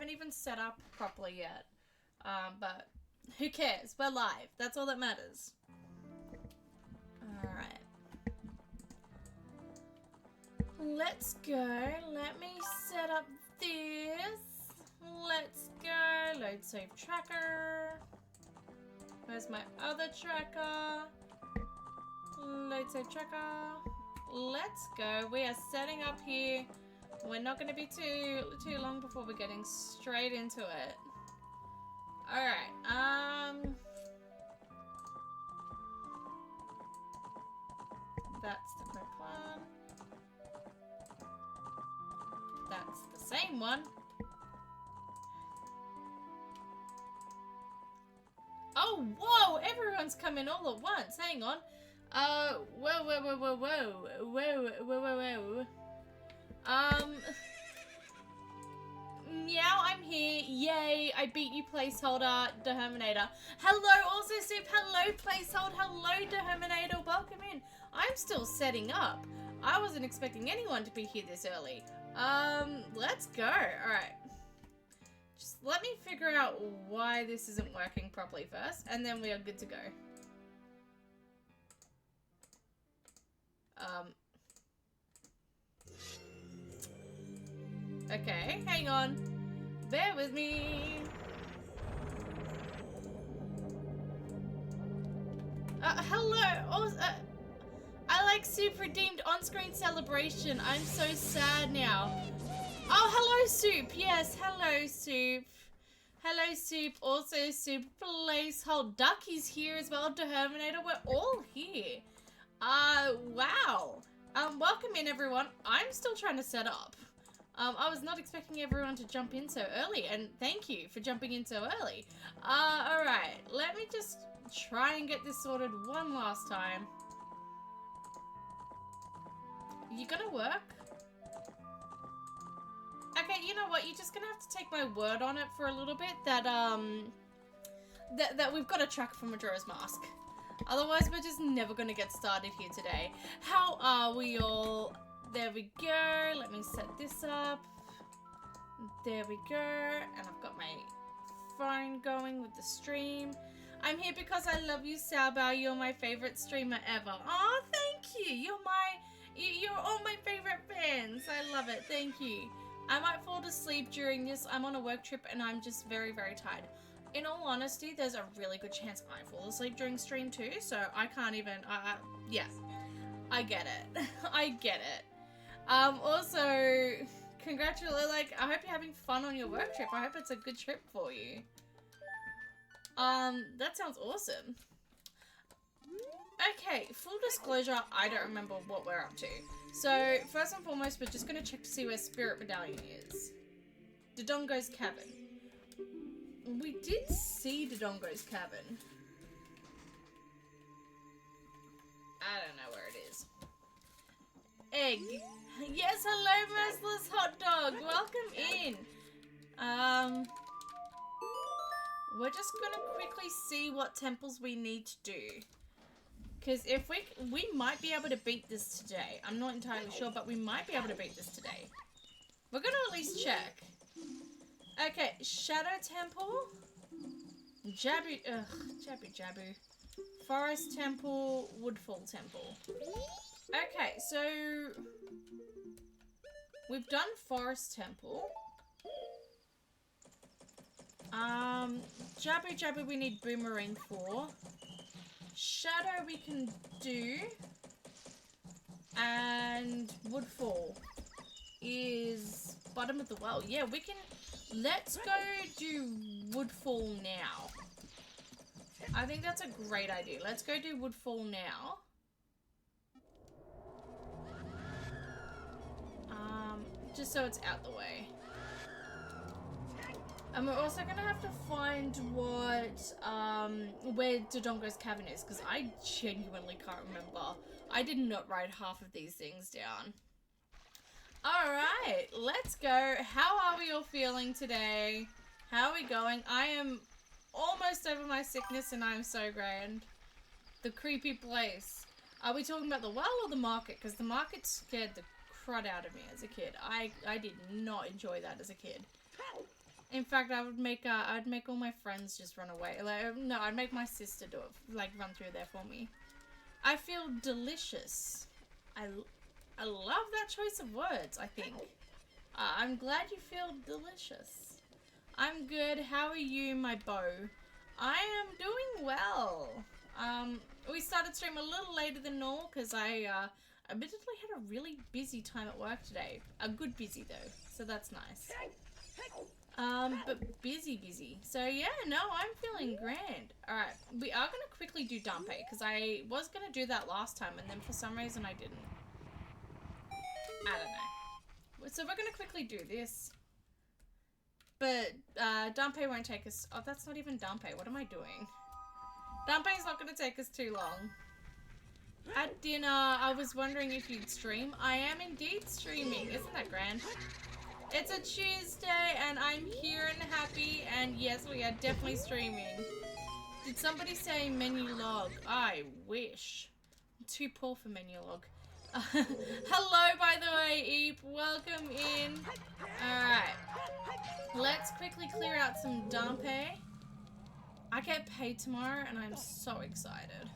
haven't even set up properly yet. But who cares? We're live. That's all that matters. Alright. Let's go. Let me set up this. Let's go. Load save tracker. Where's my other tracker? Load save tracker. Let's go. We are setting up here. We're not going to be too long before we're getting straight into it. Alright, that's the correct one. That's the same one. Oh, whoa! Everyone's coming all at once. Hang on. Whoa. Meow, I'm here. Yay, I beat you, placeholder, Deherminator. Hello, also Soup. Hello, placeholder. Hello, Deherminator. Welcome in. I'm still setting up. I wasn't expecting anyone to be here this early. Let's go. Alright. Just let me figure out why this isn't working properly first, and then we are good to go. Okay, hang on. Bear with me. Hello. Oh, I like Soup redeemed on-screen celebration. I'm so sad now. Oh, hello, Soup. Yes, hello, Soup. Hello, Soup. Also, Soup placeholder. Ducky's here as well. Deherminator. We're all here. Wow. Welcome in, everyone. I'm still trying to set up. I was not expecting everyone to jump in so early, and thank you for jumping in so early. Alright, let me just try and get this sorted one last time. You gonna work? Okay, you know what, you're just gonna have to take my word on it for a little bit that, that we've got a track for Majora's Mask. Otherwise, we're just never gonna get started here today. How are we all? There we go. Let me set this up. There we go. And I've got my phone going with the stream. I'm here because I love you, Saobao. You're my favorite streamer ever. Oh, thank you. You're all my favorite fans. I love it. Thank you. I might fall asleep during this. I'm on a work trip and I'm just very, very tired. In all honesty, there's a really good chance I fall asleep during stream too. So I can't even, yeah. I get it. I get it. Also, congratulations, like, I hope you're having fun on your work trip. I hope it's a good trip for you. That sounds awesome. Okay, full disclosure, I don't remember what we're up to. So, first and foremost, we're just gonna check to see where Spirit Medallion is. Dodongo's Cabin. We did see Dodongo's Cabin. I don't know where it is. Egg. Yes, hello, Merciless Hot Dog. Welcome in. We're just gonna quickly see what temples we need to do. Because if we might be able to beat this today. I'm not entirely sure, but we might be able to beat this today. We're gonna at least check. Okay, Shadow Temple. Jabu. Forest Temple, Woodfall Temple. Okay, so we've done Forest Temple. Jabu we need Boomerang for. Shadow we can do. And Woodfall is bottom of the well. Yeah, we can. Let's go do Woodfall now. I think that's a great idea. Let's go do Woodfall now. Just so it's out the way. And we're also gonna have to find what, where Dodongo's Cavern is, because I genuinely can't remember. I did not write half of these things down. Alright, let's go. How are we all feeling today? How are we going? I am almost over my sickness and I'm so grand. The creepy place. Are we talking about the well or the market? Because the market scared the crud out of me as a kid. I did not enjoy that as a kid. In fact, I'd make all my friends just run away. Like, no, I'd make my sister do it, like run through there for me. I feel delicious. I love that choice of words, I think. I'm glad you feel delicious. I'm good. How are you, my beau? I am doing well. We started stream a little later than normal because I admittedly had a really busy time at work today. A good busy though, so that's nice. But busy. So yeah, no, I'm feeling grand. Alright, we are gonna quickly do Dumpe because I was gonna do that last time and then for some reason I didn't. I don't know. So we're gonna quickly do this. But Dumpe won't take us. Oh, that's not even Dumpe. What am I doing? Dumpe's not gonna take us too long. At dinner, I was wondering if you'd stream. I am indeed streaming. Isn't that grand? It's a Tuesday and I'm here and happy, and yes, we are definitely streaming. Did somebody say menu log? I wish. I'm too poor for menu log. Hello, by the way, Eep. Welcome in. Alright. Let's quickly clear out some Dumpe. I get paid tomorrow and I'm so excited.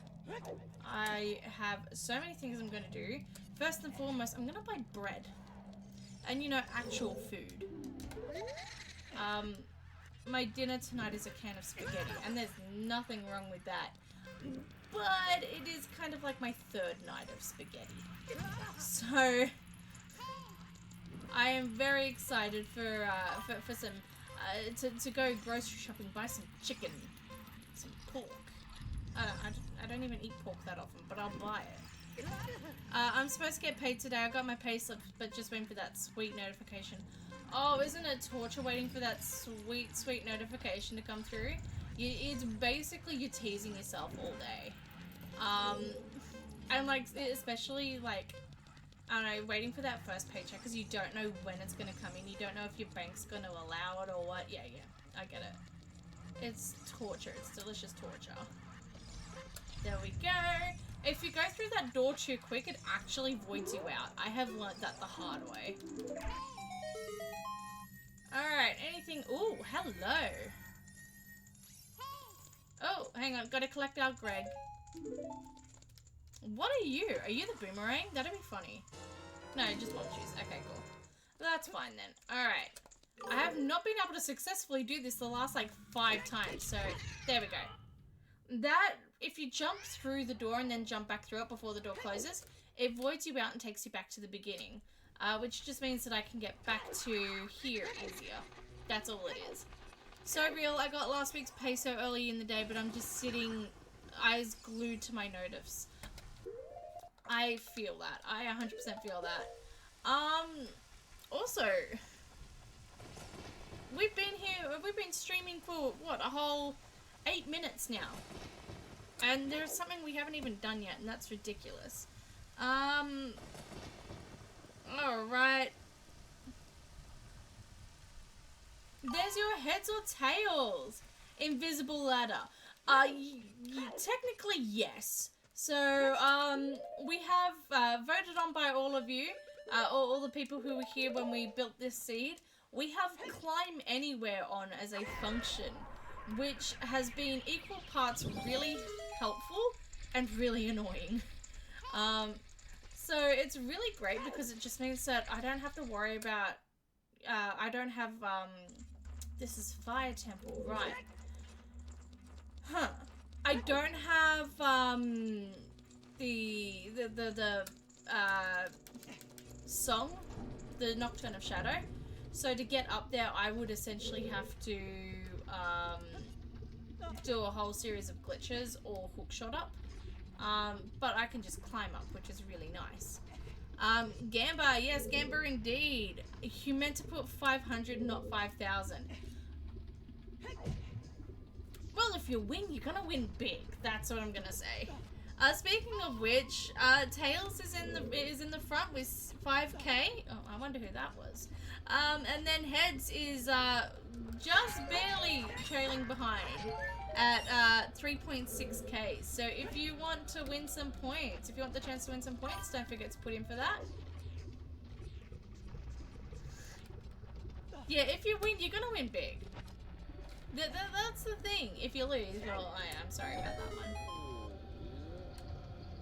I have so many things I'm gonna do. First and foremost, I'm gonna buy bread. And you know, actual food. My dinner tonight is a can of spaghetti, and there's nothing wrong with that. But it is kind of like my third night of spaghetti. So I am very excited for some to go grocery shopping, buy some chicken, some pork. I don't even eat pork that often, but I'll buy it. I'm supposed to get paid today. I got my pay slip, but just waiting for that sweet notification. Oh, isn't it torture waiting for that sweet notification to come through? It's basically you're teasing yourself all day. And like, especially like, I don't know, waiting for that first paycheck because you don't know when it's gonna come in. You don't know if your bank's gonna allow it or what. Yeah, I get it. It's torture. It's delicious torture. There we go. If you go through that door too quick, it actually voids you out. I have learnt that the hard way. Alright, anything... Ooh, hello. Oh, hang on. Gotta collect our Greg. What are you? Are you the boomerang? That'd be funny. No, just munchies. Okay, cool. That's fine then. Alright. I have not been able to successfully do this the last, like, 5 times. So, there we go. That... If you jump through the door and then jump back through it before the door closes, it voids you out and takes you back to the beginning. Which just means that I can get back to here easier. That's all it is. So real, I got last week's pay so early in the day, but I'm just sitting, eyes glued to my notifs. I feel that. I 100% feel that. Also, we've been streaming for, what, a whole 8 minutes now. And there's something we haven't even done yet, and that's ridiculous. Alright. There's your heads or tails. Invisible ladder. Technically, yes. So, we have, voted on by all of you, all the people who were here when we built this seed. We have climb anywhere on as a function, which has been equal parts really helpful and really annoying. So it's really great because it just means that I don't have to worry about, I don't have, this is Fire Temple, right. Huh. I don't have, the song, the Nocturne of Shadow. So to get up there, I would essentially have to, do a whole series of glitches or hookshot up. But I can just climb up, which is really nice. Gamba, yes, Gamba indeed. You meant to put 500, not 5,000. Well, if you win, you're gonna win big. That's what I'm gonna say. Speaking of which, Tails is in the front with 5k. Oh, I wonder who that was. And then Heads is just barely trailing behind at 3.6k. So if you want to win some points, if you want the chance to win some points, don't forget to put in for that. Yeah, if you win, you're gonna win big. That's the thing. If you lose, well, I'm sorry about that one.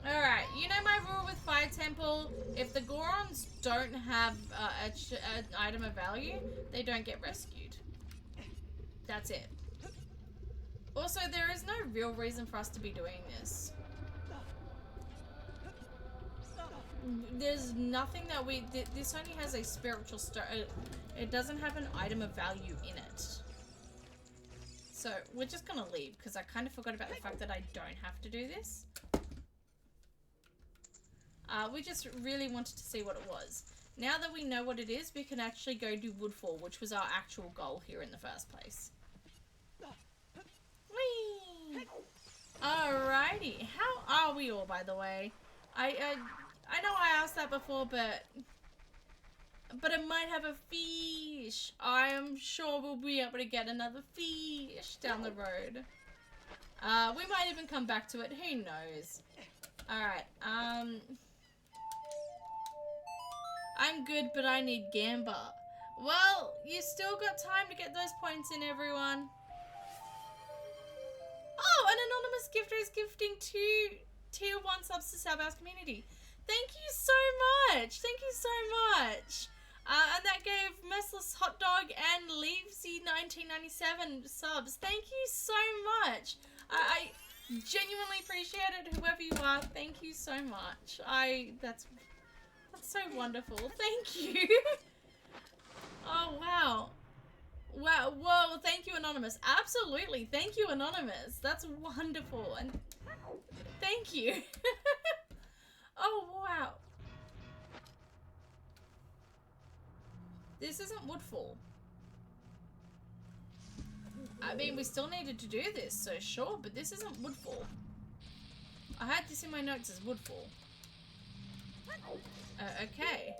Alright, you know my rule with Fire Temple? If the Gorons don't have an item of value, they don't get rescued. That's it. Also, there is no real reason for us to be doing this. There's nothing that this only has a spiritual star. It doesn't have an item of value in it. So, we're just gonna leave, because I kind of forgot about the fact that I don't have to do this. We just really wanted to see what it was. Now that we know what it is, we can actually go do Woodfall, which was our actual goal here in the first place. Whee! Alrighty. How are we all, by the way? I know I asked that before, but it might have a fish. I am sure we'll be able to get another fish down the road. We might even come back to it. Who knows? Alright, I'm good, but I need Gamba. Well, you still got time to get those points in, everyone. Oh, an anonymous gifter is gifting 2 tier 1 subs to Southhouse community. Thank you so much. Thank you so much. And that gave Messless Hot Dog and Leavesy 1997 subs. Thank you so much. I genuinely appreciate it, whoever you are. Thank you so much. That's so wonderful. Thank you. Oh, wow. Wow. Whoa, thank you, Anonymous. Absolutely. Thank you, Anonymous. That's wonderful. And thank you. Oh, wow. This isn't Woodfall. I mean, we still needed to do this, so sure, but this isn't Woodfall. I had this in my notes as Woodfall. Okay.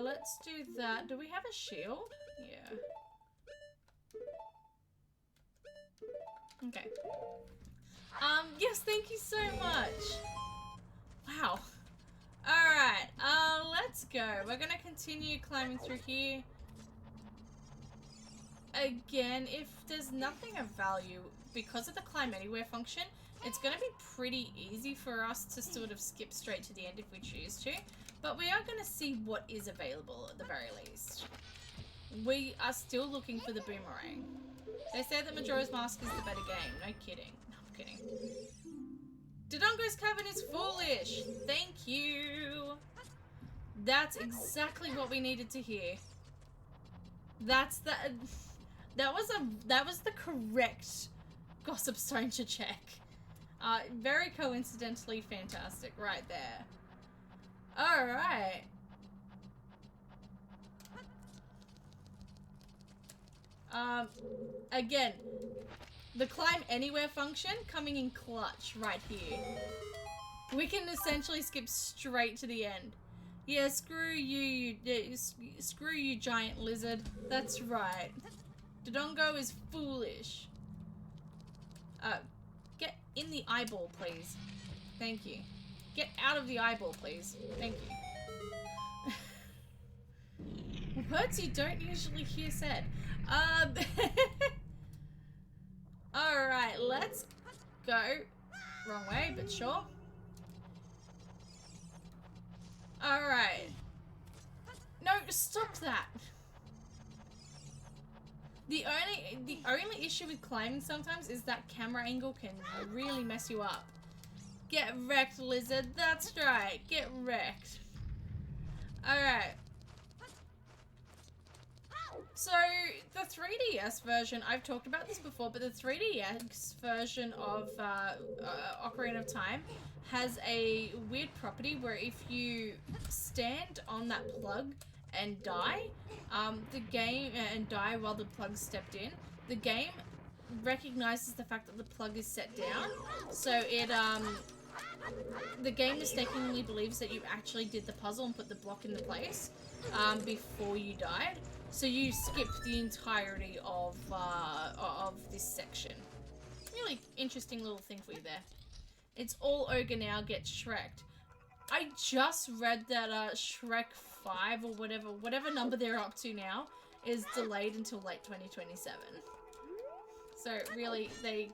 Let's do that. Do we have a shield? Yeah. Okay. Yes, thank you so much. Wow. Alright, let's go. We're gonna continue climbing through here. Again, if there's nothing of value, because of the climb anywhere function, it's gonna be pretty easy for us to sort of skip straight to the end if we choose to. But we are gonna see what is available at the very least. We are still looking for the boomerang. They say that Majora's Mask is the better game. No kidding. No, I'm kidding. Dodongo's Cavern is foolish. Thank you. That's exactly what we needed to hear. That was the correct Gossip Stone to check. Very coincidentally fantastic right there. Alright. Again, the climb anywhere function coming in clutch right here. We can essentially skip straight to the end. Yeah, screw you, giant lizard. That's right. Dodongo is foolish. Get in the eyeball, please. Thank you. Get out of the eyeball, please. Thank you. Words you don't usually hear said. Alright, let's go. Wrong way, but sure. Alright. No, stop that. The only issue with climbing sometimes is that camera angle can really mess you up. Get wrecked, lizard. That's right. Get wrecked. Alright. So, the 3DS version, I've talked about this before, but the 3DS version of Ocarina of Time has a weird property where if you stand on that plug and die, while the plug stepped in, the game recognizes the fact that the plug is set down, so the game mistakenly believes that you actually did the puzzle and put the block into place before you died. So you skipped the entirety of this section. Really interesting little thing for you there. It's all ogre now, get Shrek'd. I just read that Shrek 5 or whatever number they're up to now is delayed until late 2027. So really, they've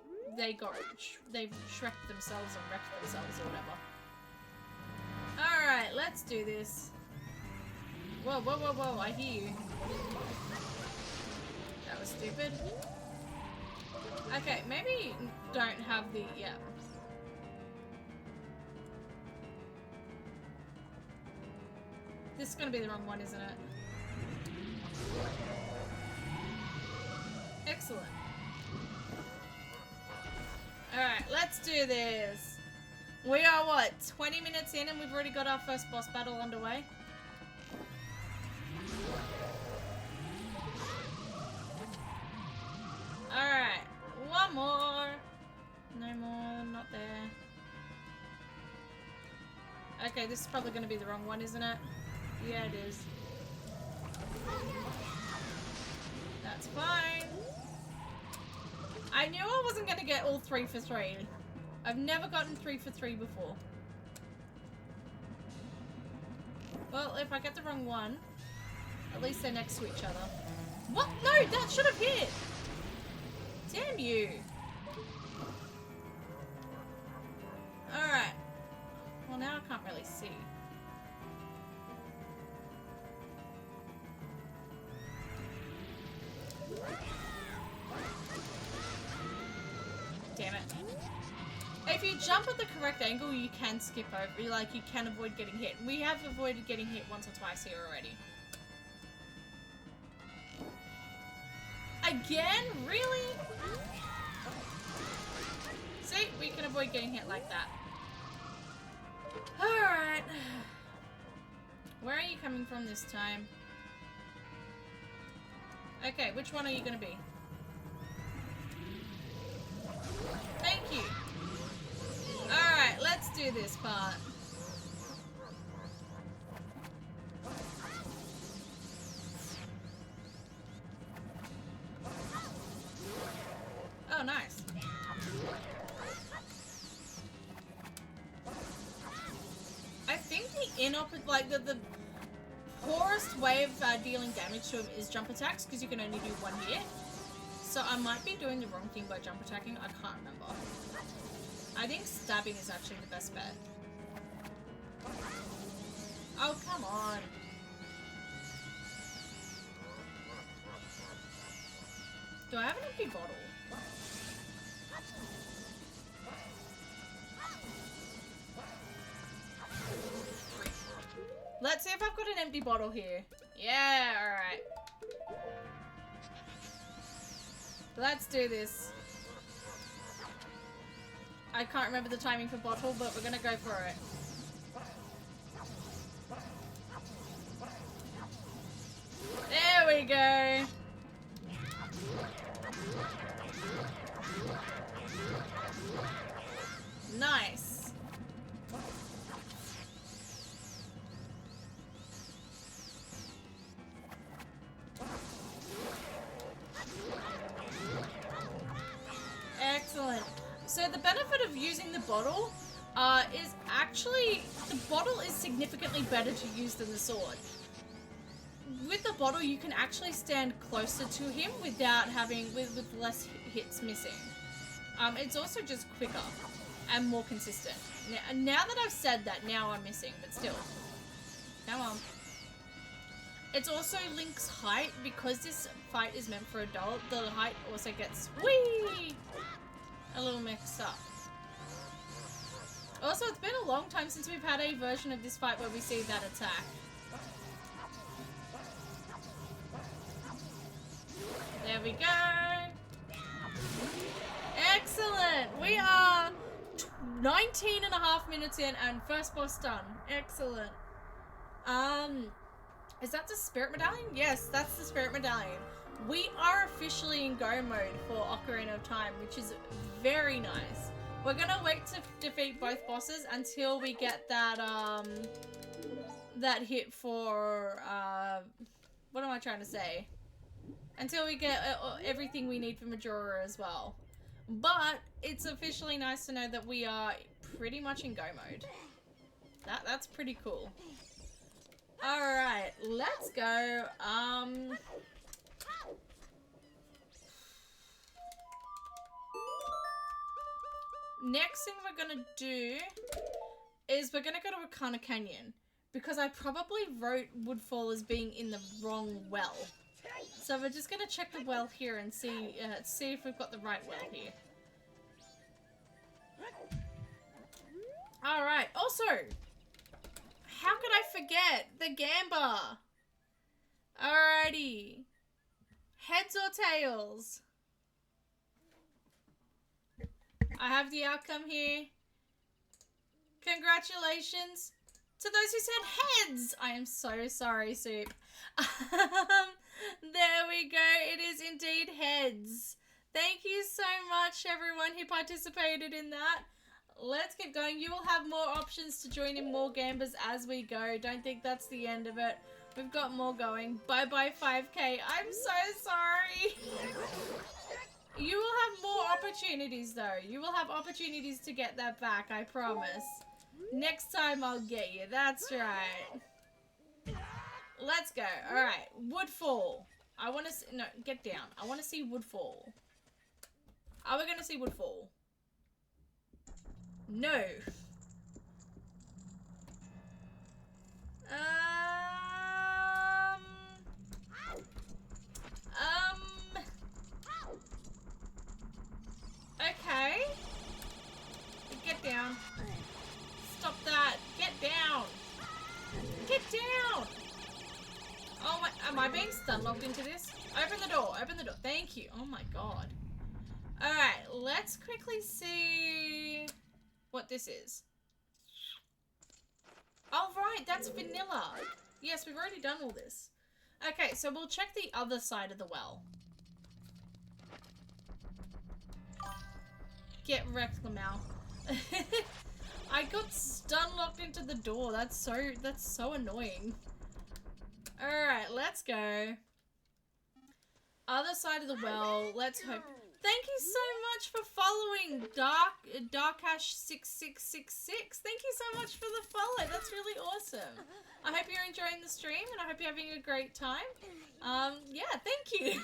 shreked themselves and wrecked themselves or whatever. Alright, let's do this. Whoa, whoa, whoa, whoa, I hear you. That was stupid. Okay, maybe don't have the, yeah. This is gonna be the wrong one, isn't it? Excellent. Alright, let's do this. We are what, 20 minutes in and we've already got our first boss battle underway? Alright, one more. No more, not there. Okay, this is probably going to be the wrong one, isn't it? Yeah, it is. That's fine. I knew I wasn't going to get all 3 for 3. I've never gotten 3 for 3 before. Well, if I get the wrong one, at least they're next to each other. What? No, that should have hit! Damn you! Alright. Well, now I can't really see. Damn it. If you jump at the correct angle, you can skip over. Like, you can avoid getting hit. We have avoided getting hit once or twice here already. Again? Really? See? We can avoid getting hit like that. Alright. Where are you coming from this time? Okay, which one are you gonna be? Thank you. Alright, let's do this part. Oh, nice. I think the like the poorest way of dealing damage to him is jump attacks, because you can only do 1 hit. So I might be doing the wrong thing by jump attacking, I can't remember. I think stabbing is actually the best bet. Oh, come on. Do I have an empty bottle? Let's see if I've got an empty bottle here. Yeah, alright. Let's do this. I can't remember the timing for bottle, but we're gonna go for it. There we go. Nice. Excellent. So the benefit of using the bottle is actually, the bottle is significantly better to use than the sword. With the bottle, you can actually stand closer to him without having, with less hits missing. It's also just quicker and more consistent. Now that I've said that, now I'm missing, but still. Come on. It's also Link's height, because this fight is meant for adult, the height also gets a little mixed up. Also, it's been a long time since we've had a version of this fight where we see that attack. There we go. Excellent. We are 19.5 minutes in and first boss done. Excellent. Is that the spirit medallion? Yes, that's the spirit medallion. We are officially in go mode for Ocarina of Time, which is very nice. We're gonna wait to defeat both bosses until we get that, that hit for, what am I trying to say? Until we get everything we need for Majora as well. But it's officially nice to know that we are pretty much in go mode. That's pretty cool. Alright, let's go. next thing we're gonna do is we're gonna go to Akana Canyon because I probably wrote Woodfall as being in the wrong well. So we're just gonna check the well here and see if we've got the right well here. Alright, also, how could I forget the Gamba? Alrighty. Heads or tails? I have the outcome here. Congratulations to those who said heads. I am so sorry, Soup. There we go. It is indeed heads. Thank you so much, everyone who participated in that. Let's keep going. You will have more options to join in more Gambas as we go. Don't think that's the end of it. We've got more going. Bye-bye 5K. I'm so sorry. You will have more opportunities, though. You will have opportunities to get that back, I promise. Next time I'll get you. That's right. Let's go. Alright. Woodfall. I want to see... No, get down. I want to see Woodfall. Are we going to see Woodfall? No. Okay. Get down. Stop that. Get down. Get down. Oh my, am I being stun locked into this? Open the door. Open the door. Thank you. Oh my god. Alright, let's quickly see what this is. Oh right, that's vanilla. Yes, we've already done all this. Okay, so we'll check the other side of the well. Get wrecked, Lamau. I got stun locked into the door. That's so annoying. Alright, let's go. Other side of the well. Let's hope. Thank you so much for following Darkash6666. Thank you so much for the follow. That's really awesome. I hope you're enjoying the stream and I hope you're having a great time. Yeah, thank you.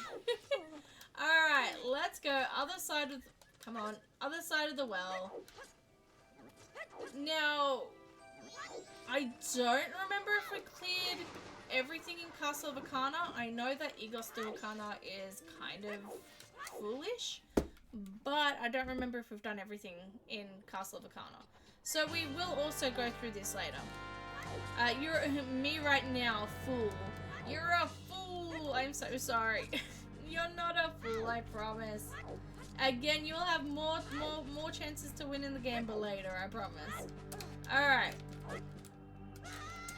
Alright, let's go. Other side of... Come on. Other side of the well. Now, I don't remember if we cleared everything in Castle of Akana. I know that Igos de Akana is kind of foolish, but I don't remember if we've done everything in Castle of Akana. So we will also go through this later. You're me right now, fool. You're a fool. I'm so sorry. You're not a fool, I promise. Again, you'll have more chances to win in the Gamba later, I promise. Alright.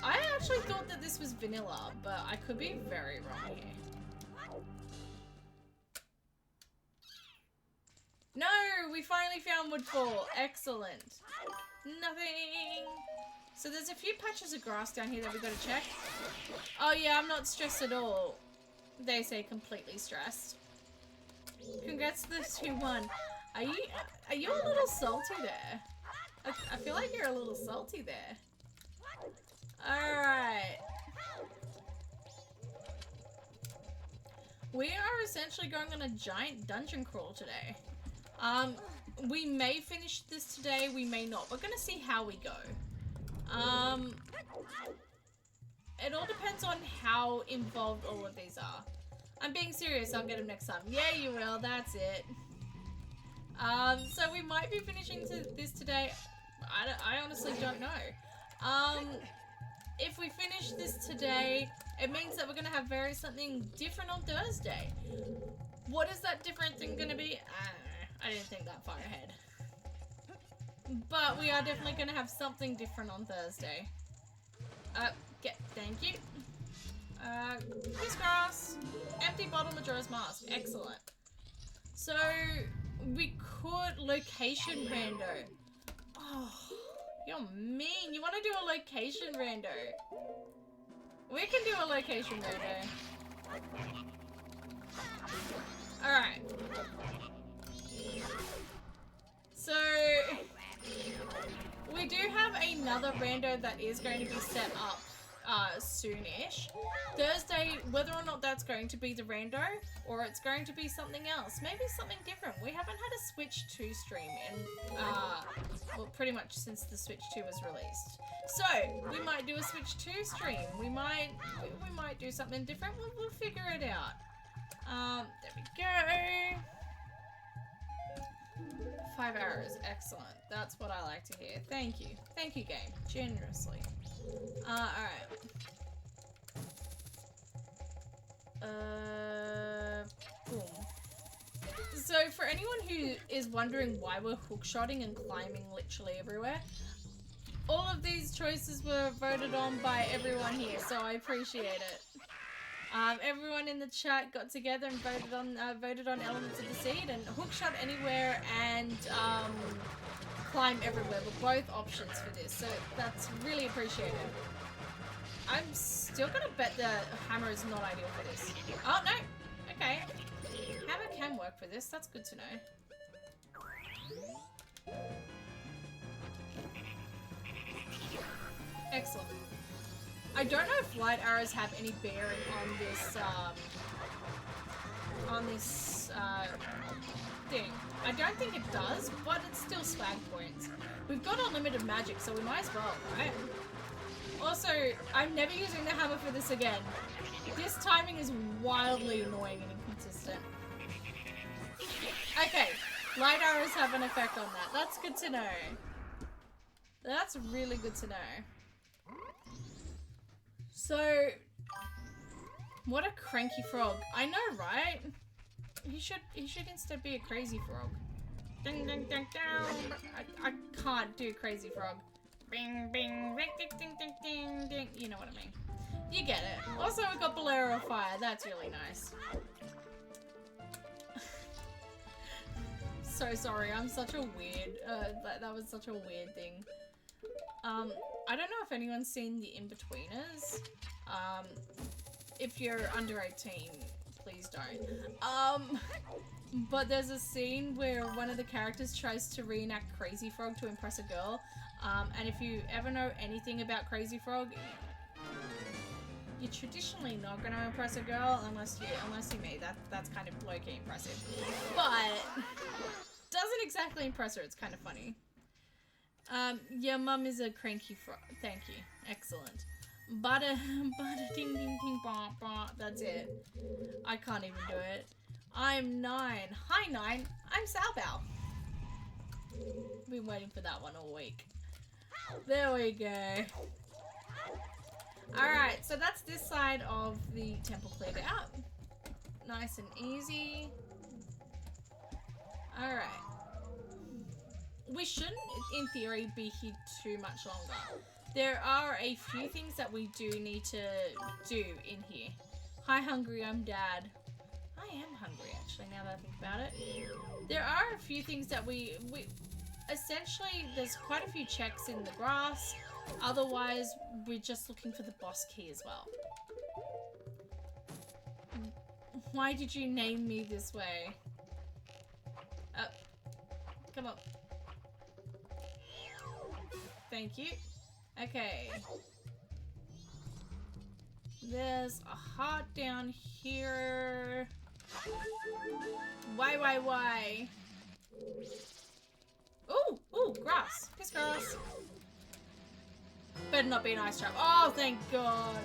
I actually thought that this was vanilla, but I could be very wrong here. No! We finally found Woodfall. Excellent. Nothing. So there's a few patches of grass down here that we've got to check. Oh yeah, I'm not stressed at all. They say completely stressed. Congrats to the 2-1. Are you a little salty there? I feel like you're a little salty there. Alright. We are essentially going on a giant dungeon crawl today. We may finish this today, we may not. We're gonna see how we go. It all depends on how involved all of these are. I'm being serious, I'll get them next time. Yeah, you will, that's it. So we might be finishing this today. I honestly don't know. If we finish this today, it means that we're going to have something different on Thursday. What is that different thing going to be? I didn't think that far ahead. But we are definitely going to have something different on Thursday. Thank you. Crisscross. Empty bottle, Majora's Mask. Excellent. So, we could location rando. Oh, you're mean. You want to do a location rando? We can do a location rando. Alright. So, we do have another rando that is going to be set up soonish. Thursday, whether or not that's going to be the rando or it's going to be something else, maybe something different. We haven't had a Switch 2 stream in, well, pretty much since the Switch 2 was released. So, we might do a Switch 2 stream. We might do something different. We'll figure it out. There we go. 5 hours. Excellent. That's what I like to hear. Thank you. Thank you, game. Generously. Alright. Boom. So, for anyone who is wondering why we're hookshotting and climbing literally everywhere, all of these choices were voted on by everyone here, so I appreciate it. Everyone in the chat got together and voted on Elements of the Seed, and hookshot anywhere and climb everywhere were both options for this, so that's really appreciated. I'm still gonna bet the hammer is not ideal for this. Oh no! Okay. Hammer can work for this, that's good to know. Excellent. I don't know if light arrows have any bearing on this thing. I don't think it does, but it's still swag points. We've got unlimited magic, so we might as well, right? Also, I'm never using the hammer for this again. This timing is wildly annoying and inconsistent. Okay, light arrows have an effect on that. That's good to know. That's really good to know. So, what a cranky frog. I know, right? He should instead be a crazy frog. Ding ding ding ding. I can't do crazy frog. Bing bing ding ding ding ding ding ding. You know what I mean. You get it. Also, we got Bolero of Fire. That's really nice. So sorry. I'm such a weird. That was such a weird thing. I don't know if anyone's seen The In-Betweeners. If you're under 18, please don't. But there's a scene where one of the characters tries to reenact Crazy Frog to impress a girl. And if you ever know anything about Crazy Frog, you're traditionally not going to impress a girl unless you may. That's kind of low-key impressive. But doesn't exactly impress her. It's kind of funny. Your mum is a cranky frog. Thank you. Excellent. Butter ding ding ding bah bah. That's it. I can't even do it. I'm 9. Hi 9. I'm Salbow. Been waiting for that one all week. There we go. Alright, so that's this side of the temple cleared out. Nice and easy. Alright. We shouldn't, in theory, be here too much longer. There are a few things that we do need to do in here. Hi, hungry, I'm dad. I am hungry, actually, now that I think about it. There are a few things that we essentially, there's quite a few checks in the grass. Otherwise, we're just looking for the boss key as well. Why did you name me this way? Come on. Thank you. Okay. There's a heart down here. Why? Ooh, grass. Piss grass. Better not be an ice trap. Oh, thank God.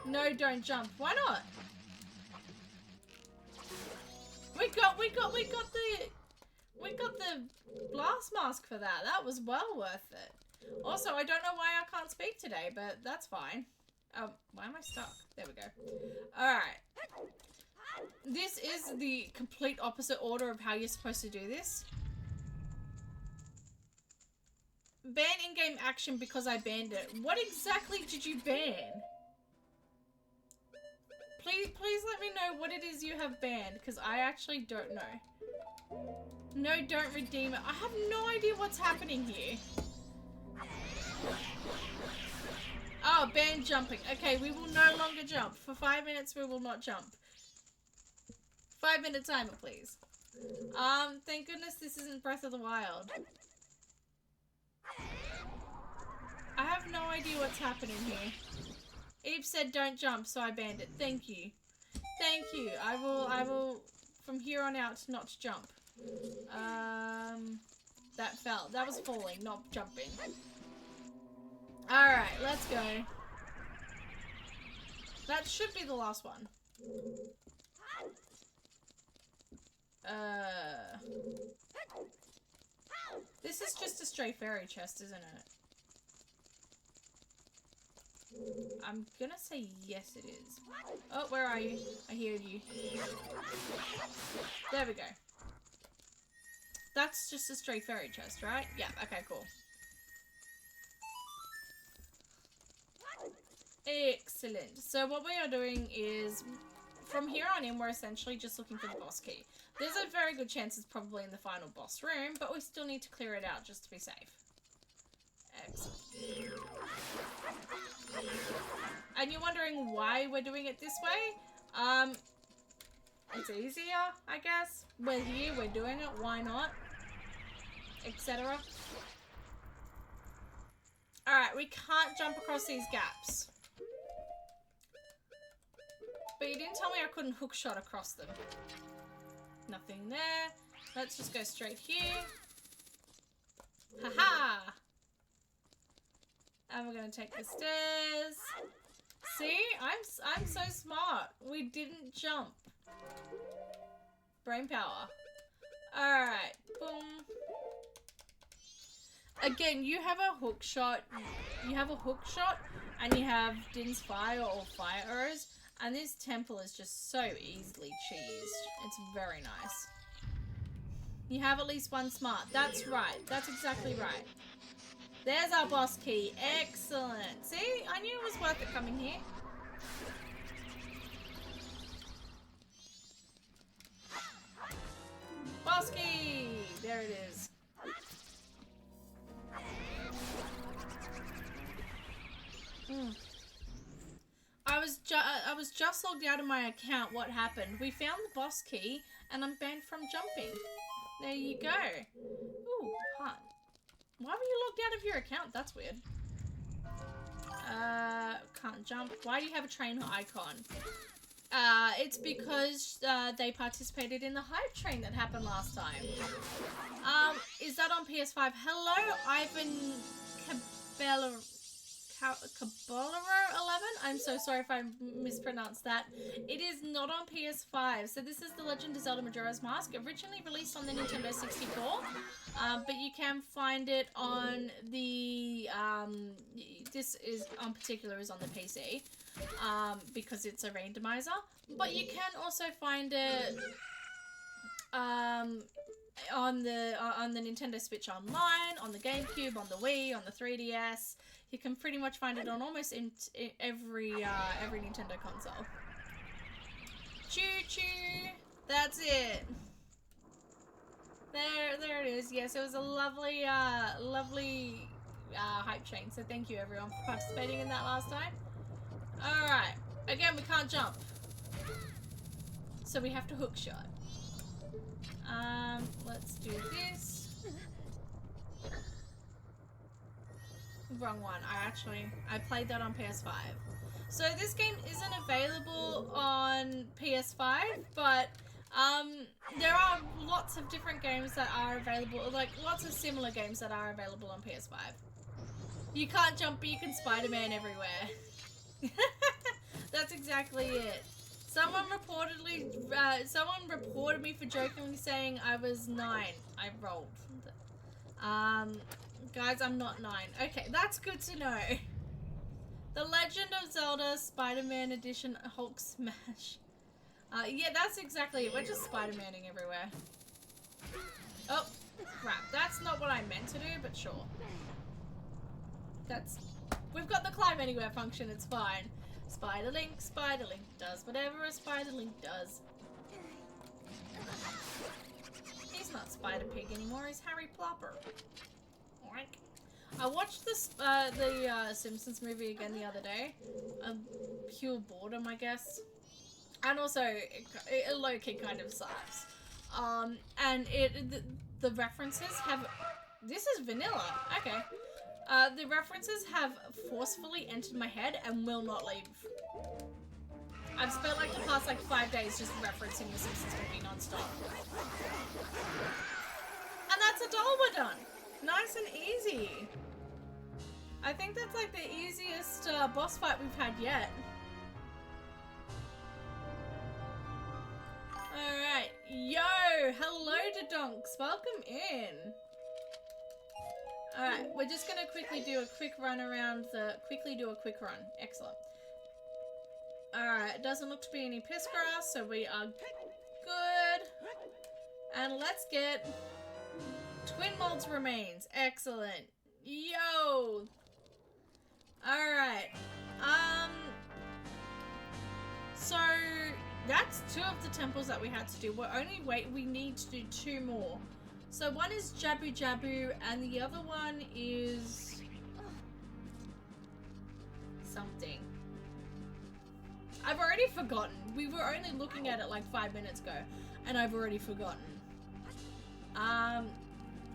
No, don't jump. Why not? We got the blast mask for that. That was well worth it. Also, I don't know why I can't speak today, but that's fine. Why am I stuck? There we go. Alright. This is the complete opposite order of how you're supposed to do this. Ban in-game action because I banned it. What exactly did you ban? Please let me know what it is you have banned, because I actually don't know. No, don't redeem it. I have no idea what's happening here. Oh, ban jumping. Okay, we will no longer jump. For 5 minutes, we will not jump. 5-minute timer, please. Thank goodness this isn't Breath of the Wild. I have no idea what's happening here. Eve said don't jump, so I banned it. Thank you. Thank you. I will, from here on out, not jump. That fell. That was falling, not jumping. Alright, let's go. That should be the last one. This is just a stray fairy chest, isn't it? I'm gonna say yes it is. Oh, where are you? I hear you. There we go. That's just a stray fairy chest, right? Yeah, okay, cool. Excellent. So what we are doing is, from here on in, we're essentially just looking for the boss key. There's a very good chance it's probably in the final boss room, but we still need to clear it out just to be safe. Excellent. And you're wondering why we're doing it this way? It's easier, I guess. We're here, we're doing it, why not? Etc. Alright, we can't jump across these gaps. But you didn't tell me I couldn't hookshot across them. Nothing there. Let's just go straight here. Haha! And we're gonna take the stairs. See? I'm so smart. We didn't jump. Brain power. Alright. Boom. Again, you have a hook shot. You have a hook shot and you have Din's fire or fire arrows. And this temple is just so easily cheesed. It's very nice. You have at least one smart. That's right. That's exactly right. There's our boss key. Excellent. See? I knew it was worth it coming here. Boss key! There it is. I was just logged out of my account. What happened? We found the boss key and I'm banned from jumping. There you go. Ooh, hunt. Why were you logged out of your account? That's weird. Can't jump. Why do you have a train icon? It's because they participated in the hype train that happened last time. Is that on PS5? Hello, Ivan Caballero11? I'm so sorry if I mispronounced that. It is not on PS5. So this is The Legend of Zelda Majora's Mask, originally released on the Nintendo 64. But you can find it on the, this is, on particular, is on the PC. Because it's a randomizer. But you can also find it, on the Nintendo Switch Online, on the GameCube, on the Wii, on the 3DS. You can pretty much find it on almost every Nintendo console. Choo choo! That's it. There it is. Yes, it was a lovely, lovely hype train. So thank you everyone for participating in that last time. All right. Again, we can't jump, so we have to hook shot. Let's do this. Wrong one. I played that on PS5. So this game isn't available on PS5, but there are lots of different games that are available, like lots of similar games that are available on PS5. You can't jump, but you can Spider-Man everywhere. That's exactly it. Someone reported me for jokingly saying I was 9. I rolled. Guys, I'm not 9. Okay, that's good to know. The Legend of Zelda Spider-Man Edition Hulk Smash. Yeah, that's exactly it. We're just Spider-Manning everywhere. Oh, crap. That's not what I meant to do, but sure. We've got the climb anywhere function, it's fine. Spider-Link does whatever a Spider-Link does. He's not Spider-Pig anymore, he's Harry Plopper. I watched this, the Simpsons movie again the other day. Pure boredom, I guess. And also, it low-key kind of sucks. And the references have... This is vanilla. Okay. The references have forcefully entered my head and will not leave. I've spent like the past like 5 days just referencing the Simpsons movie non-stop. And that's a doll we're done. Nice and easy. I think that's like the easiest boss fight we've had yet. Alright, yo, hello to Donks, welcome in. Alright, we're just gonna quickly do a quick run around the, excellent. Alright, it doesn't look to be any piss grass, so we are good. And let's get Twin Mold's remains, excellent. Yo! Alright, so that's 2 of the temples that we had to do. We need to do 2 more. So one is Jabu Jabu and the other one is something. I've already forgotten. We were only looking at it like 5 minutes ago and I've already forgotten.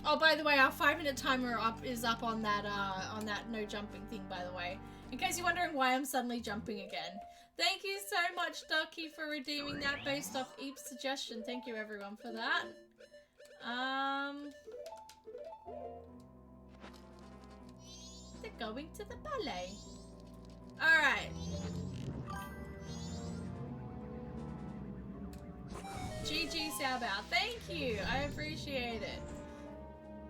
Oh, by the way, our 5-minute timer is up on that no jumping thing, by the way. In case you're wondering why I'm suddenly jumping again. Thank you so much, Ducky, for redeeming that based off Eep's suggestion. Thank you, everyone, for that. They're going to the ballet. Alright. GG Xiaobao. Thank you. I appreciate it.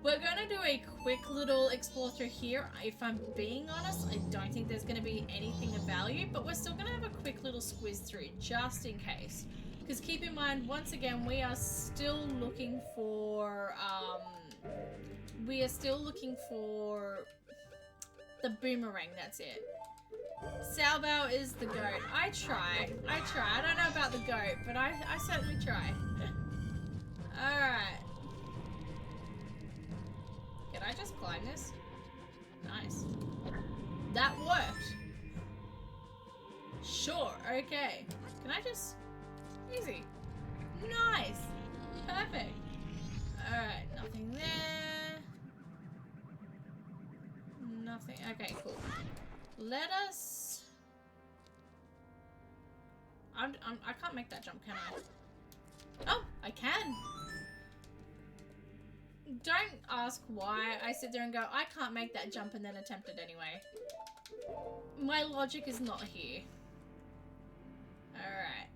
We're gonna do a quick little explore through here. If I'm being honest, I don't think there's gonna be anything of value, but we're still gonna have a quick little squiz through just in case. Because keep in mind, once again, we are still looking for, the boomerang, that's it. Xiaobao is the goat. I try. I don't know about the goat, but I certainly try. Alright. Can I just climb this? Nice. That worked. Sure, okay. Can I just... Easy. Nice. Perfect. Alright, nothing there. Nothing. Okay, cool. Let us... I can't make that jump, can I? Oh, I can. Don't ask why I sit there and go, I can't make that jump and then attempt it anyway. My logic is not here. Alright.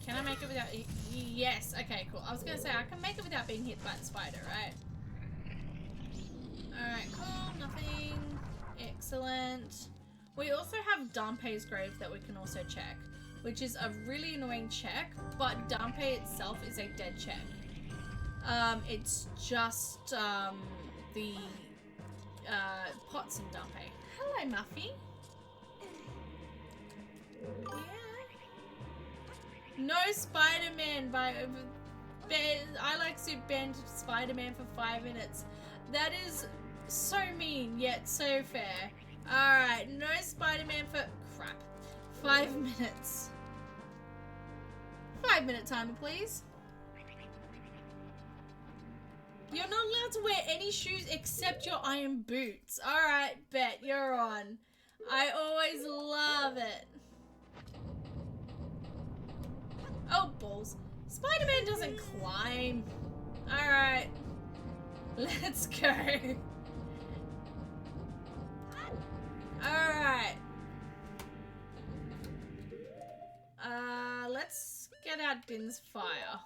Can I make it without... Yes, okay, cool. I was gonna say, I can make it without being hit by the spider, right? Alright, cool, nothing. Excellent. We also have Dampé's grave that we can also check, which is a really annoying check, but Dampé itself is a dead check. It's just, the, pots in Dampé. Hello, Muffy. Yeah. No Spider-Man by... I like to banned Spider-Man for 5 minutes. That is so mean, yet so fair. Alright, no Spider-Man for... Crap. 5 minutes. 5-minute timer, please. You're not allowed to wear any shoes except your iron boots. Alright, bet. You're on. I always love it. Oh, balls. Spider-Man doesn't climb. Alright. Let's go. Alright. Let's get out Din's fire.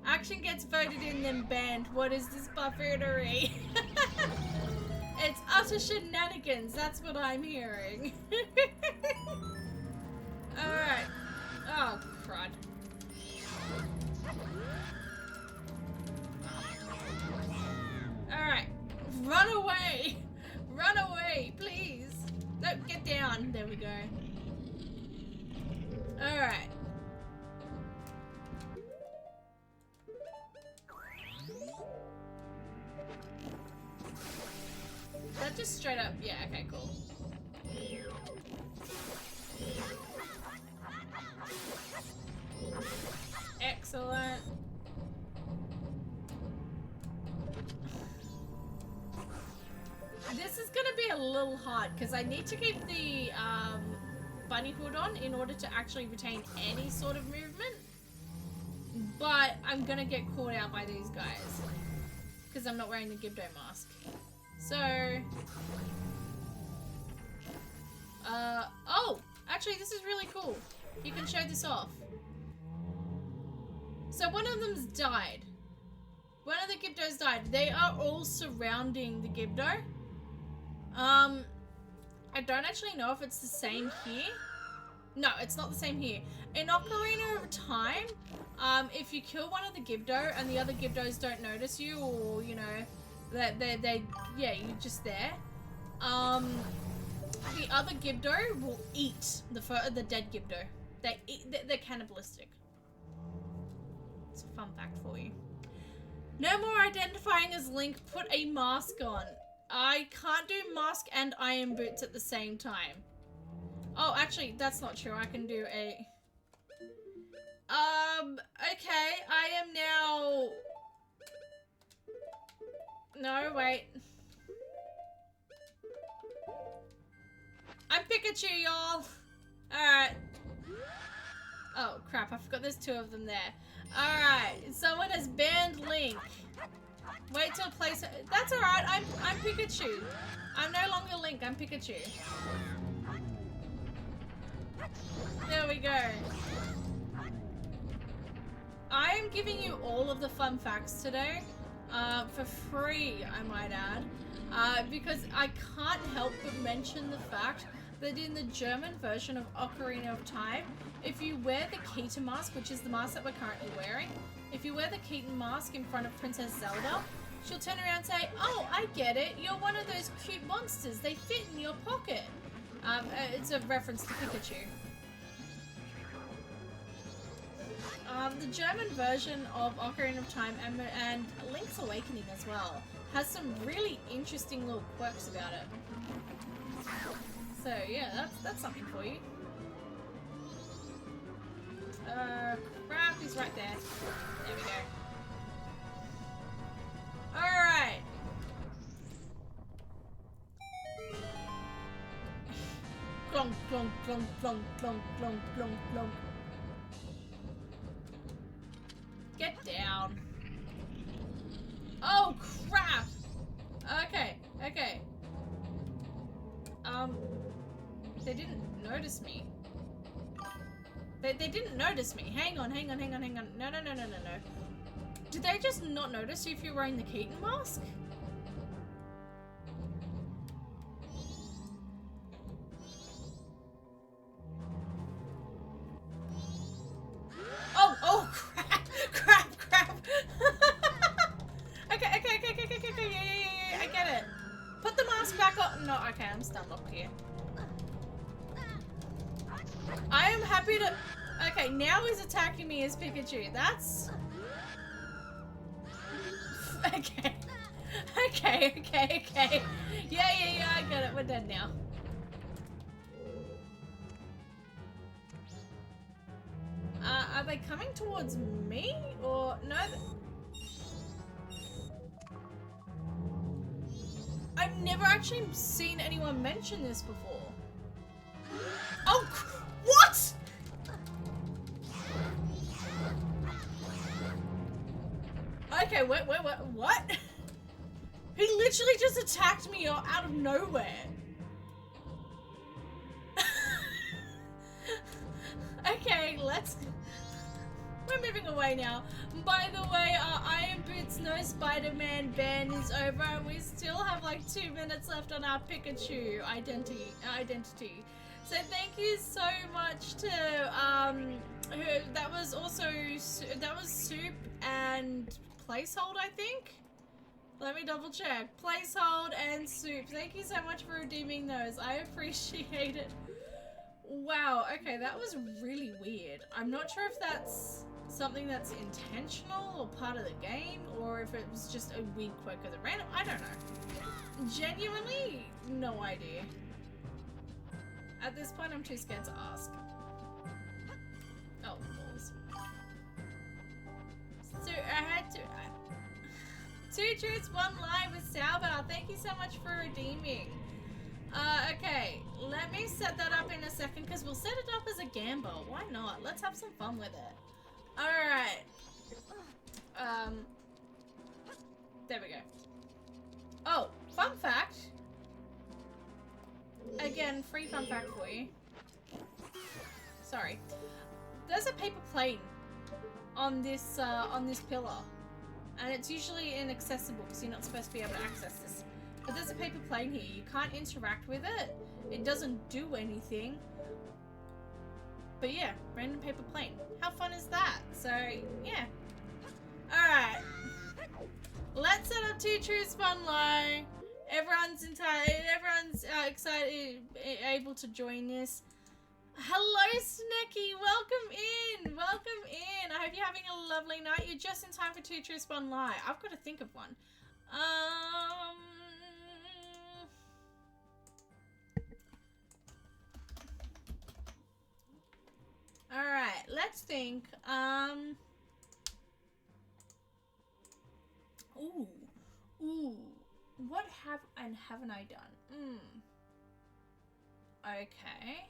Action gets voted in, then banned. What is this buffoonery? It's utter shenanigans. That's what I'm hearing. Alright. Oh, crud. Alright. Run away! Run away, please! No, get down. There we go. Alright. That just straight up... Yeah, okay, cool. Excellent. This is gonna be a little hard because I need to keep the bunny hood on in order to actually retain any sort of movement. But I'm gonna get caught out by these guys because I'm not wearing the Gibdo mask. So, oh, actually this is really cool. You can show this off. So one of them's died. One of the Gibdos died. They are all surrounding the Gibdo. I don't actually know if it's the same here. No, it's not the same here. In Ocarina of Time, if you kill one of the Gibdo and the other Gibdos don't notice you, or, you know, they yeah, you're just there, the other Gibdo will eat the dead Gibdo. They're cannibalistic. It's a fun fact for you. No more identifying as Link. Put a mask on. I can't do mask and iron boots at the same time. Oh, actually, that's not true. I can do a... okay. I am now... No, wait. I'm Pikachu, y'all. Alright. Oh, crap. I forgot there's two of them there. Alright. Someone has banned Link. Wait till place. That's alright. I'm Pikachu. I'm no longer Link. I'm Pikachu. There we go. I am giving you all of the fun facts today, for free, I might add, because I can't help but mention the fact that in the German version of Ocarina of Time, if you wear the Keaton mask, which is the mask that we're currently wearing, if you wear the Keaton mask in front of Princess Zelda, she'll turn around and say, "Oh, I get it. You're one of those cute monsters. They fit in your pocket." It's a reference to Pikachu. The German version of Ocarina of Time and Link's Awakening as well has some really interesting little quirks about it. So yeah, that's something for you. Crap, he's right there. There we go. Alright. Glonk, glonk, glonk, glonk, glonk, glonk, glonk, glonk. Get down. Oh, crap. Okay, okay. They didn't notice me. They didn't notice me. Hang on, hang on, hang on, hang on. No, no, no, no, no, no. Did they just not notice you if you're wearing the Keaton mask? Oh, oh, crap, crap, crap. Okay, okay, okay, okay, okay, okay, yeah, I get it. Put the mask back on. No, okay, I'm stunned up here. I am happy to... Okay, now he's attacking me as Pikachu. That's... Okay. Okay, okay, okay. Yeah, yeah, yeah, I get it. We're dead now. Are they coming towards me? Or... No, I've never actually seen anyone mention this before. Oh, what? Okay, wait, what? He literally just attacked me out of nowhere. Okay, we're moving away now. By the way, Iron Boots No Spider-Man ban is over and we still have like 2 minutes left on our Pikachu identity. So thank you so much to, that was Soup and Placehold, I think? Let me double check. Placehold and Soup. Thank you so much for redeeming those. I appreciate it. Wow, okay, that was really weird. I'm not sure if that's something that's intentional or part of the game, or if it was just a weird quirk of the random. I don't know. Genuinely, no idea. At this point, I'm too scared to ask. Oh, balls. So I had to... 2 truths, 1 lie with Salbar. Thank you so much for redeeming. Okay, let me set that up in a second because we'll set it up as a gamble. Why not? Let's have some fun with it. Alright. There we go. Oh, fun fact. Again, free fun fact for you. Sorry. There's a paper plane on this pillar. And it's usually inaccessible because you're not supposed to be able to access this. But there's a paper plane here. You can't interact with it. It doesn't do anything. But yeah, random paper plane. How fun is that? So, yeah. Alright. Let's set up 2 truths, 1 lie. Everyone's excited, able to join this. Hello, Snecky. Welcome in. Welcome in. I hope you're having a lovely night. You're just in time for 2 truths, 1 lie. I've got to think of one. Alright, let's think. Ooh. What have and haven't I done? Okay.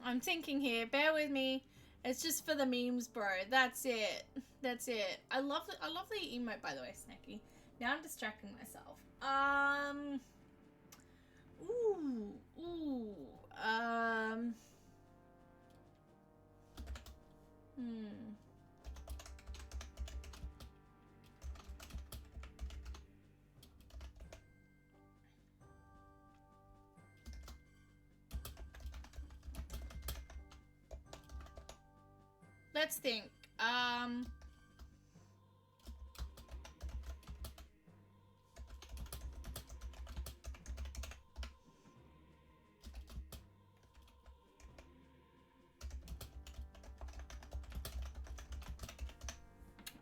I'm thinking here. Bear with me. It's just for the memes, bro. That's it. That's it. I love the emote, by the way, Snacky. Now I'm distracting myself. Let's think.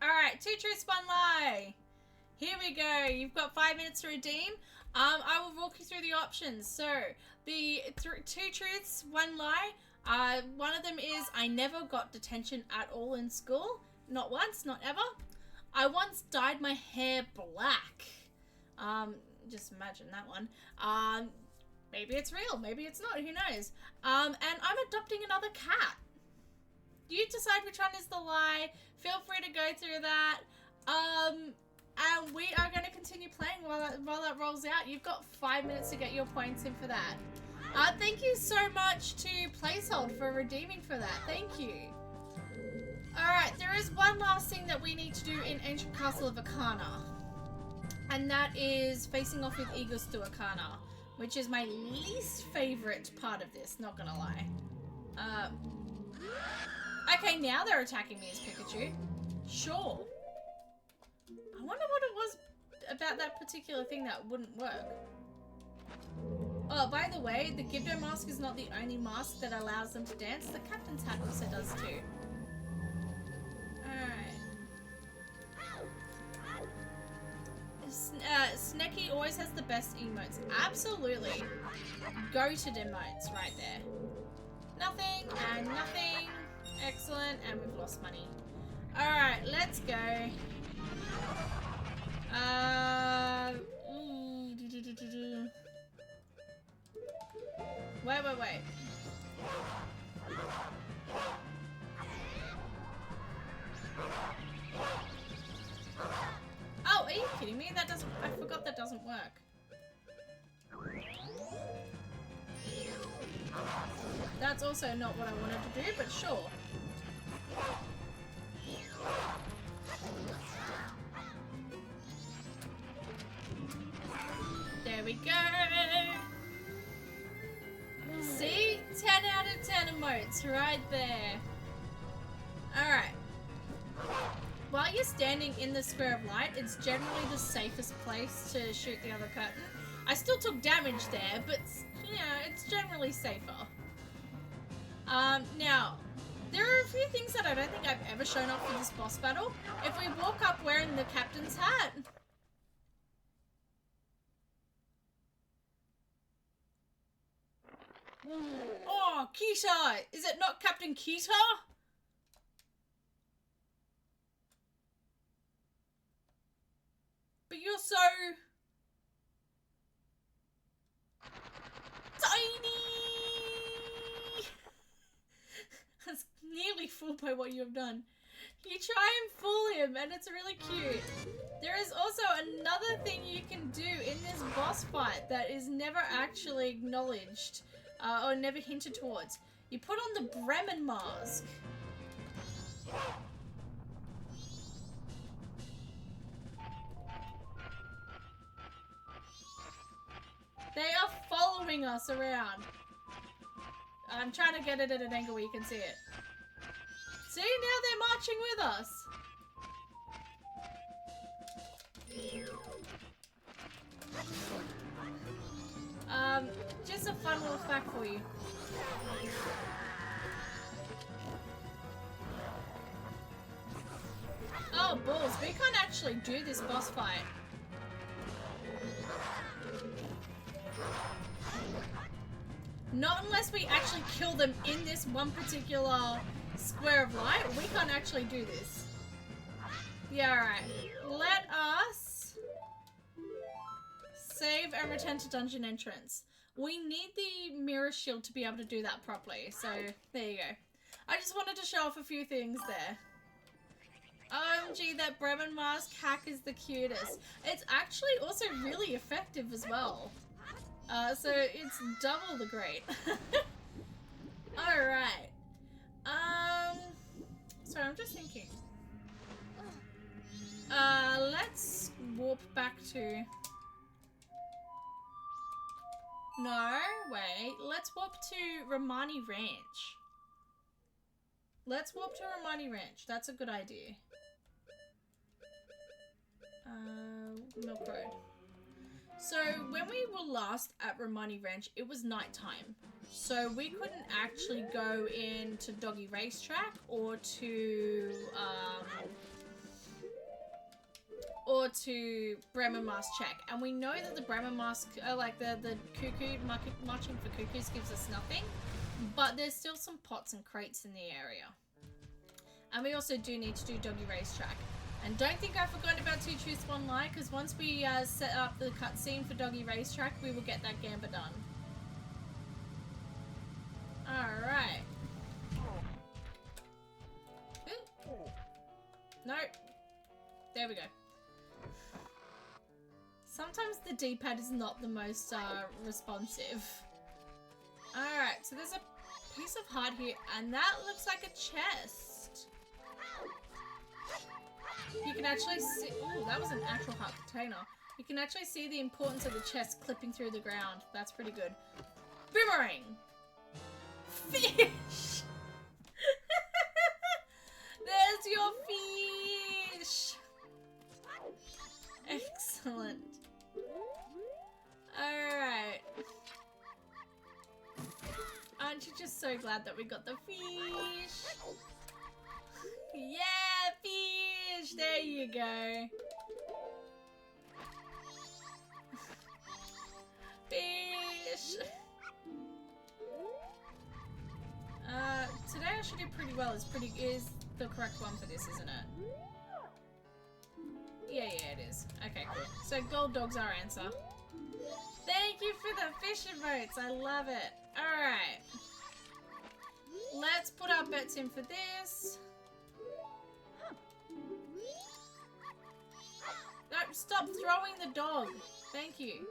Alright, 2 truths, 1 lie. Here we go. You've got 5 minutes to redeem. I will walk you through the options. So, the 2 truths, 1 lie. One of them is I never got detention at all in school. Not once, not ever. I once dyed my hair black. Just imagine that one. Maybe it's real, maybe it's not, who knows. And I'm adopting another cat. You decide which one is the lie. Feel free to go through that. And we are going to continue playing while that rolls out. You've got 5 minutes to get your points in for that. Thank you so much to Placehold for redeeming for that. Thank you. Alright, there is one last thing that we need to do in Ancient Castle of Akana. And that is facing off with Eagles to Akana, which is my least favorite part of this, not gonna lie. Okay, now they're attacking me as Pikachu. Sure. I wonder what it was about that particular thing that wouldn't work. Oh, by the way, the Gibdo mask is not the only mask that allows them to dance. The Captain's hat also does too. Alright. Snecky always has the best emotes. Absolutely. Goated emotes right there. Nothing and nothing. Excellent. And we've lost money. Alright, let's go. Wait. Oh, are you kidding me? That doesn't... I forgot that doesn't work. That's also not what I wanted to do, but sure. There we go. See? 10 out of 10 emotes right there. Alright. While you're standing in the square of light, it's generally the safest place to shoot the other curtain. I still took damage there, but, you know, it's generally safer. Now, There are a few things that I don't think I've ever shown off for this boss battle. If we walk up wearing the captain's hat. Oh, Kita! Is it not Captain Kita? But you're so... tiny! That's nearly fooled by what you have done. You try and fool him and it's really cute. There is also another thing you can do in this boss fight that is never actually acknowledged or never hinted towards. You put on the Bremen mask. They are following us around. I'm trying to get it at an angle where you can see it. See, now they're marching with us. Just a fun little fact for you. Oh, balls. We can't actually do this boss fight. Not unless we actually kill them in this one particular square of light. We can't actually do this. Yeah, alright. Let us save and return to dungeon entrance. We need the mirror shield to be able to do that properly. So, there you go. I just wanted to show off a few things there. OMG, that Bremen mask hack is the cutest. It's actually also really effective as well. So it's double the great. Alright. Sorry, I'm just thinking. Let's warp back to... No, wait. Let's warp to Romani Ranch. Let's warp to Romani Ranch. That's a good idea. Milk Road. So, when we were last at Romani Ranch, it was nighttime. So, we couldn't actually go into Doggy Racetrack or to Bremen Mask Check. And we know that the Bremen Mask, like the cuckoo, marching for cuckoos gives us nothing. But there's still some pots and crates in the area. And we also do need to do Doggy Racetrack. And don't think I've forgotten about Two Truths, One Lie, because once we set up the cutscene for Doggy Racetrack, we will get that gamba done. Alright. Nope. There we go. Sometimes the D-pad is not the most responsive. Alright, so there's a piece of heart here, and that looks like a chest. You can actually see... Ooh, that was an actual heart container. You can actually see the importance of the chest clipping through the ground. That's pretty good. Boomerang! Fish! There's your fish! Excellent. Alright. Aren't you just so glad that we got the fish? Yeah, fish! There you go. Fish! Today I should do pretty well. Is the correct one for this, isn't it? Yeah, it is. Okay, cool. So gold dog's our answer. Thank you for the fish emotes. I love it. Alright. Let's put our bets in for this. No, stop throwing the dog. Thank you.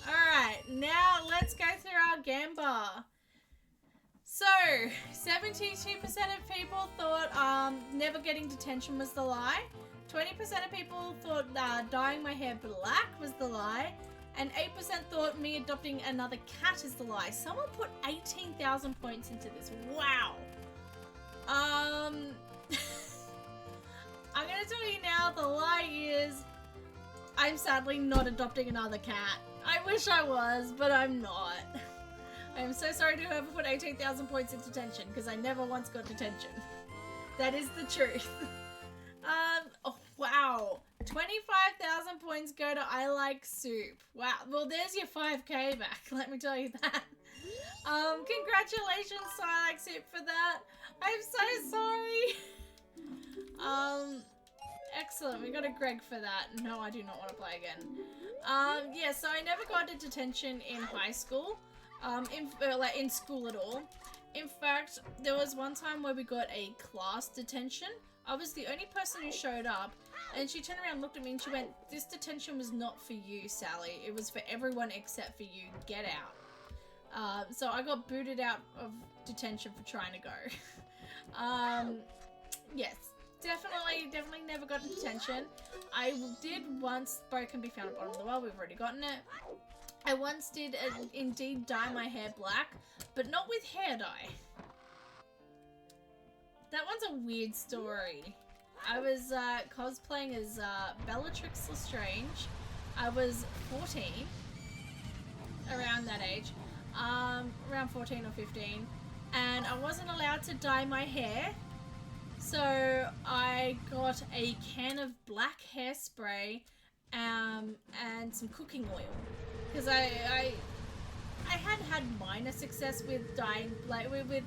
Alright, now let's go through our gamba. So, 72% of people thought never getting detention was the lie. 20% of people thought dyeing my hair black was the lie. And 8% thought me adopting another cat is the lie. Someone put 18,000 points into this. Wow. I'm gonna tell you now, the lie is I'm sadly not adopting another cat. I wish I was, but I'm not. I am so sorry to whoever put 18,000 points into detention, because I never once got detention. That is the truth. Oh, wow. 25,000 points go to I Like Soup. Wow. Well, there's your 5k back, let me tell you that. Congratulations to I Like Soup for that. I'm so sorry. Excellent. We got a Greg for that. No, I do not want to play again. Yeah, so I never got into detention in high school. Like in school at all. In fact, there was one time where we got a class detention. I was the only person who showed up, and she turned around and looked at me and she went, "This detention was not for you, Sally. It was for everyone except for you. Get out." So I got booted out of detention for trying to go. Yes, definitely never got detention. I did once, Bo Can Be Found at Bottom of the Well, we've already gotten it. I once did indeed dye my hair black, but not with hair dye. That one's a weird story. I was cosplaying as Bellatrix Lestrange. I was 14, around that age, around 14 or 15, and I wasn't allowed to dye my hair, so I got a can of black hairspray and some cooking oil, because I had minor success with dyeing, like with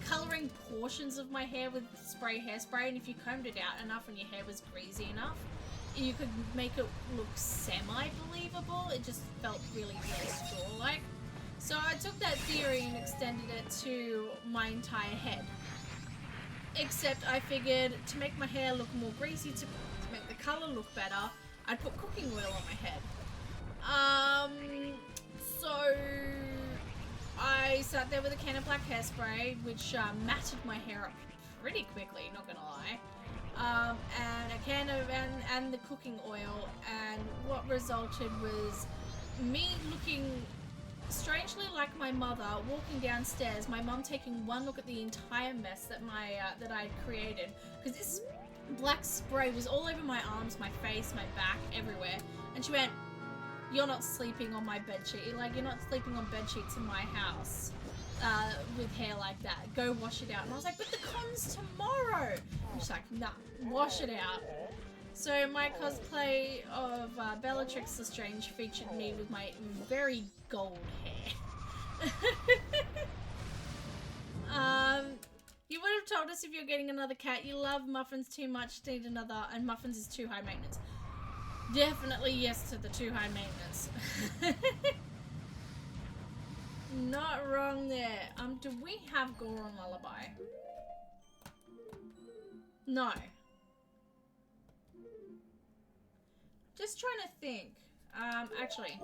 colouring portions of my hair with hairspray, and if you combed it out enough and your hair was greasy enough, you could make it look semi-believable. It just felt really straw-like. So I took that theory and extended it to my entire head. Except I figured to make my hair look more greasy, to make the colour look better, I'd put cooking oil on my head. So I sat there with a can of black hairspray, which matted my hair up pretty quickly, not gonna lie. And a can of, and the cooking oil, and what resulted was me looking strangely like my mother, walking downstairs, my mum taking one look at the entire mess that that I'd created, because this black spray was all over my arms, my face, my back, everywhere, and she went, "You're not sleeping on my bedsheet, like, you're not sleeping on bedsheets in my house with hair like that. Go wash it out." And I was like, "But the con's tomorrow." And she's like, "Nah, wash it out." So my cosplay of Bellatrix Lestrange featured me with my very gold hair. You would have told us if you're getting another cat. You love Muffins too much to need another, and Muffins is too high maintenance. Definitely yes to the too high maintenance. Not wrong there. Do we have Goron Lullaby? No. Just trying to think. Actually.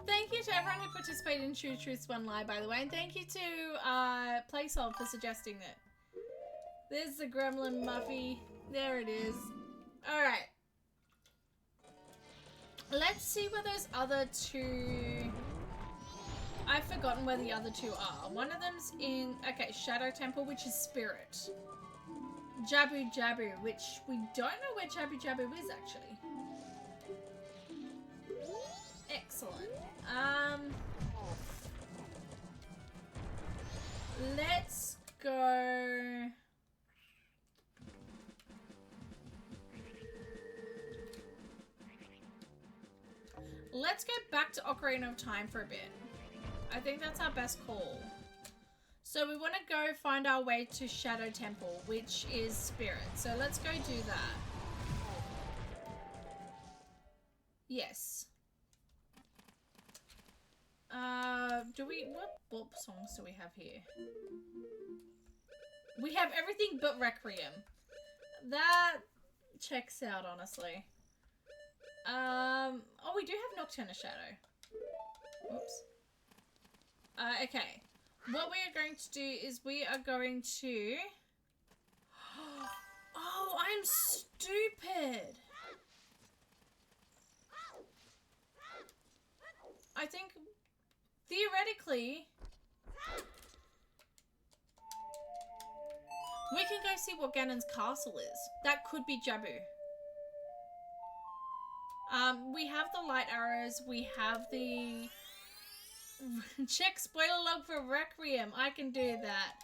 Thank you to everyone who participated in True Truths One Lie, by the way. And thank you to Playsolve for suggesting it. There's the Gremlin Muffy. There it is. Alright. Let's see where those other two... I've forgotten where the other two are. One of them's in... Okay, Shadow Temple, which is Spirit. Jabu Jabu, which we don't know where Jabu Jabu is, actually. Excellent. Let's go... Let's go back to Ocarina of Time for a bit. I think that's our best call. So we want to go find our way to Shadow Temple, which is Spirit. So let's go do that. Yes. What songs do we have here? We have everything but Requiem. That checks out, honestly. Oh, we do have Nocturne Shadow. Whoops. Okay. What we are going to do is we are going to... Oh, I'm stupid. I think, theoretically, we can go see what Ganon's castle is. That could be Jabu. We have the light arrows. We have the... check spoiler log for Requiem. I can do that.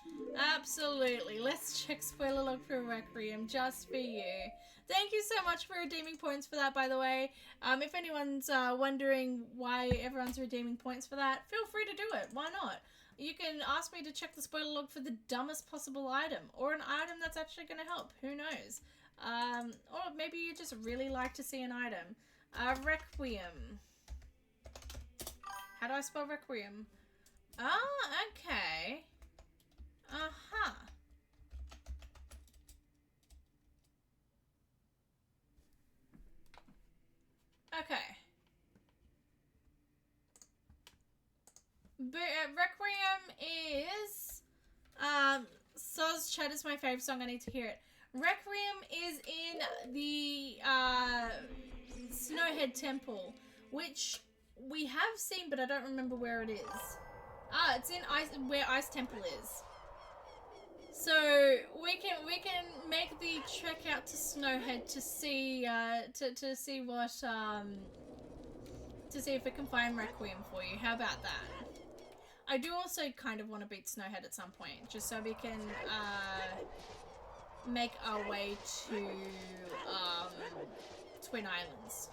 Absolutely. Let's check spoiler log for Requiem just for you. Thank you so much for redeeming points for that, by the way. If anyone's wondering why everyone's redeeming points for that, feel free to do it. Why not? You can ask me to check the spoiler log for the dumbest possible item, or an item that's actually going to help. Who knows? Or maybe you just really like to see an item. Requiem. How do I spell Requiem? Ah, okay. Uh-huh. Okay. But, Requiem is... Soz Chat is my fave song. I need to hear it. Requiem is in the Snowhead Temple, which we have seen, but I don't remember where it is. Ah, it's in where Ice Temple is. So we can make the trek out to Snowhead to see to see what to see if we can find Requiem for you. How about that? I do also kind of want to beat Snowhead at some point, just so we can make our way to Twin Islands.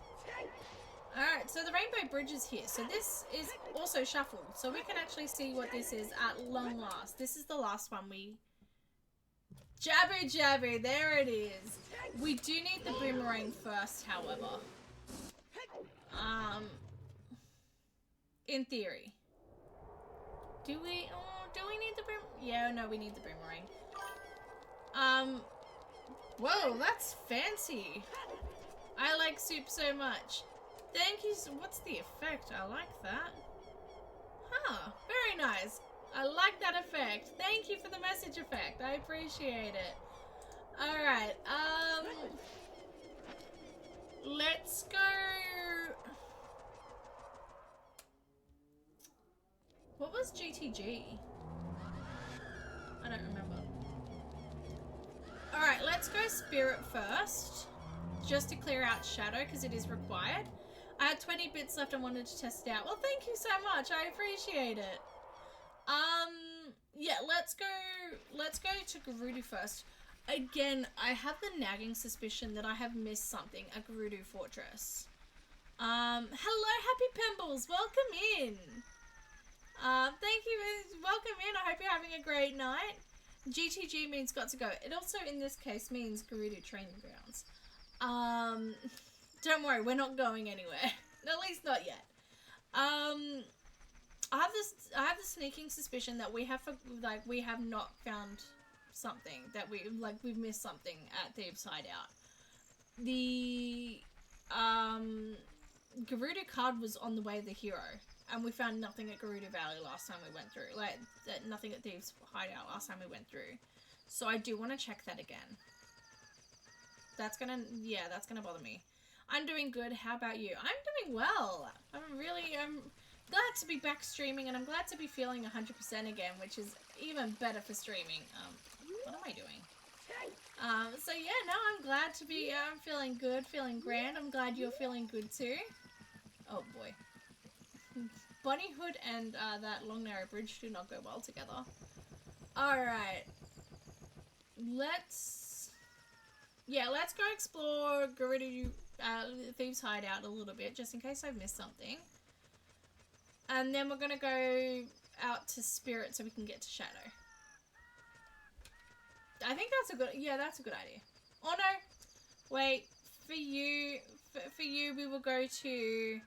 Alright, so the Rainbow Bridge is here. So this is also shuffled, so we can actually see what this is at long last. This is the last one we... Jabber Jabber, there it is. We do need the boomerang first, however. In theory. Do we need the boomerang? Yeah, no, we need the boomerang. Whoa, that's fancy. I like soup so much. Thank you. What's the effect? I like that. Huh, very nice. I like that effect. Thank you for the message effect. I appreciate it. Alright, let's go. What was GTG? I don't remember. Alright, let's go Spirit first. Just to clear out Shadow, because it is required. I had 20 bits left and wanted to test it out. Well, thank you so much. I appreciate it. Yeah, let's go to Gerudo first. Again, I have the nagging suspicion that I have missed something at Gerudo Fortress. Hello, Happy Pembles. Welcome in. Thank you. Welcome in. I hope you're having a great night. GTG means got to go. It also, in this case, means Gerudo Training Grounds. Don't worry, we're not going anywhere. At least not yet. I have the sneaking suspicion that we have not found something, that we've missed something at Thieves' Hideout. The Gerudo card was on the way to the hero, and we found nothing at Gerudo Valley last time we went through. Nothing at Thieves' Hideout last time we went through. So I do want to check that again. That's gonna bother me. I'm doing good. How about you? I'm doing well. I'm glad to be back streaming, and I'm glad to be feeling 100% again, which is even better for streaming. What am I doing? So yeah, no, I'm glad to be, I'm feeling good, feeling grand. I'm glad you're feeling good too. Oh boy. Bunny Hood and that long narrow bridge do not go well together. Alright. Let's go explore Gerudo Thieves' Hideout a little bit, just in case I've missed something. And then we're gonna go out to Spirit so we can get to Shadow. I think that's a good, that's a good idea. Oh no, wait, for you we will go to,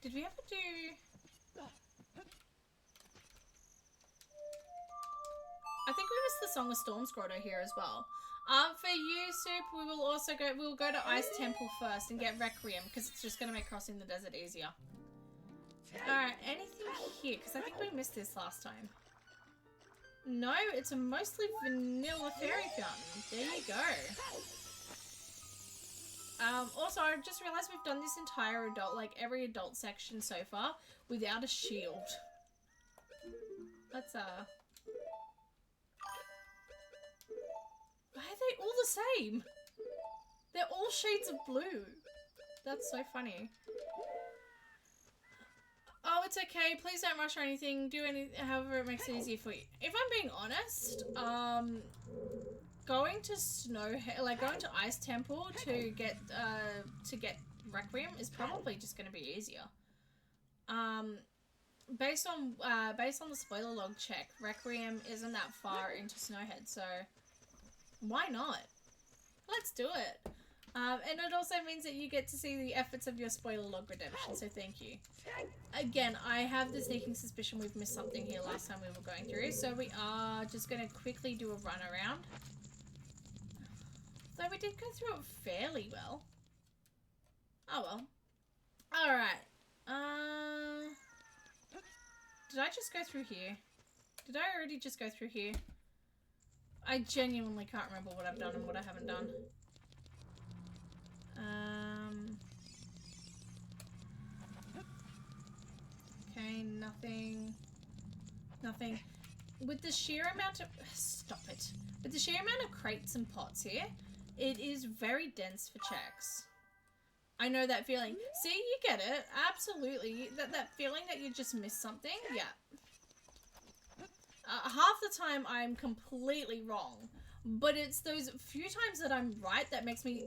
did we ever do, I think we missed the Song of Storm Grotto here as well. For you, Soup, we'll go to Ice Temple first and get Requiem, because it's just gonna make crossing the desert easier. Alright, anything here? Because I think we missed this last time. No, it's a mostly vanilla fairy fountain. There you go. Also, I've just realized we've done this entire every adult section so far without a shield. Let's, why are they all the same? They're all shades of blue. That's so funny. Oh, it's okay. Please don't rush or anything. Do however it makes it easier for you. If I'm being honest, going to going to Ice Temple to get Requiem is probably just going to be easier. Based on the spoiler log check, Requiem isn't that far into Snowhead, so why not? Let's do it. And it also means that you get to see the efforts of your spoiler log redemption, so thank you. Again, I have the sneaking suspicion we've missed something here last time we were going through, so we are just going to quickly do a run around. Though we did go through it fairly well. Oh well. Alright. Did I just go through here? Did I already just go through here? I genuinely can't remember what I've done and what I haven't done. Okay, nothing. Nothing. With the sheer amount of... Stop it. With the sheer amount of crates and pots here, it is very dense for checks. I know that feeling. See, you get it. Absolutely. That feeling that you just missed something. Yeah. Half the time I'm completely wrong. But it's those few times that I'm right that makes me...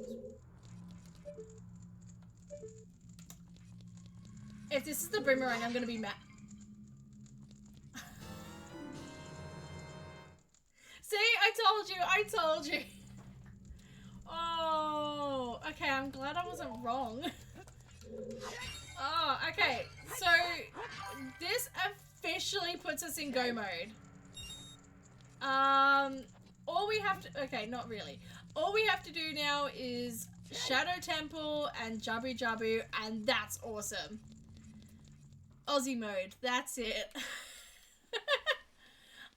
If this is the boomerang, I'm gonna be mad. See? I told you. Oh, okay, I'm glad I wasn't wrong. Oh, okay. So, this officially puts us in go mode. All we have to... Okay, not really. All we have to do now is Shadow Temple and Jabu Jabu, and that's awesome. Aussie mode. That's it.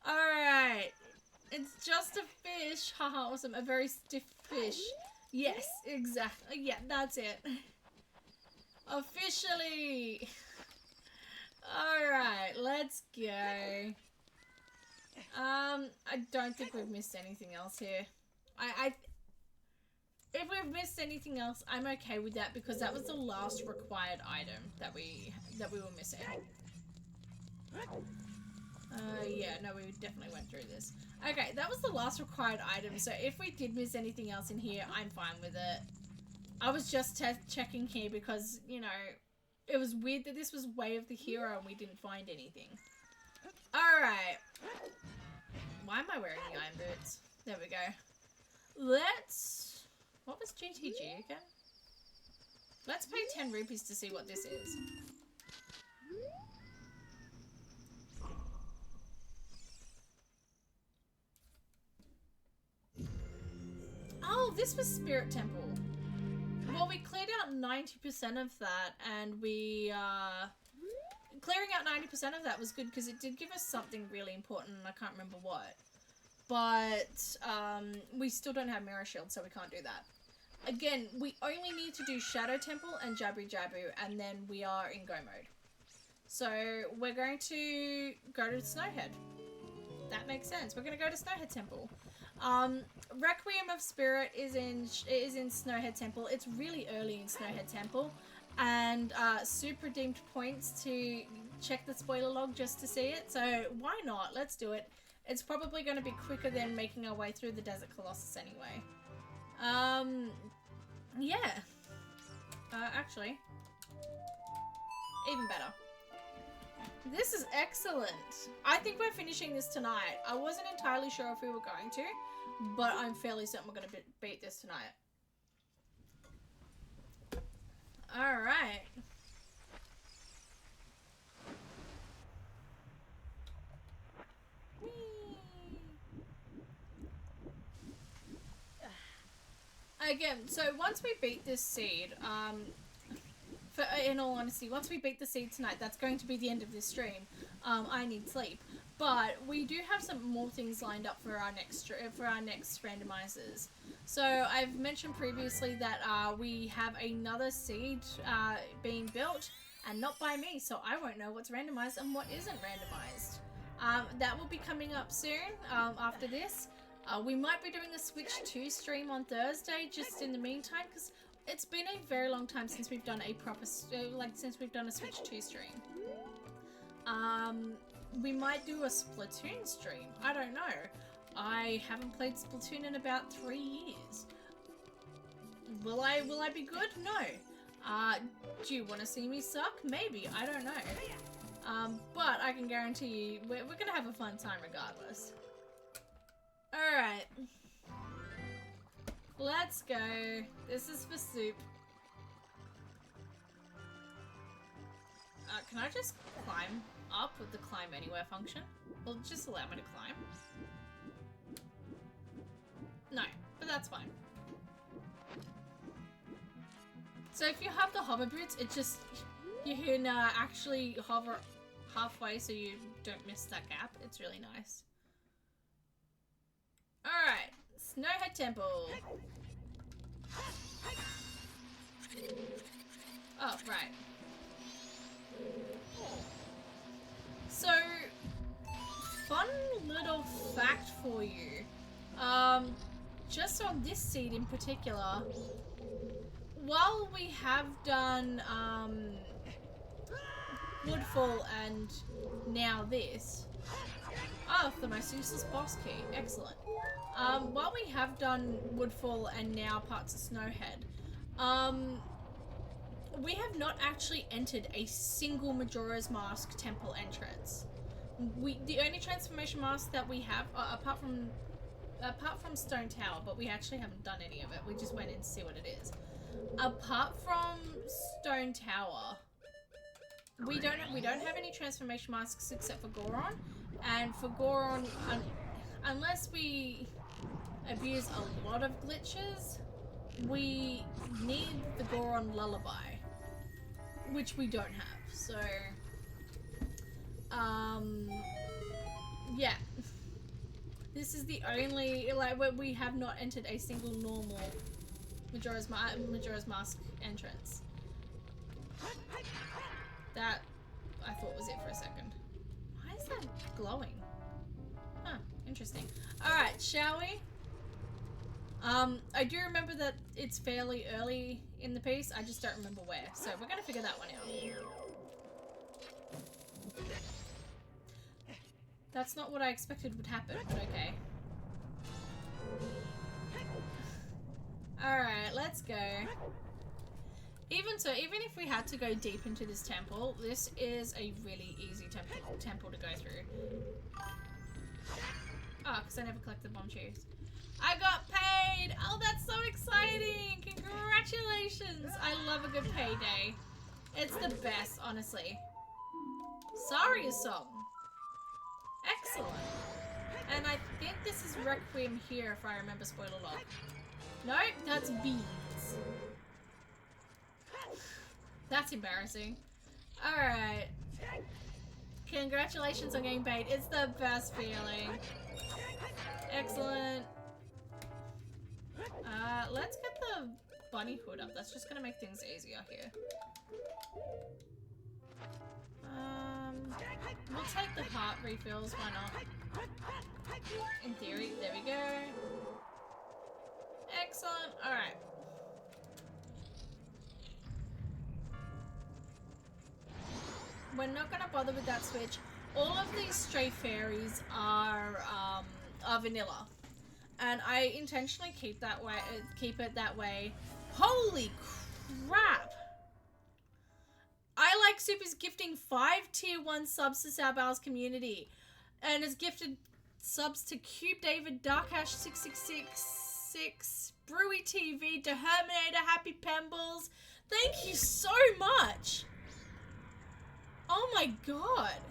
Alright. It's just a fish. Haha, awesome. A very stiff fish. Yes, exactly. Yeah, that's it. Officially. Alright, let's go. I don't think we've missed anything else here. If we've missed anything else, I'm okay with that because that was the last required item that we were missing. Yeah, no, we definitely went through this. Okay, that was the last required item, so if we did miss anything else in here, I'm fine with it. I was just checking here because, you know, it was weird that this was Way of the Hero and we didn't find anything. Alright. Why am I wearing the iron boots? There we go. Let's... What was GTG again? Let's pay 10 rupees to see what this is. Oh, this was Spirit Temple. Well, we cleared out 90% of that, and we, clearing out 90% of that was good because it did give us something really important, and I can't remember what. But, we still don't have Mirror Shield, so we can't do that. Again, we only need to do Shadow Temple and Jabu Jabu, and then we are in go mode. So, we're going to go to Snowhead. That makes sense. We're going to go to Snowhead Temple. Requiem of Spirit is in Snowhead Temple. It's really early in Snowhead Temple, and Soup redeemed points to check the spoiler log just to see it, so why not? Let's do it. It's probably going to be quicker than making our way through the Desert Colossus anyway. Yeah. Actually, even better. This is excellent. I think we're finishing this tonight. I wasn't entirely sure if we were going to, but I'm fairly certain we're going to beat this tonight. Alright. Again, so once we beat this seed, in all honesty, once we beat the seed tonight, that's going to be the end of this stream. I need sleep. But we do have some more things lined up for our next randomizers. So I've mentioned previously that we have another seed being built, and not by me, so I won't know what's randomized and what isn't randomized. That will be coming up soon after this. We might be doing a Switch 2 stream on Thursday just in the meantime, because It's been a very long time since we've done a proper, since we've done a Switch 2 stream. We might do a Splatoon stream. I don't know. I haven't played Splatoon in about 3 years. Will I be good? No. Do you want to see me suck? Maybe. I don't know. But I can guarantee you, we're gonna have a fun time regardless. Alright. Let's go. This is for soup. Can I just climb up with the climb anywhere function? Will it just allow me to climb? No, but that's fine. So if you have the hover boots, it just, you can actually hover halfway so you don't miss that gap. It's really nice. Alright, Snowhead Temple. Oh, right. So, fun little fact for you. Just on this seed in particular, while we have done Woodfall and now this, oh, the most useless boss key, excellent. While we have done Woodfall and now parts of Snowhead, we have not actually entered a single Majora's Mask temple entrance. The only transformation mask that we have, apart from Stone Tower, but we actually haven't done any of it. We just went in to see what it is. Apart from Stone Tower, we don't have any transformation masks except for Goron, and for Goron, unless we abuse a lot of glitches, we need the Goron Lullaby, which we don't have. So, yeah. This is the only, where we have not entered a single normal Majora's Mask entrance. That, I thought was it for a second. Why is that glowing? Huh, interesting. Alright, shall we? I do remember that it's fairly early in the piece, I just don't remember where. So we're gonna figure that one out. That's not what I expected would happen, but okay. Alright, let's go. Even if we had to go deep into this temple, this is a really easy temple to go through. Oh, because I never collected bomb shoes. I got paid! Oh, that's so exciting! Congratulations! I love a good payday. It's the best, honestly. Saria song. Excellent. And I think this is Requiem here, if I remember spoiler log. No, that's beads. That's embarrassing. Alright. Congratulations on getting paid. It's the best feeling. Excellent. Let's get the bunny hood up. That's just gonna make things easier here. We'll take the heart refills, why not? In theory, there we go. Excellent, alright. We're not gonna bother with that switch. All of these stray fairies are vanilla. And I intentionally keep it that way. Holy crap! I Like Soup is gifting 5 tier 1 subs to Sabal's community. And has gifted subs to Cube David, Darkash 6666, Brewy TV, Deherminator, Happy Pembles. Thank you so much! Oh my god!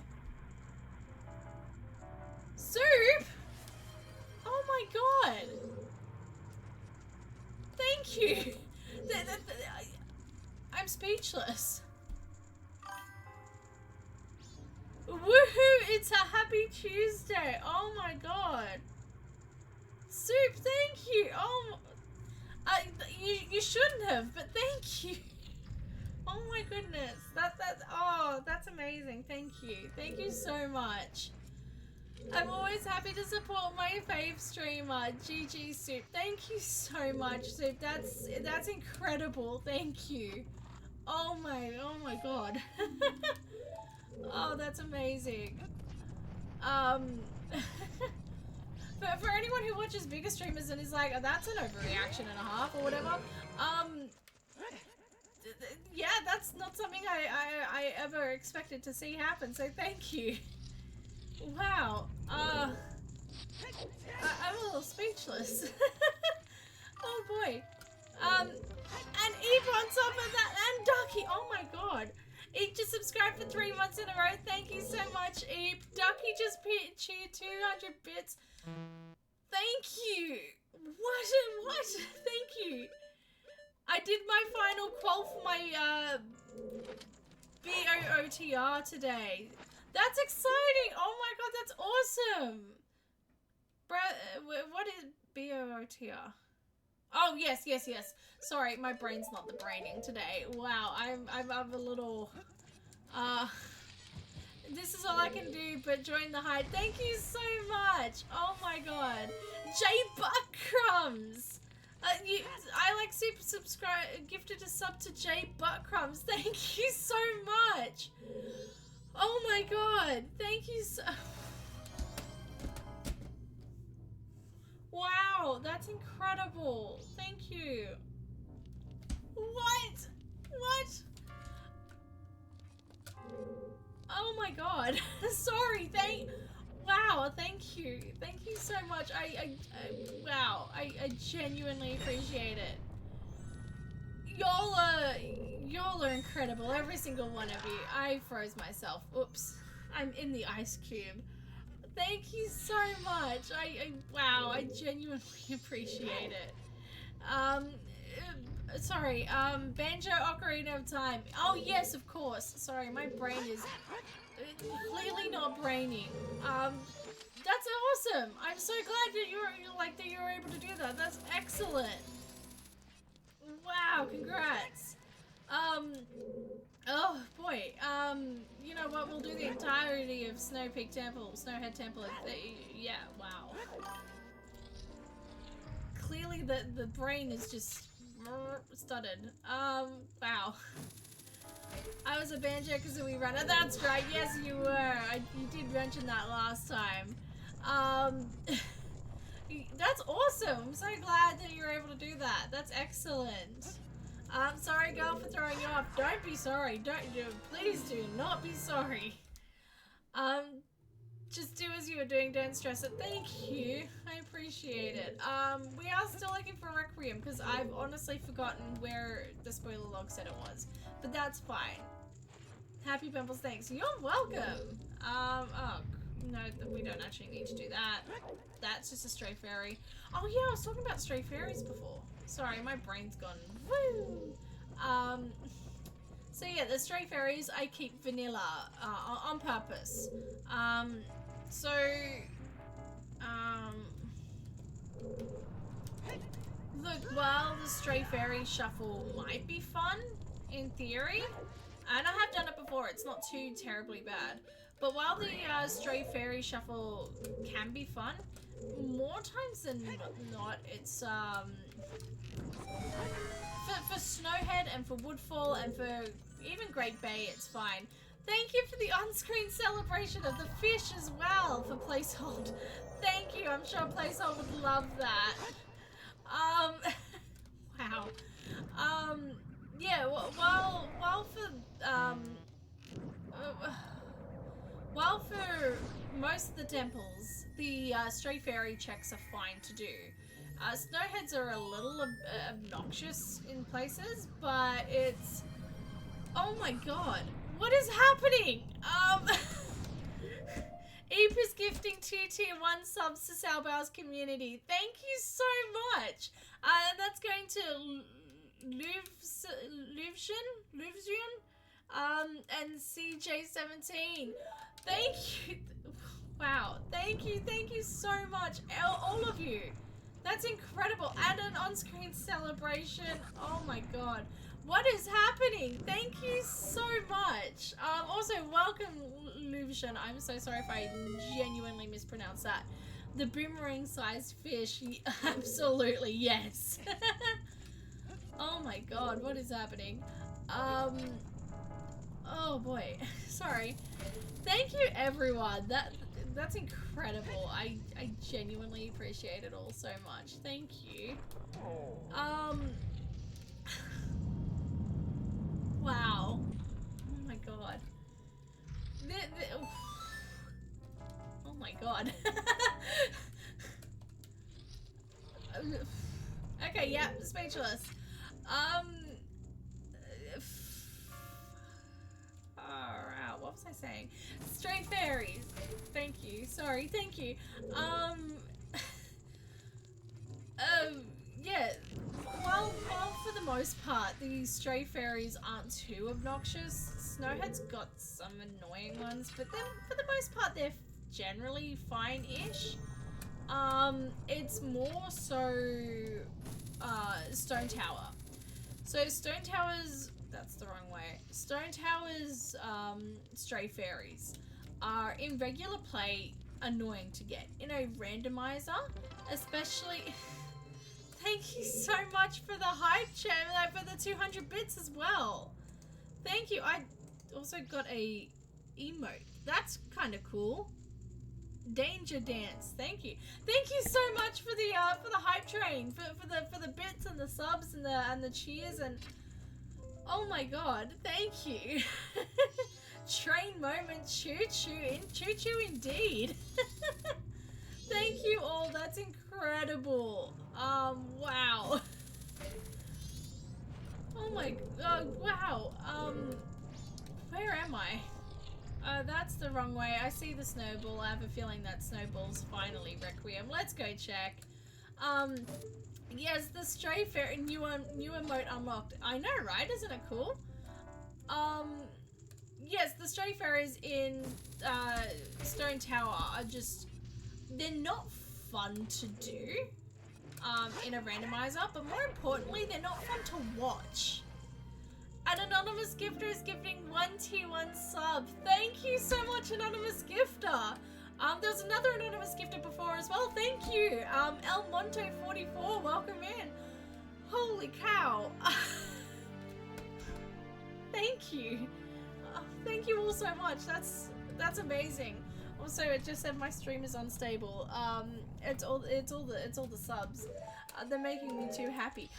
Soup! Oh my god! Thank you! I'm speechless. Woohoo! It's a happy Tuesday! Oh my god! Soup, thank you! Oh, you shouldn't have, but thank you! Oh my goodness! Oh, that's amazing! Thank you! Thank you so much! I'm always happy to support my fave streamer, GG Soup. Thank you so much, Soup. That's incredible. Thank you. Oh my god. Oh, that's amazing. For anyone who watches bigger streamers and is like, oh, that's an overreaction and a half or whatever, yeah, that's not something I ever expected to see happen, so thank you. Wow. I'm a little speechless. Oh boy. And Eve on top of that, and Ducky, oh my god. Eve just subscribed for 3 months in a row. Thank you so much, Eve. Ducky just cheered 200 bits. Thank you. What? Thank you. I did my final qual for my BOOTR today. That's exciting. Oh my god, that's awesome. What is BOOTR? Oh, yes. Sorry, my brain's not the braining today. Wow, I'm a little, this is all I can do but join the hype. Thank you so much. Oh my god. J Buttcrumbs. I like super gifted a sub to J Buttcrumbs. Thank you so much. Oh my god. Thank you so... Wow, that's incredible. Thank you. What? Oh my god. Sorry, wow, thank you. Thank you so much. Wow, I genuinely appreciate it. Y'all are incredible, every single one of you. I froze myself. Oops. I'm in the ice cube. Thank you so much. Wow, I genuinely appreciate it. Sorry, Banjo Ocarina of Time. Oh yes, of course. Sorry, my brain is clearly not braining. That's awesome. I'm so glad that you were able to do that. That's excellent. Wow, congrats. Oh boy. You know what? We'll do the entirety of Snowhead Temple. Yeah. Wow. Clearly, the brain is just stuttered. Wow. I was a Banjo-Kazooie runner. That's right. Yes, you were. You did mention that last time. That's awesome. I'm so glad that you were able to do that. That's excellent. Sorry, girl, for throwing you off. Don't be sorry. Please do not be sorry. Just do as you were doing. Don't stress it. Thank you. I appreciate it. We are still looking for Requiem because I've honestly forgotten where the spoiler log said it was. But that's fine. Happy Pimples, thanks. You're welcome. Oh, no, we don't actually need to do that. That's just a stray fairy. Oh yeah, I was talking about stray fairies before. Sorry, my brain's gone. Woo! So yeah, the stray fairies I keep vanilla on purpose. Look, while the stray fairy shuffle might be fun in theory, and I have done it before, it's not too terribly bad. But while the stray fairy shuffle can be fun, more times than not, it's for Snowhead and for Woodfall and for even Great Bay, it's fine. Thank you for the on-screen celebration of the fish as well for Placehold. Thank you. I'm sure Placehold would love that. Wow. Yeah. While for most of the temples, the stray fairy checks are fine to do. Snowheads are a little obnoxious in places, but it's... Oh my god, what is happening? Eep is gifting 2 tier 1 subs to Salbow's community. Thank you so much. And that's going to Luvsion, and CJ17. Thank you. Wow, thank you so much, all of you. That's incredible. And an on-screen celebration. Oh my god. What is happening? Thank you so much. Also, welcome, Luvian. I'm so sorry if I genuinely mispronounced that. The boomerang-sized fish. Absolutely, yes. Oh my god, what is happening? Oh boy. Sorry. Thank you, everyone. That's incredible. I genuinely appreciate it all so much. Thank you. Wow. Oh my god. Oh my god. Okay, yeah, speechless. Alright, what was I saying? Stray fairies. Thank you. Sorry, thank you. Yeah. Well, for the most part, the stray fairies aren't too obnoxious. Snowhead's got some annoying ones, but then for the most part, they're generally fine-ish. It's more so, Stone Tower. So Stone Tower's, that's the wrong way. Stone Tower's, stray fairies are in regular play annoying to get. In a randomizer, especially... Thank you so much for the hype chat, for the 200 bits as well. Thank you. I also got a emote. That's kind of cool. Danger dance. Thank you. Thank you so much for the hype train, for the bits and the subs and the cheers and oh my god. Thank you. Train moment. Choo choo indeed. Thank you all. That's incredible. Wow. Oh my god, wow. Where am I? That's the wrong way. I see the snowball. I have a feeling that snowball's finally Requiem. Let's go check. Yes, the stray fairy new emote unlocked. I know, right? Isn't it cool? Yes, the stray fairies in, Stone Tower are just, they're not fun to do, in a randomizer, but more importantly, they're not fun to watch. An anonymous gifter is gifting 1 tier 1 sub. Thank you so much, anonymous gifter. There was another anonymous gifter before as well. Thank you. El Monte 44, welcome in. Holy cow. Thank you. Thank you all so much. That's amazing. Also, it just said my stream is unstable. It's all the subs. They're making me too happy.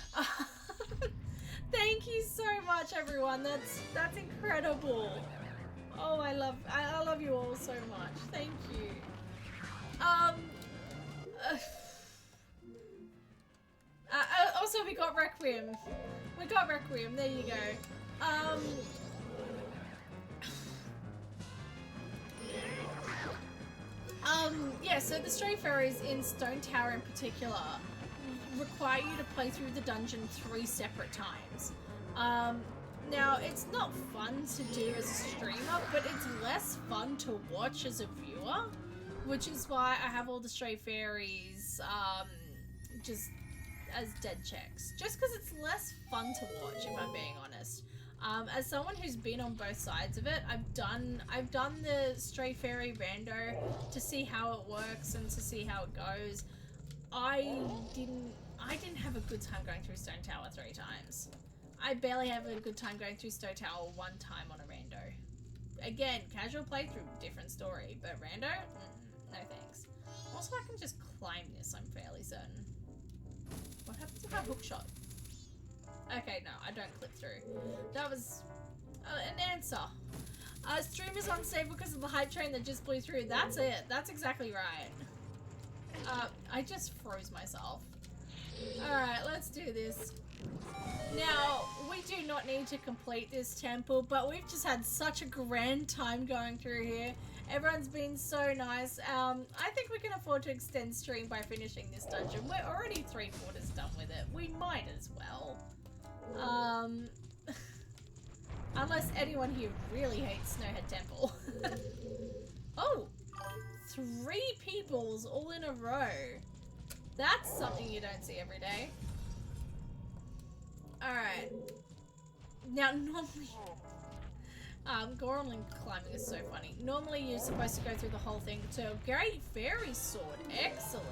Thank you so much, everyone. That's incredible. Oh, I love you all so much. Thank you. Also, we got Requiem. We got Requiem. There you go. Yeah, so the stray fairies in Stone Tower in particular require you to play through the dungeon 3 separate times. Now, it's not fun to do as a streamer, but it's less fun to watch as a viewer, which is why I have all the stray fairies, just as dead checks. Just because it's less fun to watch, if I'm being honest. As someone who's been on both sides of it, I've done the stray fairy rando to see how it works and to see how it goes. I didn't have a good time going through Stone Tower 3 times. I barely have a good time going through Stone Tower 1 time on a rando. Again, casual playthrough, different story, but rando? No thanks. Also, I can just climb this, I'm fairly certain. What happens if I hookshot? Okay, no, I don't clip through. That was an answer. Stream is unstable because of the hype train that just blew through. That's it. That's exactly right. I just froze myself. Alright, let's do this. Now, we do not need to complete this temple, but we've just had such a grand time going through here. Everyone's been so nice. I think we can afford to extend stream by finishing this dungeon. We're already 3/4 done with it. We might as well. Unless anyone here really hates Snowhead Temple. Oh! 3 peoples all in a row. That's something you don't see every day. Alright. Now, normally, Gormlin climbing is so funny. Normally, you're supposed to go through the whole thing to Great Fairy Sword. Excellent.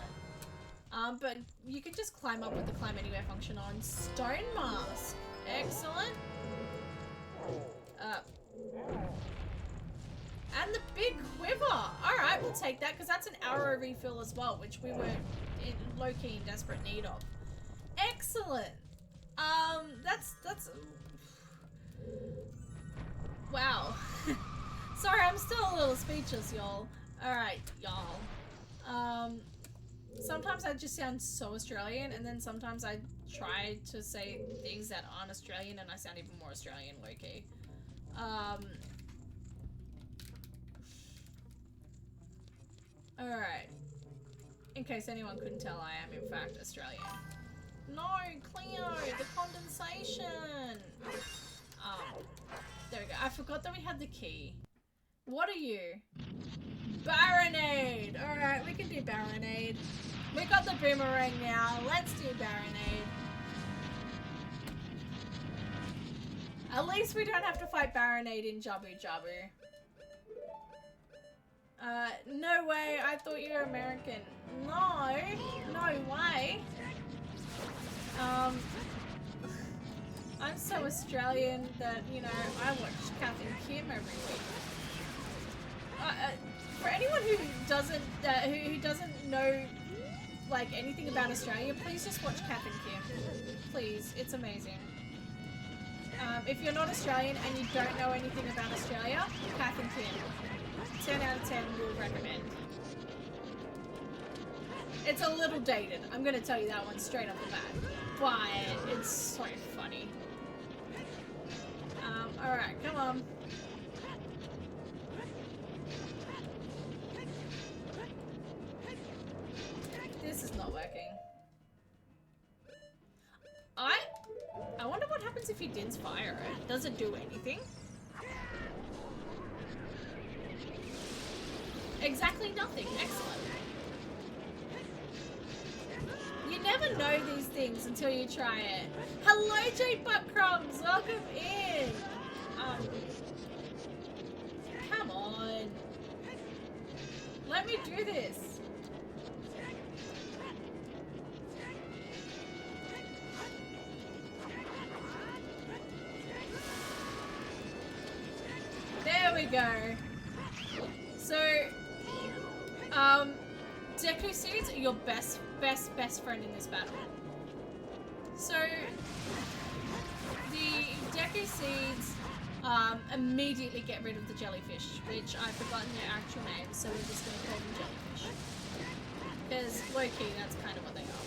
But you can just climb up with the climb anywhere function on. Stone Mask. Excellent. And the big quiver. Alright, we'll take that because that's an arrow refill as well, which we were low-key in desperate need of. Excellent. That's wow. Sorry, I'm still a little speechless, y'all. Alright, y'all. Sometimes I just sound so Australian, and then sometimes I try to say things that aren't Australian, and I sound even more Australian, low-key. Alright. In case anyone couldn't tell, I am in fact Australian. No, Cleo, the condensation! There we go. I forgot that we had the key. What are you? Baronade! Alright, we can do Baronade. We got the boomerang now. Let's do Baronade. At least we don't have to fight Baronade in Jabu Jabu. No way. I thought you were American. No. No way. I'm so Australian that, you know, I watch Kath and Kim every week. For anyone who doesn't know, like, anything about Australia, please just watch Kath and Kim. Please, it's amazing. If you're not Australian and you don't know anything about Australia, Kath and Kim. 10 out of 10 will recommend. It's a little dated, I'm gonna tell you that one straight off the bat. But it's so funny. Alright, come on. This is not working. I wonder what happens if he didn't fire it. Does it do anything? Exactly nothing. Excellent. You never know these things until you try it. Hello, J Buttcrumbs. Welcome in. Come on. Let me do this. There we go. So, Deku Seeds are your best friend in this battle. So, the Deku Seeds immediately get rid of the jellyfish, which I've forgotten their actual name, so we're just going to call them jellyfish. Because, low-key, that's kind of what they are.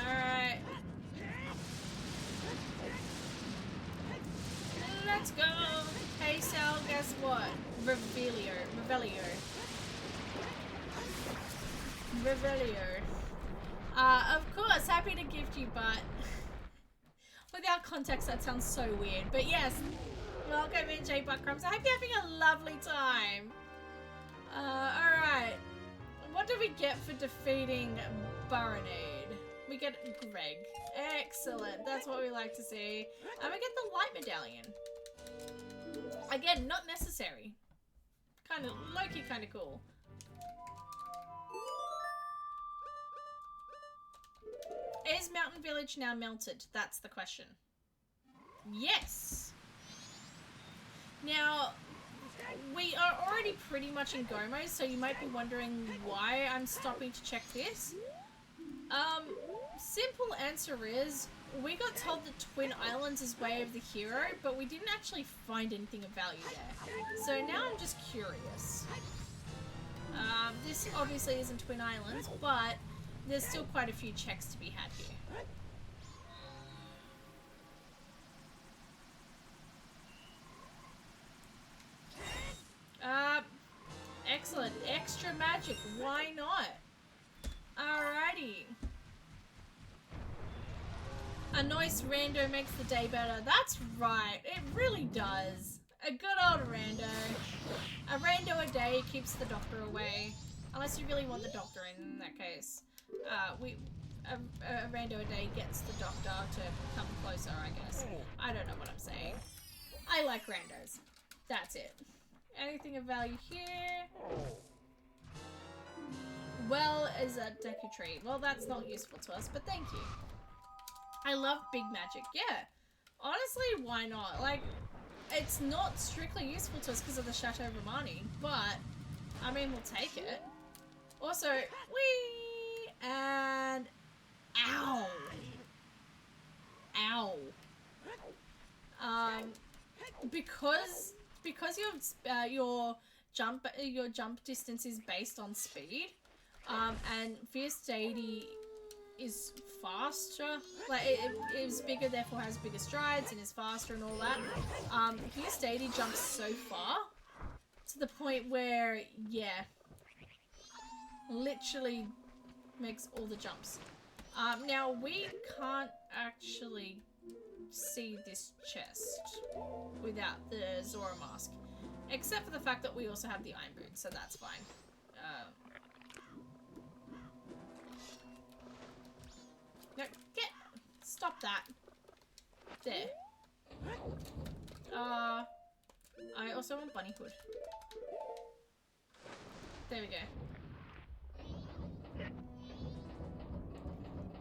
Alright. Let's go! Hey Sal, guess what? Revelio. Of course, happy to gift you, but without context that sounds so weird. But yes, welcome in J Buttcrumbs. I hope you're having a lovely time. Alright. What do we get for defeating Baronade? We get Greg. Excellent, that's what we like to see. And we get the light medallion. Again, not necessary. Kind of low-key, kind of cool. Is Mountain Village now melted? That's the question. Yes! Now, we are already pretty much in go mode, so you might be wondering why I'm stopping to check this. Simple answer is, we got told that Twin Islands is Way of the Hero, but we didn't actually find anything of value there. So now I'm just curious. This obviously isn't Twin Islands, but there's still quite a few checks to be had here. Excellent. Extra magic. Why not? Alrighty. A nice rando makes the day better. That's right. It really does. A good old rando. A rando a day keeps the doctor away. Unless you really want the doctor in that case. a rando a day gets the doctor to come closer, I guess. I don't know what I'm saying. I like randos. That's it. Anything of value here? Well, is a Deku tree. Well, that's not useful to us, but thank you. I love big magic. Yeah. Honestly, why not? Like, it's not strictly useful to us because of the Chateau Romani, but, I mean, we'll take it. Also, whee! And... Ow! Ow. Because your jump distance is based on speed, and Fierce Deity is faster, like it is bigger, therefore has bigger strides and is faster and all that. Fierce Deity jumps so far to the point where, yeah, literally makes all the jumps. Now we can't actually see this chest without the Zora mask, except for the fact that we also have the iron boots, so that's fine. No, stop that. There. I also want bunny hood. There we go.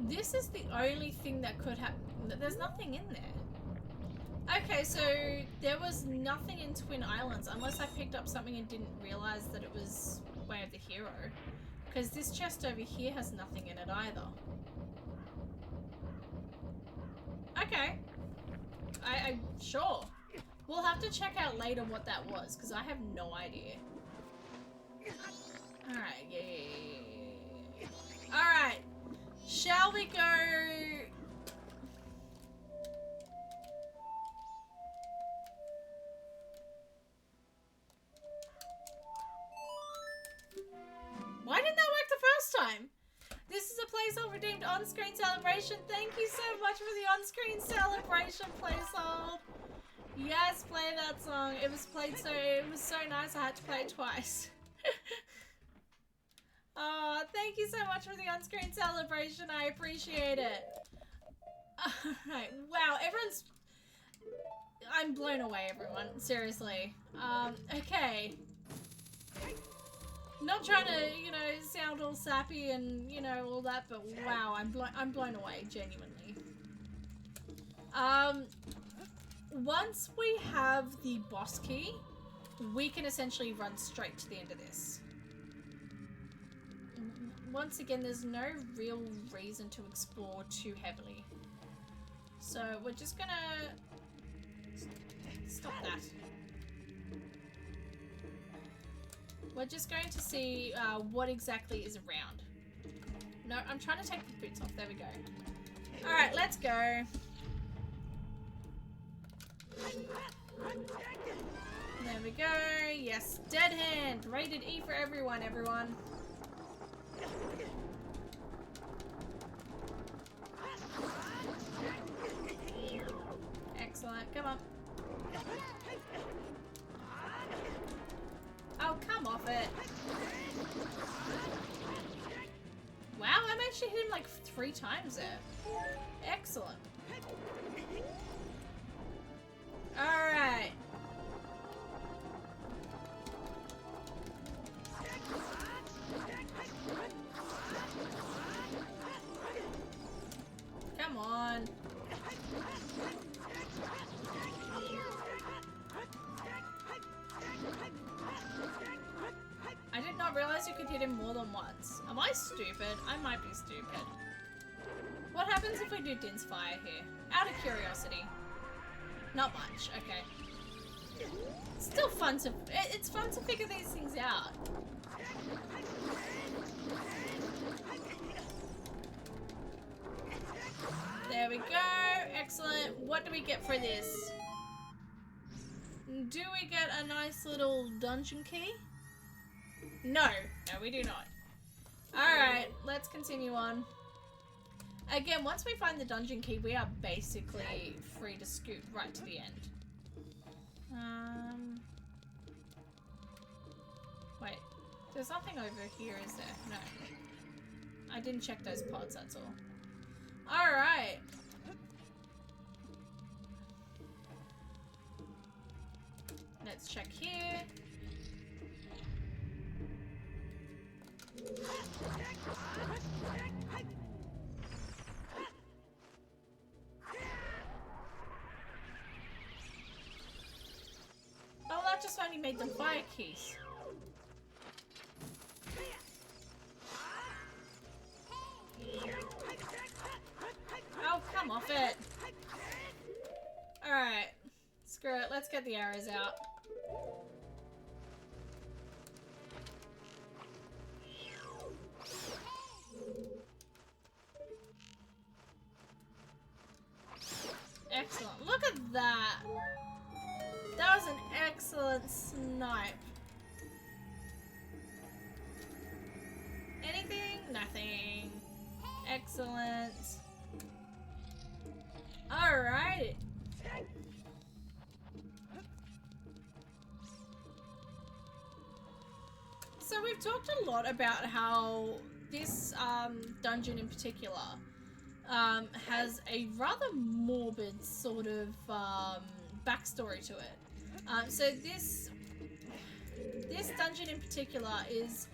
This is the only thing that could happen. There's nothing in there. Okay, so there was nothing in Twin Islands, unless I picked up something and didn't realize that it was Way of the Hero. Because this chest over here has nothing in it either. Okay. I'm sure. We'll have to check out later what that was, because I have no idea. Alright, yeah. Alright. Shall we go... Why didn't that work the first time? This is a placehold redeemed on-screen celebration. Thank you so much for the on-screen celebration placehold. Yes, play that song. It was so nice I had to play it twice. Oh, thank you so much for the on-screen celebration. I appreciate it. Alright, wow, I'm blown away, everyone. Seriously. Okay. Not trying to, you know, sound all sappy and, you know, all that, but wow, I'm blown away, genuinely. Once we have the boss key, we can essentially run straight to the end of this. Once again, there's no real reason to explore too heavily. So we're just gonna... Stop that. We're just going to see what exactly is around. No, I'm trying to take the boots off. There we go. Alright, let's go. There we go. Yes, Dead Hand. Rated E for everyone, everyone. Excellent. Come on. Oh, come off it. Wow, I managed to hit him like 3 times there. Excellent. Alright. Come on. I did not realize you could hit him more than once. Am I stupid? I might be stupid. What happens if we do Din's Fire here? Out of curiosity. Not much, okay. It's still fun to... It's fun to figure these things out. There we go. Excellent. What do we get for this? Do we get a nice little dungeon key? No. No, we do not. Alright, let's continue on. Again, once we find the dungeon key, we are basically free to scoot right to the end. Wait. There's nothing over here, is there? No. I didn't check those pods, that's all. Alright. Let's check here. Oh, that just only made them fire keys. Oh, come off it. Alright. Screw it. Let's get the arrows out. Excellent. Look at that. That was an excellent snipe. Anything? Nothing. Excellent. Alright. So we've talked a lot about how this dungeon in particular has a rather morbid sort of backstory to it. So this dungeon in particular is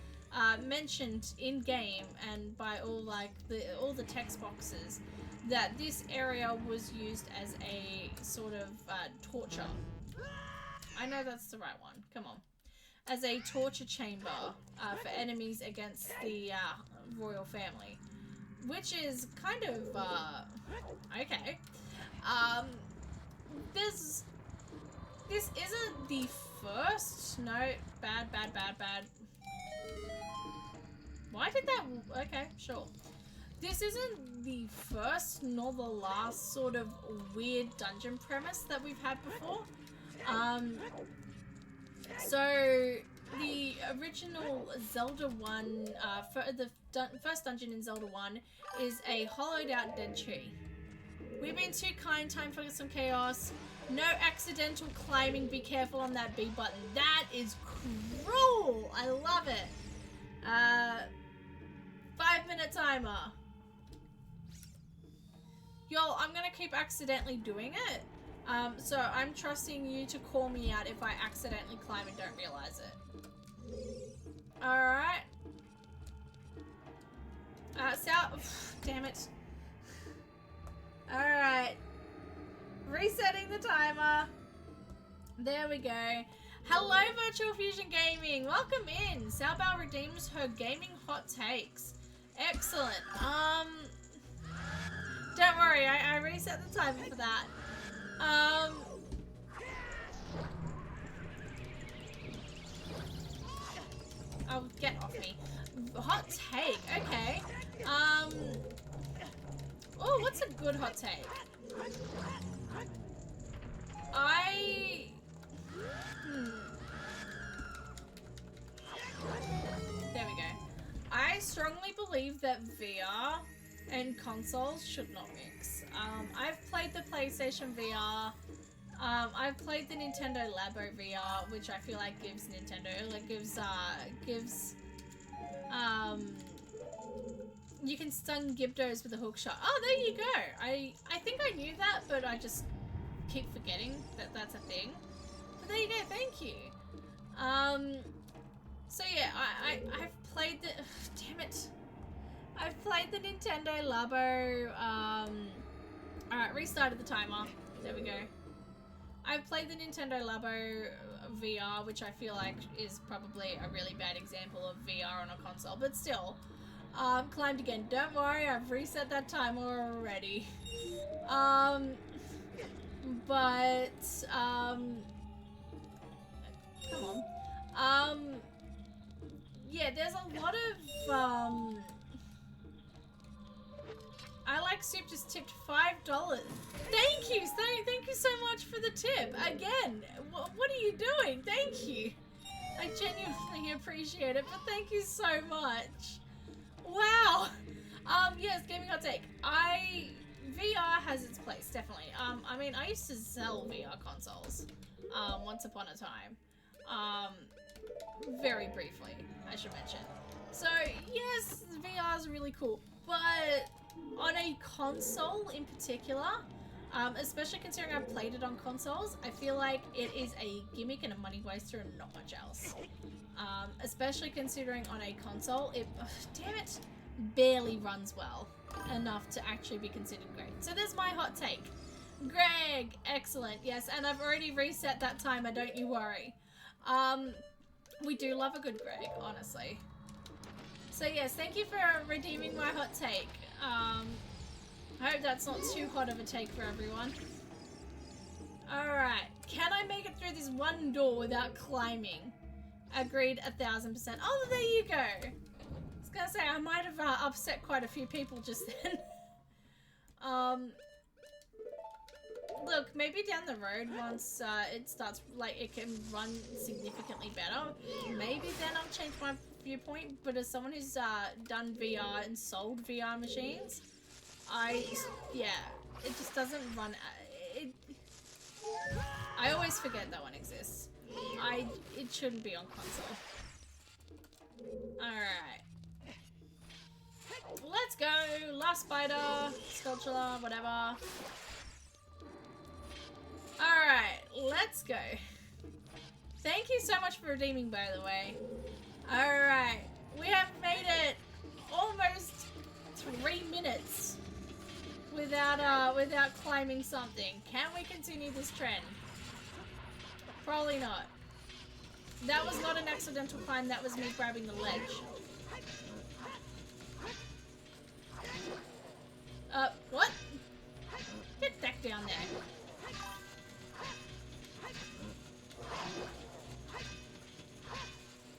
mentioned in game and by all the text boxes that this area was used as a sort of torture. I know that's the right one. Come on. As a torture chamber for enemies against the royal family, which is kind of okay. This isn't the first. No, bad. Why did that? Okay, sure. This isn't the first nor the last sort of weird dungeon premise that we've had before. So the original Zelda 1, first dungeon in Zelda 1 is a hollowed out dead tree. We've been too kind, time for some chaos. No accidental climbing, be careful on that B button. That is cruel! I love it. 5-minute timer. Y'all, I'm gonna keep accidentally doing it. So I'm trusting you to call me out if I accidentally climb and don't realize it. Alright. Damn it. Alright. Resetting the timer. There we go. Hello, Virtual Fusion Gaming. Welcome in. Salbal redeems her gaming hot takes. Excellent. Don't worry, I reset the timer for that. Oh, get off me. Hot take, okay. Oh, what's a good hot take? There we go. I strongly believe that VR and consoles should not mix. I've played the PlayStation VR. I've played the Nintendo Labo VR, which I feel like gives you can stun Gibdos with a hook shot. Oh, there you go. I think I knew that, but I just keep forgetting that that's a thing. But there you go. Thank you. So yeah, I've played the. Damn it. I've played the Nintendo Labo. Alright, restarted the timer. There we go. I've played the Nintendo Labo VR, which I feel like is probably a really bad example of VR on a console, but still. Climbed again. Don't worry, I've reset that timer already. Come on. Yeah, there's a lot of, I Like Soup just tipped $5. Thank you! Thank you so much for the tip. Again, what are you doing? Thank you. I genuinely appreciate it, but thank you so much. Wow. Yes, gaming hot take. VR has its place, definitely. I mean, I used to sell VR consoles, once upon a time. Very briefly, I should mention. So, yes, VR is really cool, but on a console in particular, especially considering I've played it on consoles, I feel like it is a gimmick and a money waster and not much else. Especially considering on a console, it, damn it, barely runs well enough to actually be considered great. So there's my hot take. Greg, excellent. Yes, and I've already reset that timer, don't you worry. We do love a good Greg, honestly. So yes, thank you for redeeming my hot take. I hope that's not too hot of a take for everyone. Alright, can I make it through this one door without climbing? Agreed 1000%. Oh, there you go. I was gonna say, I might have upset quite a few people just then. Look, maybe down the road once it starts, like, it can run significantly better, maybe then I'll change my viewpoint, but as someone who's done VR and sold VR machines, yeah, it just doesn't run, I always forget that one exists. It shouldn't be on console. Alright. Let's go! Last spider, sculpture, whatever. Alright, let's go. Thank you so much for redeeming, by the way. Alright, we have made it almost 3 minutes without climbing something. Can we continue this trend? Probably not. That was not an accidental climb, that was me grabbing the ledge. What? Get back down there.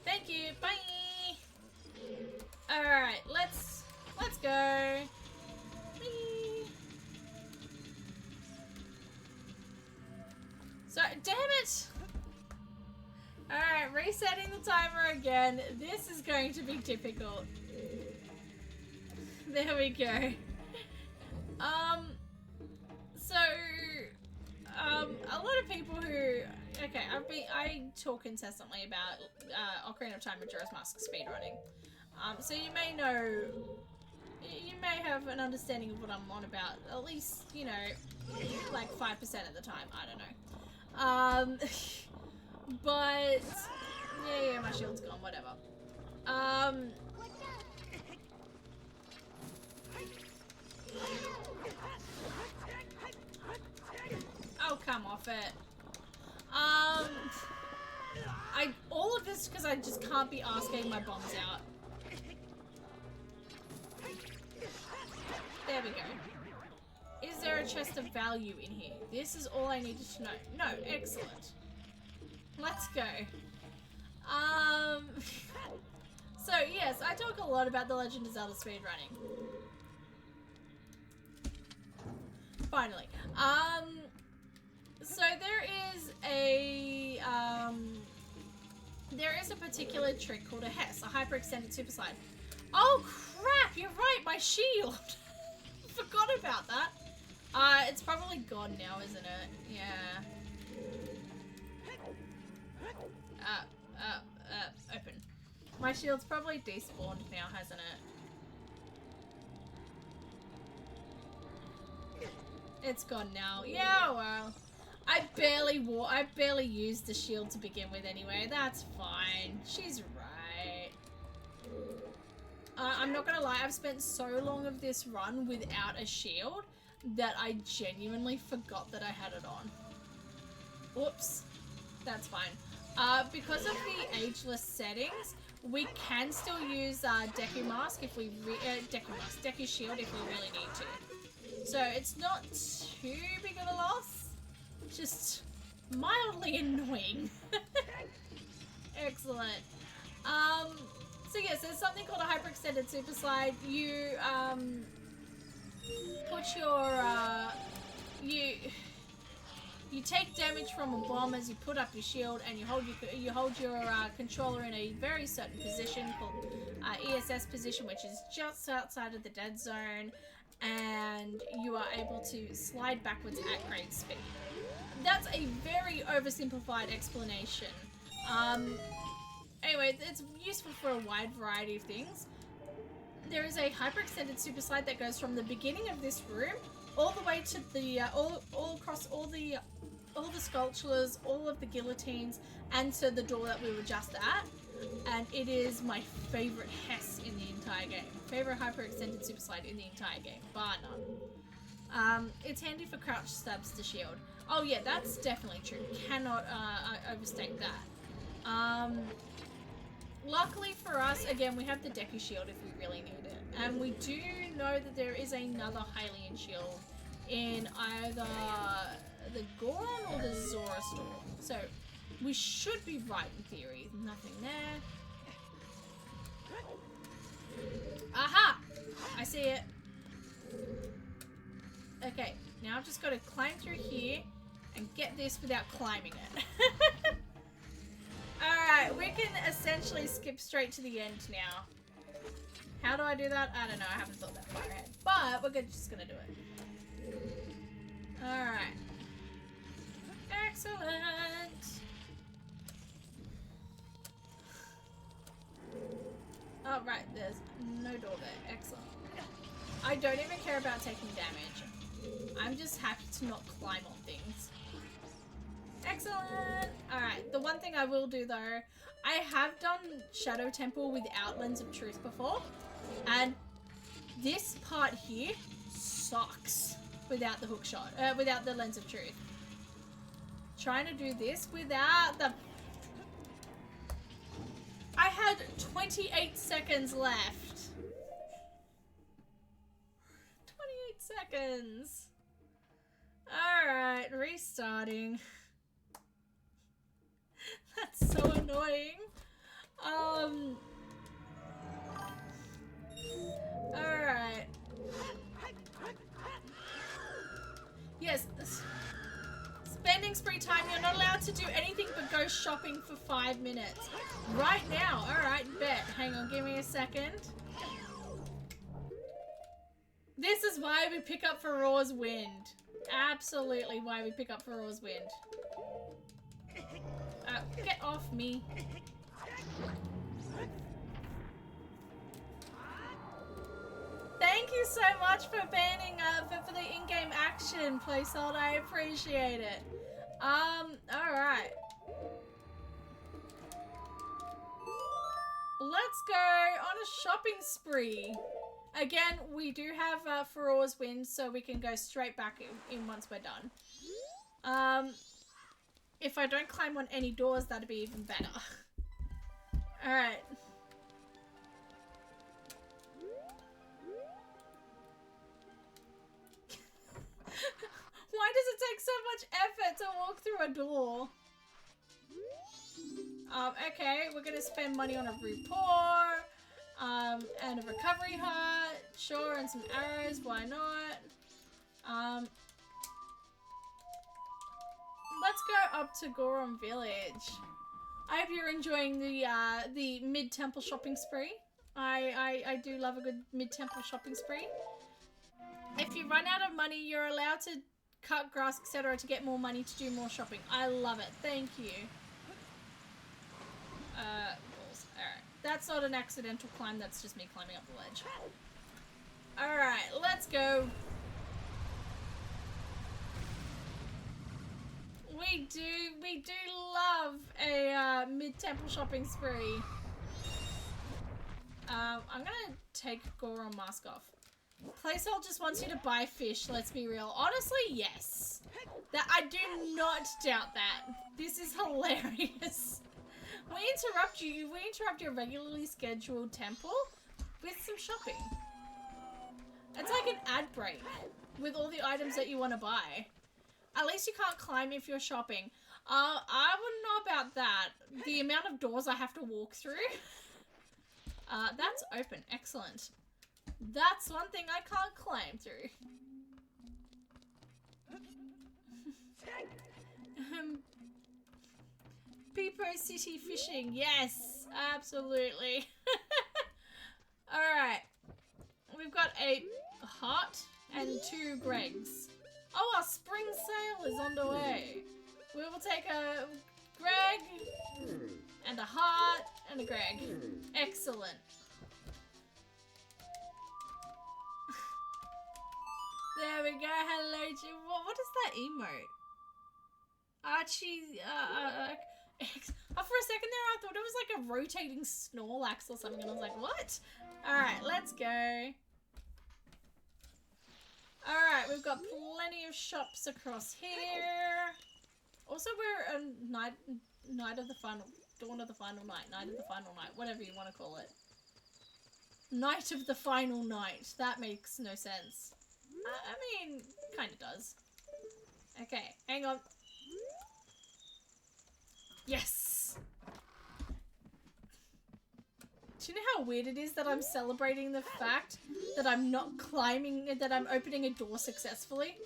Thank you, bye! Alright, let's go. Whee. So, damn it! Alright, resetting the timer again. This is going to be difficult. There we go. A lot of people who, okay, I talk incessantly about Ocarina of Time Majora's Mask speedrunning. So you may know, you may have an understanding of what I'm on about, at least, you know, like 5% of the time, I don't know. But, yeah, my shield's gone, whatever. Oh, come off it. All of this because I just can't be asked getting my bombs out. There we go. Is there a chest of value in here? This is all I needed to know. No, excellent. Let's go. So yes, I talk a lot about The Legend of Zelda speedrunning. Finally. So there is a particular trick called a HES, a hyperextended super slide. Oh crap, you're right, my shield! Forgot about that. It's probably gone now, isn't it? Yeah. Open. My shield's probably despawned now, hasn't it? It's gone now. Yeah, well. I barely used the shield to begin with anyway. That's fine. She's right. I'm not gonna lie, I've spent so long of this run without a shield that I genuinely forgot that I had it on. Whoops. That's fine. Because of the ageless settings, we can still use Deku Mask if we Deku Shield if we really need to. So it's not too big of a loss. Just mildly annoying. Excellent. So yes, there's something called a hyperextended super slide. You put your you take damage from a bomb as you put up your shield, and you hold your controller in a very certain position called ESS position, which is just outside of the dead zone, and you are able to slide backwards at great speed. That's a very oversimplified explanation. Anyway, it's useful for a wide variety of things. there is a hyperextended super slide that goes from the beginning of this room all the way to the all across all the sculptures, all of the guillotines, and to the door that we were just at. And it is my favorite Hess in the entire game. Favorite hyperextended super slide in the entire game, bar none. It's handy for crouch stabs to shield. Oh yeah, that's definitely true. Cannot overstate that. Luckily for us, again, we have the Deku shield if we really need it. And we do know that there is another Hylian shield in either the Goron or the Zora store. So we should be right in theory. Nothing there. Aha! I see it. Okay, now I've just got to climb through here and get this without climbing it. Alright, we can essentially skip straight to the end now. How do I do that? I don't know, I haven't thought that far ahead. But we're just gonna do it. Alright. Excellent! Oh, right, there's no door there. Excellent. I don't even care about taking damage. I'm just happy to not climb on things. Excellent! Alright, the one thing I will do though, I have done Shadow Temple without Lens of Truth before, and this part here sucks without the hook shot, without the Lens of Truth. Trying to do this without the... I had 28 seconds left. 28 seconds. Alright, restarting. That's so annoying. Alright. Yes. Spending spree time, you're not allowed to do anything but go shopping for 5 minutes. Right now. Alright, bet. Hang on, give me a second. This is why we pick up Farore's Wind. Absolutely why we pick up Farore's Wind. Get off me. Thank you so much for banning for the in-game action, Placehold. I appreciate it. Alright. Let's go on a shopping spree. Again, we do have Farore's Wind, so we can go straight back in once we're done. If I don't climb on any doors, that'd be even better. Alright. Why does it take so much effort to walk through a door? Okay, we're gonna spend money on a rapport, and a recovery hut, sure, and some arrows, why not? Let's go up to Goron Village. I hope you're enjoying the mid-temple shopping spree. I do love a good mid-temple shopping spree. If you run out of money, you're allowed to cut grass, etc. to get more money to do more shopping. I love it. Thank you. Walls. Alright. That's not an accidental climb, that's just me climbing up the ledge. Alright, let's go. We do love a mid-temple shopping spree. I'm gonna take Goron mask off. Placehold just wants you to buy fish, let's be real. Honestly, yes. That I do not doubt that. This is hilarious. We interrupt your regularly scheduled temple with some shopping. It's like an ad break with all the items that you want to buy. At least you can't climb if you're shopping. I wouldn't know about that. The amount of doors I have to walk through. That's open. Excellent. That's one thing I can't climb through. Peepo City fishing. Yes, absolutely. Alright. We've got a hut and 2 Gregs. Oh, our spring sale is underway. We will take a Greg and a heart and a Greg. Excellent. There we go. Hello, Jim. What is that emote? Archie, for a second there, I thought it was like a rotating Snorlax or something, and I was like, what? Alright, let's go. Alright, we've got plenty of shops across here. Also, we're a night of the final, dawn of the final night, night of the final night, whatever you want to call it. Night of the final night. That makes no sense. I mean, kind of does. Okay, hang on. Yes! Do you know how weird it is that I'm celebrating the fact that I'm not climbing, that I'm opening a door successfully?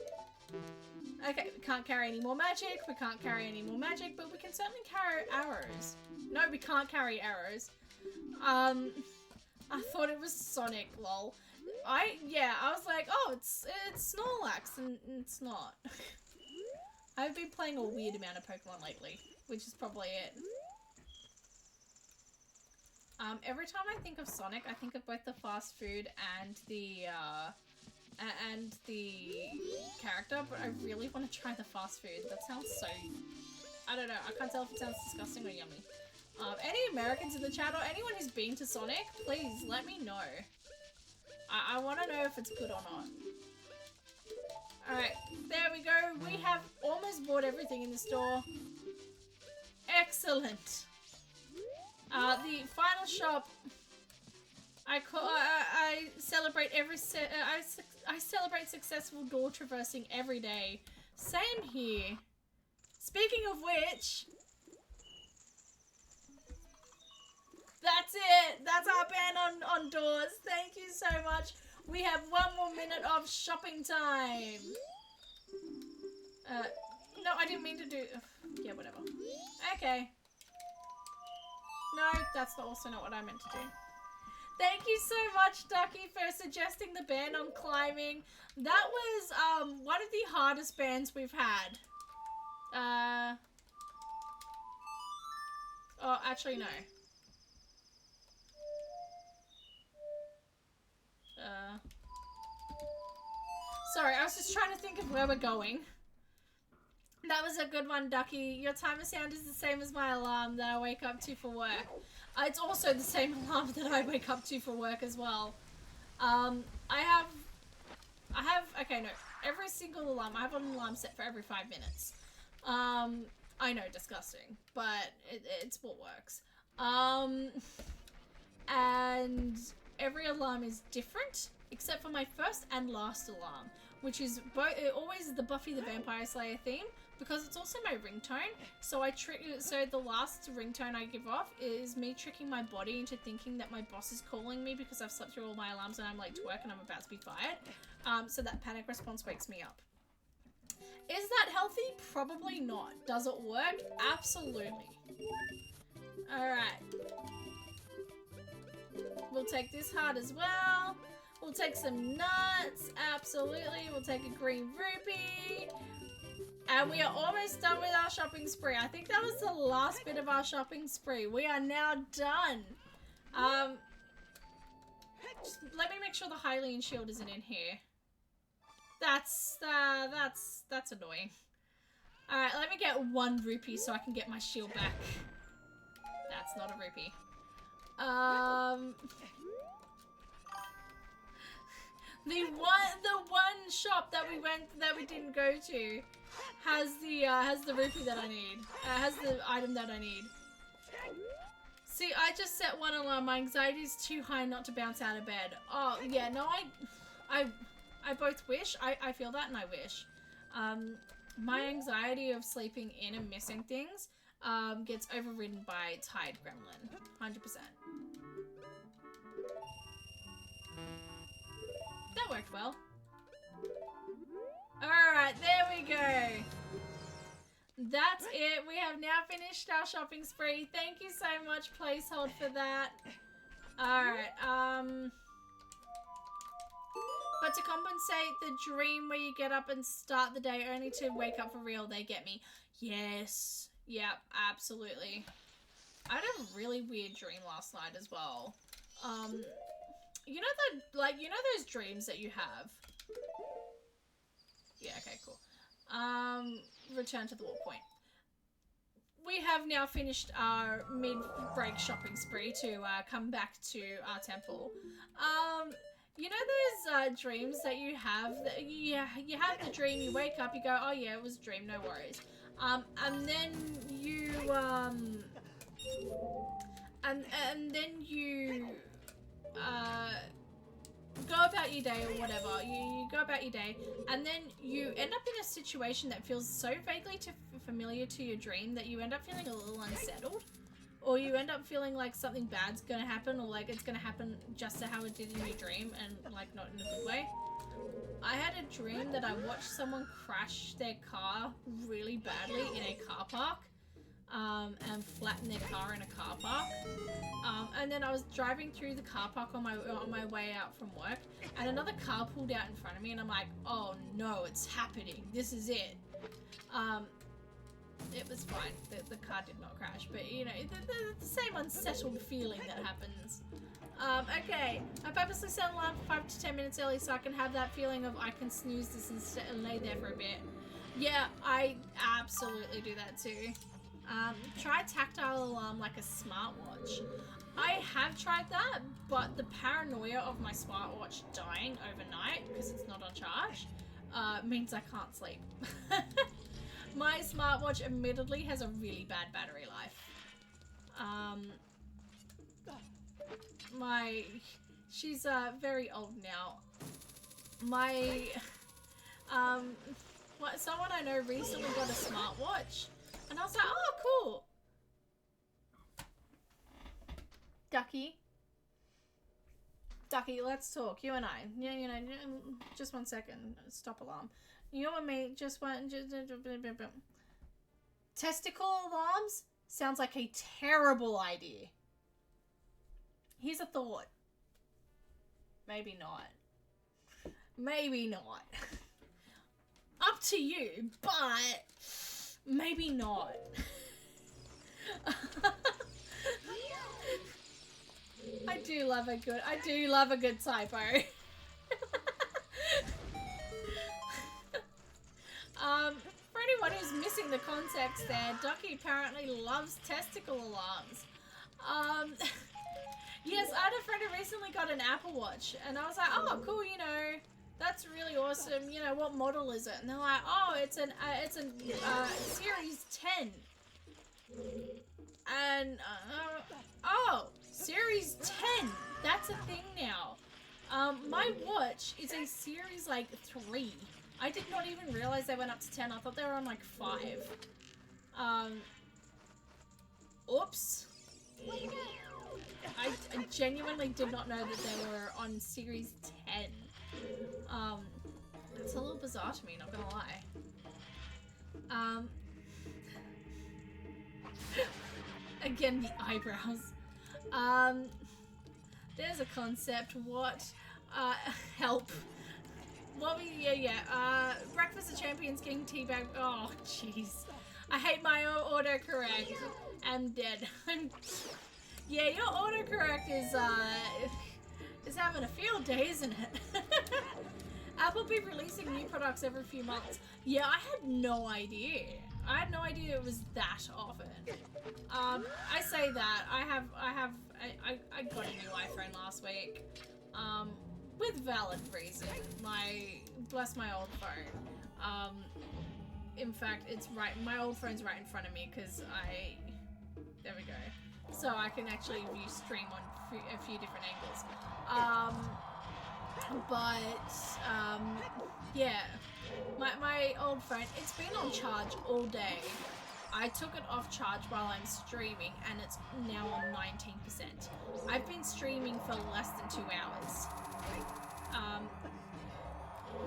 Okay, we can't carry any more magic, we can't carry any more magic, but we can certainly carry arrows. No, we can't carry arrows. I thought it was Sonic, lol. I was like, oh, it's Snorlax, and it's not. I've been playing a weird amount of Pokemon lately, which is probably it. Every time I think of Sonic, I think of both the fast food and the character, but I really want to try the fast food. That sounds so... I don't know, I can't tell if it sounds disgusting or yummy. Any Americans in the chat or anyone who's been to Sonic, please let me know. I want to know if it's good or not. Alright, there we go. We have almost bought everything in the store. Excellent. The final shop. I celebrate I celebrate successful door traversing every day. Same here. Speaking of which, that's it. That's our ban on doors. Thank you so much. We have 1 more minute of shopping time. No, I didn't mean to do... yeah, whatever. Okay. No, that's also not what I meant to do. Thank you so much, Ducky, for suggesting the ban on climbing. That was one of the hardest bans we've had. Oh, actually, no. Sorry, I was just trying to think of where we're going. That was a good one, Ducky. Your timer sound is the same as my alarm that I wake up to for work. It's also the same alarm that I wake up to for work as well. I have, okay, no, every single alarm, I have an alarm set for every 5 minutes. I know, disgusting, but it's what works. And every alarm is different, except for my first and last alarm, which is always the Buffy the Vampire Slayer theme, because it's also my ringtone. So the last ringtone I give off is me tricking my body into thinking that my boss is calling me because I've slept through all my alarms and I'm late to work and I'm about to be fired. So that panic response wakes me up. Is that healthy? Probably not. Does it work? Absolutely. Alright. We'll take this heart as well. We'll take some nuts. Absolutely. We'll take a green rupee. And we are almost done with our shopping spree. I think that was the last bit of our shopping spree. We are now done. Just let me make sure the Hylian shield isn't in here. That's annoying. Alright, let me get 1 rupee so I can get my shield back. That's not a rupee. The one shop that we didn't go to has the rupee that I need. Has the item that I need. See, I just set 1 alarm. My anxiety is too high not to bounce out of bed. Oh yeah, no, I both wish. I feel that and I wish. My anxiety of sleeping in and missing things gets overridden by Tired Gremlin. 100%. That worked well. Alright, there we go. That's it. We have now finished our shopping spree. Thank you so much, Placehold, for that. Alright, but to compensate the dream where you get up and start the day only to wake up for real, they get me. Yes. Yep, absolutely. I had a really weird dream last night as well. You know those dreams that you have? Yeah, okay, cool. Return to the war point. We have now finished our mid-break shopping spree to come back to our temple. You know those dreams that you have? You have the dream, you wake up, you go, oh yeah, it was a dream, no worries. And then you, and then you, go about your day or whatever. You go about your day, and then you end up in a situation that feels so vaguely familiar to your dream that you end up feeling a little unsettled, or you end up feeling like something bad's gonna happen, or like it's gonna happen just to how it did in your dream, and like not in a good way. I had a dream that I watched someone crash their car really badly in a car park. And flatten their car in a car park. And then I was driving through the car park on my way out from work, and another car pulled out in front of me, and I'm like, oh no, it's happening. This is it. It was fine. The car did not crash, but you know, the same unsettled feeling that happens. Okay, I purposely set an alarm for 5 to 10 minutes early so I can have that feeling of I can snooze this and lay there for a bit. Yeah, I absolutely do that too. Try tactile alarm like a smartwatch. I have tried that, but the paranoia of my smartwatch dying overnight because it's not on charge means I can't sleep. My smartwatch admittedly has a really bad battery life. She's very old now. Someone I know recently got a smartwatch. And I was like, oh, cool. Ducky, let's talk. You and I. Yeah, you know, just 1 second. Stop alarm. You and me, just one. Testicle alarms sounds like a terrible idea. Here's a thought. Maybe not. Maybe not. Up to you, but maybe not. I do love a good typo. For anyone who's missing the context there, Ducky apparently loves testicle alarms. Yes, I had a friend who recently got an Apple Watch, and I was like, oh, cool, you know, that's really awesome. You know, what model is it? And they're like, oh, it's a Series 10. And, oh, Series 10. That's a thing now. My watch is a Series, like, 3. I did not even realize they went up to 10. I thought they were on, like, 5. Oops. I genuinely did not know that they were on Series 10. It's a little bizarre to me, not gonna lie. Again, the eyebrows. There's a concept. What? Help. What we, Breakfast of Champions getting teabag. Oh, jeez. I hate my autocorrect. I'm dead. Yeah, your autocorrect is having a field day, isn't it? Apple be releasing new products every few months. Yeah, I had no idea. I had no idea it was that often. I say that I got a new iPhone last week. With valid reason. Bless my old phone. In fact, it's right. My old phone's right in front of me because there we go. So I can actually view stream on a few different angles. Yeah, my old phone, it's been on charge all day. I took it off charge while I'm streaming and it's now on 19%. I've been streaming for less than 2 hours.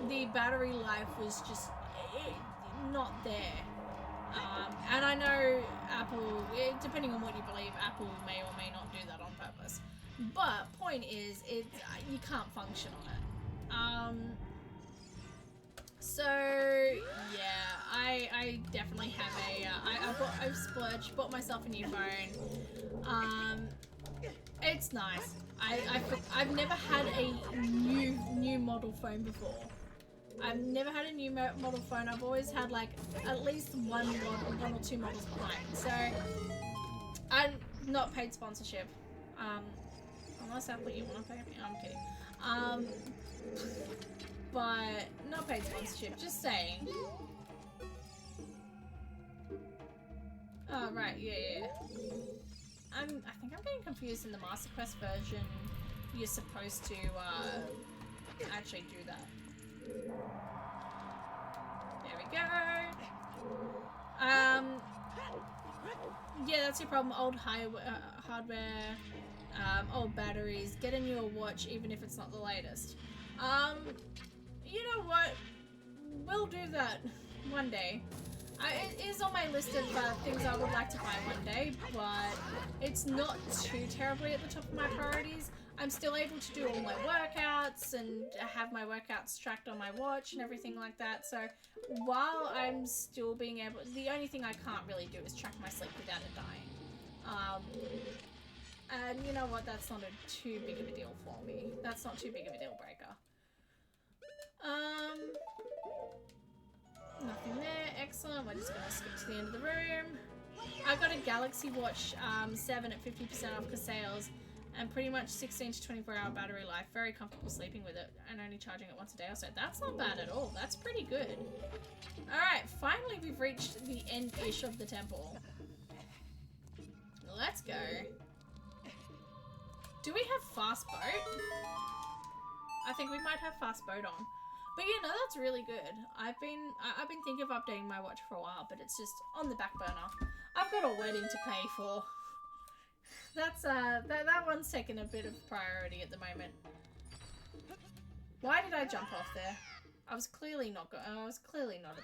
The battery life was just not there. And I know Apple, depending on what you believe, Apple may or may not do that on purpose. But point is, you can't function on it. So yeah, I definitely have I've splurged, bought myself a new phone. It's nice. I've never had a new model phone before. I've never had a new model phone. I've always had like at least one or two models behind. So I'm not paid sponsorship. Unless that's what you want to pay me. I'm kidding. But not paid sponsorship. Just saying. Oh right, yeah. I think I'm getting confused. In the Master Quest version, you're supposed to actually do that. There we go. Yeah, that's your problem. Old hardware, old batteries. Get a newer watch, even if it's not the latest. You know what? We'll do that one day. It is on my list of things I would like to buy one day, but it's not too terribly at the top of my priorities. I'm still able to do all my workouts and have my workouts tracked on my watch and everything like that. So while I'm still being able, the only thing I can't really do is track my sleep without it dying. And you know what? That's not too big of a deal for me. That's not too big of a deal breaker. Nothing there. Excellent. We're just gonna skip to the end of the room. I got a Galaxy Watch 7 at 50% off sales, and pretty much 16 to 24 hour battery life. Very comfortable sleeping with it, and only charging it once a day or so. That's not bad at all. That's pretty good. Alright, finally we've reached the end-ish of the temple. Let's go. Do we have fast boat? I think we might have fast boat on. But you know, that's really good. I've been thinking of updating my watch for a while, but it's just on the back burner. I've got a wedding to pay for. That's that one's taken a bit of priority at the moment. Why did I jump off there? I was clearly not at the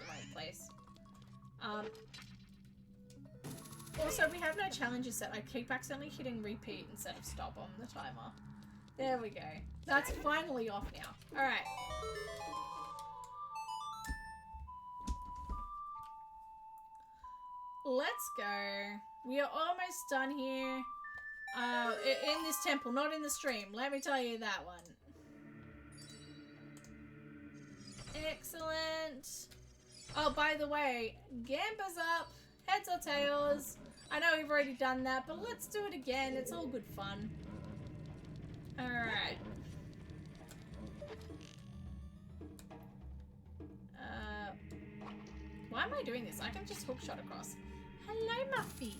right place. Also, we have no challenges set. I keep accidentally hitting repeat instead of stop on the timer. There we go. That's finally off now. Alright. Let's go. We are almost done here. In this temple, not in the stream. Let me tell you that one. Excellent. Oh, by the way, Gamba's up. Heads or tails. I know we've already done that, but let's do it again. It's all good fun. Alright. Why am I doing this? I can just hookshot across. Hello, Muffy.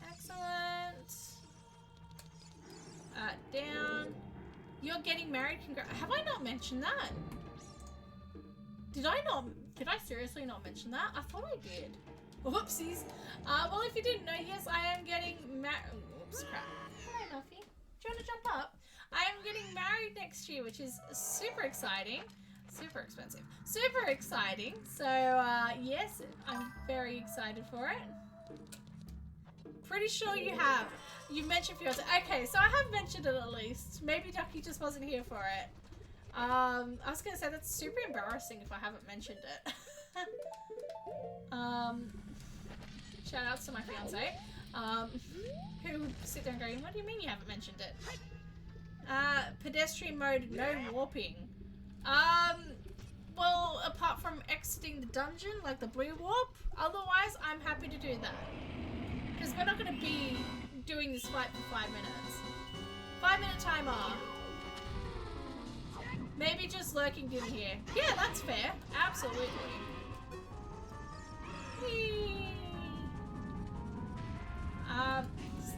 Excellent. Down. You're getting married. Have I not mentioned that? Did I seriously not mention that? I thought I did. Whoopsies. Well, if you didn't know, yes, I am getting married. Oops, crap. Hello, Muffy. Do you want to jump up? I am getting married next year, which is super exciting. Super expensive. Super exciting. So, yes, I'm very excited for it. Pretty sure you have. You've mentioned fiance. Okay, so I have mentioned it at least. Maybe Ducky just wasn't here for it. I was gonna say that's super embarrassing if I haven't mentioned it. Shout outs to my fiance. Who would sit there and go, what do you mean you haven't mentioned it? Pedestrian mode, no warping. Well, apart from exiting the dungeon, like the blue warp, otherwise I'm happy to do that. Because we're not going to be doing this fight for 5 minutes. 5-minute timer. Maybe just lurking in here. Yeah, that's fair. Absolutely. Whee.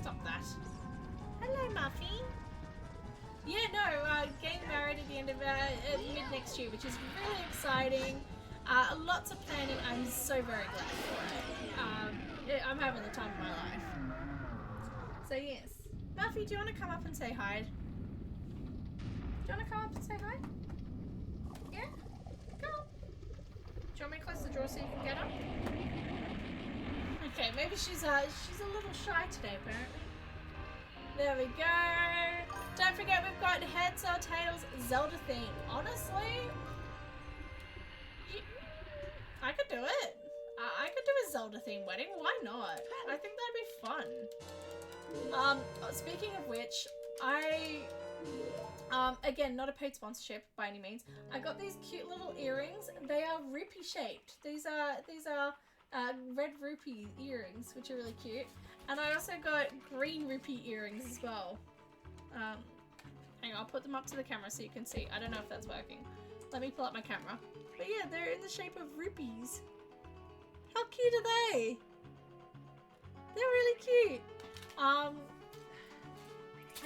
Stop that. Hello, Muffy. Yeah, no, getting married at the end of mid next year, which is really exciting. Lots of planning. I'm so very glad for it. I'm having the time of my life. So yes, Muffy, do you want to come up and say hi? Do you want to come up and say hi? Yeah, come on. Do you want me to close the door so you can get up? Okay, maybe she's a little shy today, apparently. There we go. Don't forget we've got Heads or Tails Zelda theme. Honestly, I could do it. I could do a Zelda theme wedding. Why not? I think that'd be fun. Speaking of which, Again, not a paid sponsorship by any means. I got these cute little earrings. They are rupee shaped. These are red rupee earrings, which are really cute. And I also got green rupee earrings as well. Hang on, I'll put them up to the camera so you can see. I don't know if that's working. Let me pull up my camera. But yeah, they're in the shape of rupees. How cute are they? They're really cute. I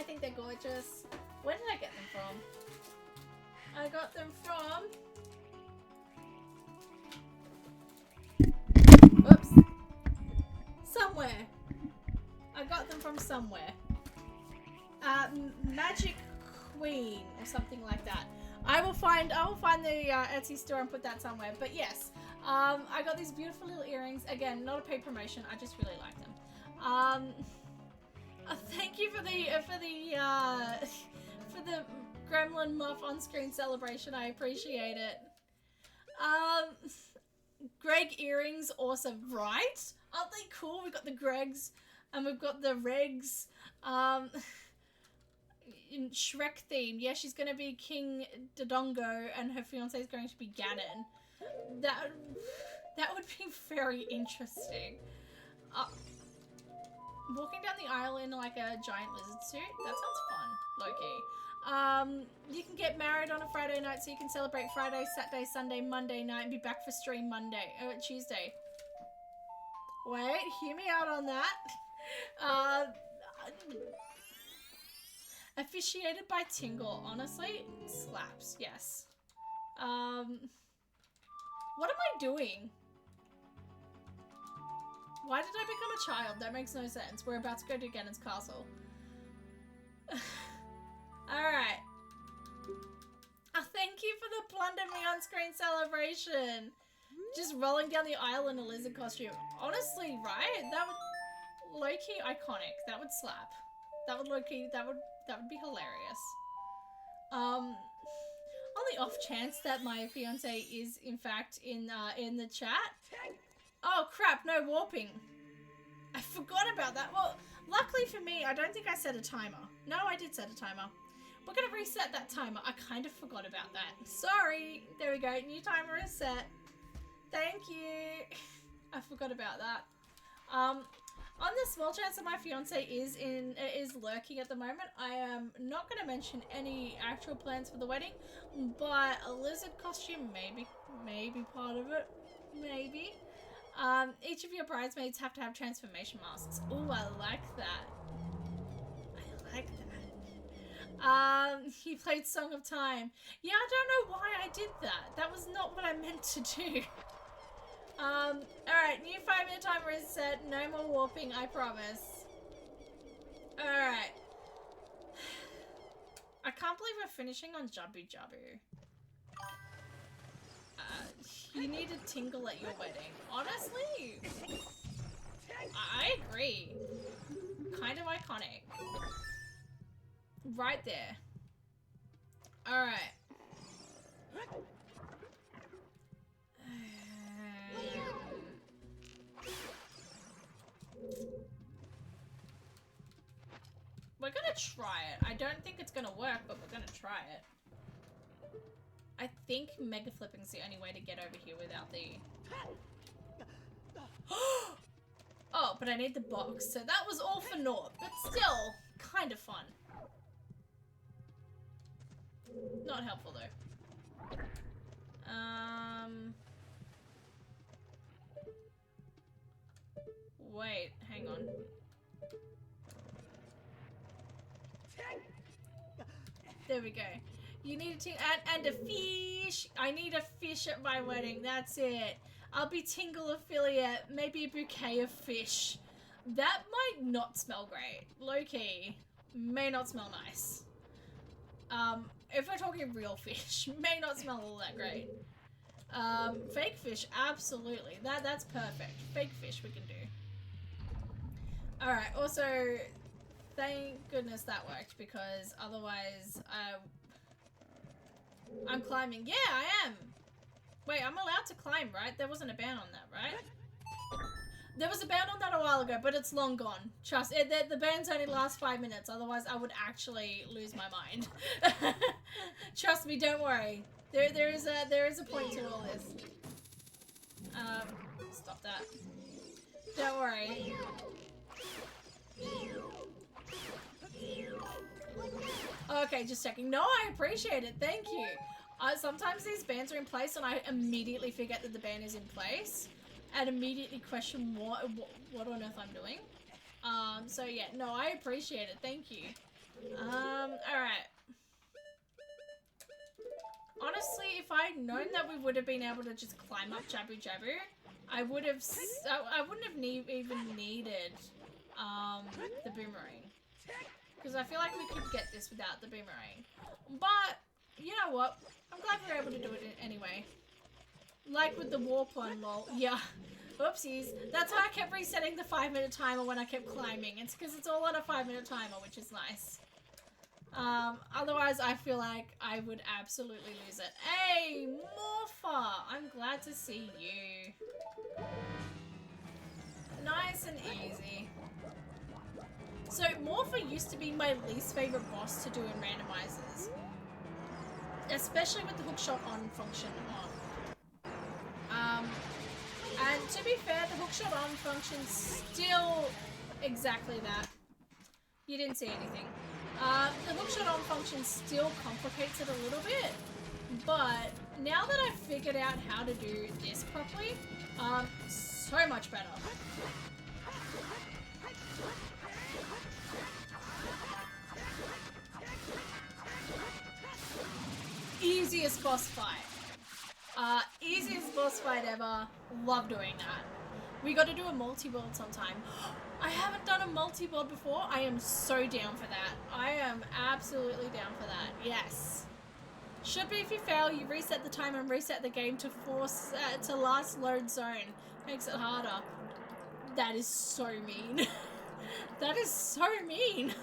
think they're gorgeous. Where did I get them from? I got them from... Oops. Somewhere. I got them from somewhere. Magic Queen or something like that. I will find the Etsy store and put that somewhere. But yes, I got these beautiful little earrings. Again, not a paid promotion. I just really like them. Thank you for the Gremlin Muff on-screen celebration. I appreciate it. Greg earrings, awesome, right? Aren't they cool? We've got the Gregs and we've got the Regs. In Shrek theme, yeah, she's gonna be King Dodongo and her fiance is going to be Ganon. That would be very interesting. Walking down the aisle in like a giant lizard suit, that sounds fun, low-key. You can get married on a Friday night so you can celebrate Friday, Saturday, Sunday, Monday night and be back for stream Tuesday. Wait, hear me out on that. Officiated by Tingle, honestly, slaps, yes. What am I doing? Why did I become a child? That makes no sense. We're about to go to Ganon's castle. Alright. Thank you for the Plunder Me on-screen celebration. Just rolling down the aisle in a lizard costume. Honestly, right? That would... Low-key iconic. That would slap. That would low-key... That would be hilarious. On the off chance that my fiance is, in fact, in the chat... Oh crap, no warping. I forgot about that. Well, luckily for me, I don't think I set a timer. No, I did set a timer. We're gonna reset that timer. I kind of forgot about that. Sorry. There we go. New timer is set. Thank you. I forgot about that. On the small chance that my fiance is lurking at the moment, I am not gonna mention any actual plans for the wedding, but a lizard costume maybe part of it. Maybe. Each of your bridesmaids have to have transformation masks. Ooh, I like that. I like that. He played Song of Time. Yeah, I don't know why I did that. That was not what I meant to do. Alright, new 5-minute timer is set. No more warping, I promise. Alright. I can't believe we're finishing on Jubbu Jubbu. You need a Tingle at your wedding. Honestly, I agree. Kind of iconic. Right there. Alright. We're gonna try it. I don't think it's gonna work, but we're gonna try it. I think Mega Flipping's the only way to get over here without the... Oh, but I need the box, so that was all for naught, but still, kind of fun. Not helpful, though. Wait, hang on. There we go. You need a and a fish. I need a fish at my wedding. That's it. I'll be Tingle affiliate. Maybe a bouquet of fish. That might not smell great. Low-key. May not smell nice. If we're talking real fish, may not smell all that great. Fake fish, absolutely. That's perfect. Fake fish we can do. Alright, also, thank goodness that worked, because otherwise, I'm climbing. Yeah, I am. Wait, I'm allowed to climb, right? There wasn't a ban on that, right? There was a ban on that a while ago, but it's long gone. Trust it. The bans only last 5 minutes. Otherwise, I would actually lose my mind. Trust me. Don't worry. There is a point to all this. Stop that. Don't worry. Okay, just checking. No, I appreciate it. Thank you. Sometimes these bans are in place, and I immediately forget that the ban is in place. And immediately question what on earth I'm doing. So yeah, no, I appreciate it. Thank you. Alright. Honestly, if I'd known that we would have been able to just climb up Jabu Jabu, I would have, I wouldn't have even needed, the boomerang. Because I feel like we could get this without the boomerang. But, you know what? I'm glad we were able to do it anyway. Like with the warp one, lol. Yeah. Oopsies. That's why I kept resetting the 5-minute timer when I kept climbing. It's because it's all on a 5-minute timer, which is nice. Otherwise, I feel like I would absolutely lose it. Hey, Morpha! I'm glad to see you. Nice and easy. So, Morpha used to be my least favorite boss to do in randomizers. Especially with the hookshot on function on. And to be fair, the hookshot on function's still exactly that. You didn't see anything. The hookshot on function still complicates it a little bit, but now that I've figured out how to do this properly, so much better. Easiest boss fight. Easiest boss fight ever. Love doing that. We got to do a multi-world sometime. I haven't done a multi-world before. I am so down for that. I am absolutely down for that. Yes. Should be if you fail, you reset the timer and reset the game to force to last load zone. Makes it harder. That is so mean. That is so mean.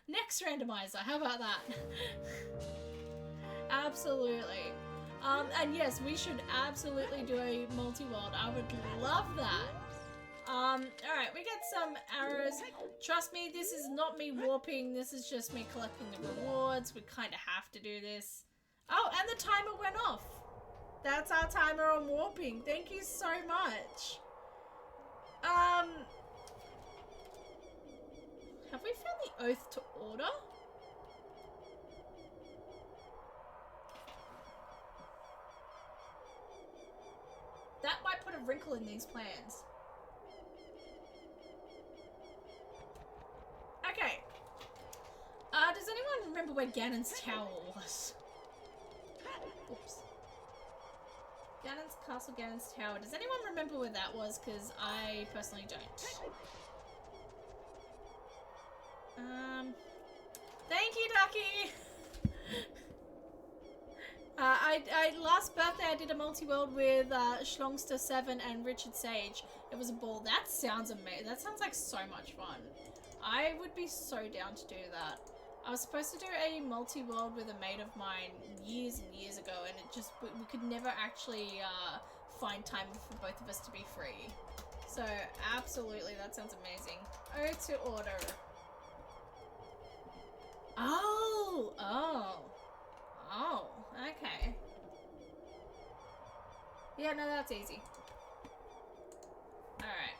Next randomizer. How about that? Absolutely. And yes, we should absolutely do a multi-world. I would love that. Alright, we get some arrows. Trust me, this is not me warping. This is just me collecting the rewards. We kind of have to do this. Oh, and the timer went off. That's our timer on warping. Thank you so much. Have we found the oath to order? That might put a wrinkle in these plans. Okay. Does anyone remember where Ganon's tower was? Oops. Ganon's castle, Ganon's tower. Does anyone remember where that was? Because I personally don't. Thank you, Ducky! Last birthday I did a multi-world with Schlongster7 and Richard Sage. It was a ball. That sounds amazing. That sounds like so much fun. I would be so down to do that. I was supposed to do a multi-world with a mate of mine years and years ago, and it just, we could never actually find time for both of us to be free. So, absolutely, that sounds amazing. Oh, to order. Oh, okay. Yeah, no, that's easy. Alright.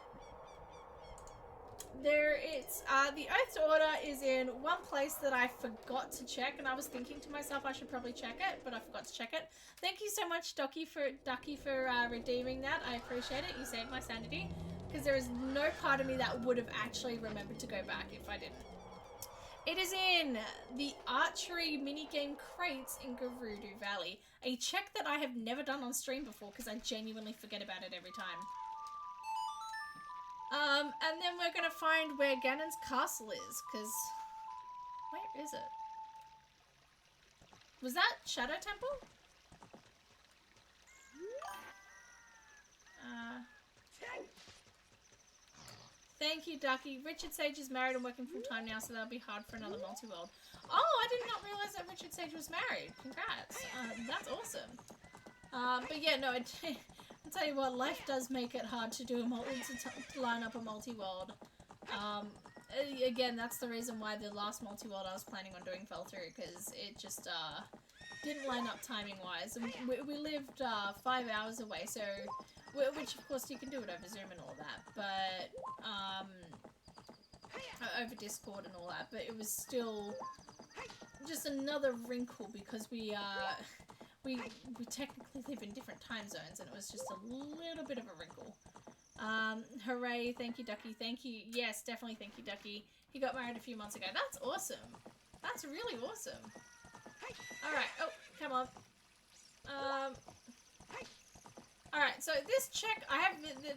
The oath to order is in one place that I forgot to check, and I was thinking to myself I should probably check it, but I forgot to check it. Thank you so much, Ducky, for redeeming that. I appreciate it. You saved my sanity, because there is no part of me that would have actually remembered to go back if I didn't. It is in the archery minigame crates in Gerudo Valley. A check that I have never done on stream before because I genuinely forget about it every time. And then we're gonna find where Ganon's castle is, because... Where is it? Was that Shadow Temple? Thank you, Ducky. Richard Sage is married and working full-time now, so that'll be hard for another multi-world. Oh, I did not realize that Richard Sage was married. Congrats. That's awesome. But yeah, no, I'll tell you what, life does make it hard to do to line up a multi-world. Again, that's the reason why the last multi-world I was planning on doing fell through, because it just didn't line up timing-wise. And we lived 5 hours away, so which of course you can do it over Zoom and all that, but over Discord and all that. But it was still just another wrinkle because we technically live in different time zones, and it was just a little bit of a wrinkle. Hooray, thank you, Ducky, thank you. Yes, definitely thank you, Ducky. He got married a few months ago. That's awesome. That's really awesome. Alright, oh, come on. Alright, so this check,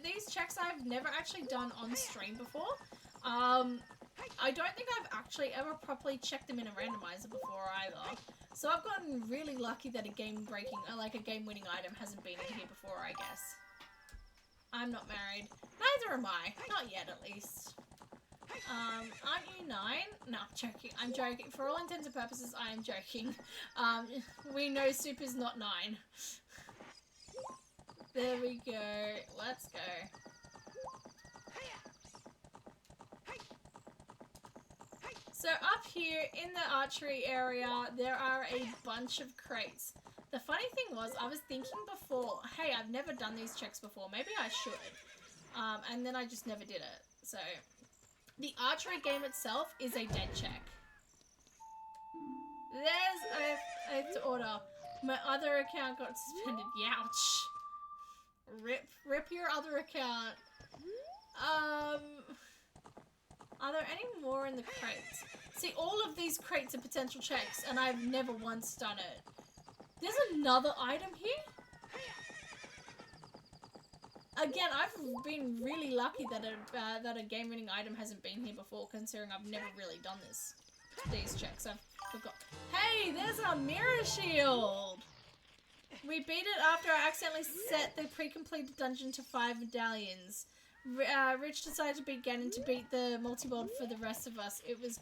these checks I've never actually done on stream before. I don't think I've actually ever properly checked them in a randomizer before either. So I've gotten really lucky that a game-breaking, like a game-winning item hasn't been in here before, I guess. I'm not married. Neither am I. Not yet, at least. Aren't you 9? No, I'm joking. I'm joking. For all intents and purposes, I am joking. We know Soup is not 9. There we go. Let's go. So up here in the archery area, there are a bunch of crates. The funny thing was, I was thinking before, hey, I've never done these checks before. Maybe I should. And then I just never did it. So, the archery game itself is a dead check. There's a order. My other account got suspended. Youch. Rip your other account. Are there any more in the crates? See, all of these crates are potential checks, and I've never once done it. There's another item here? Again, I've been really lucky that a game-winning item hasn't been here before, considering I've never really done these checks. I've forgot. Hey, there's our mirror shield! We beat it after I accidentally set the pre-completed dungeon to 5 medallions. Rich decided to beat Ganon to beat the multi-world for the rest of us. It was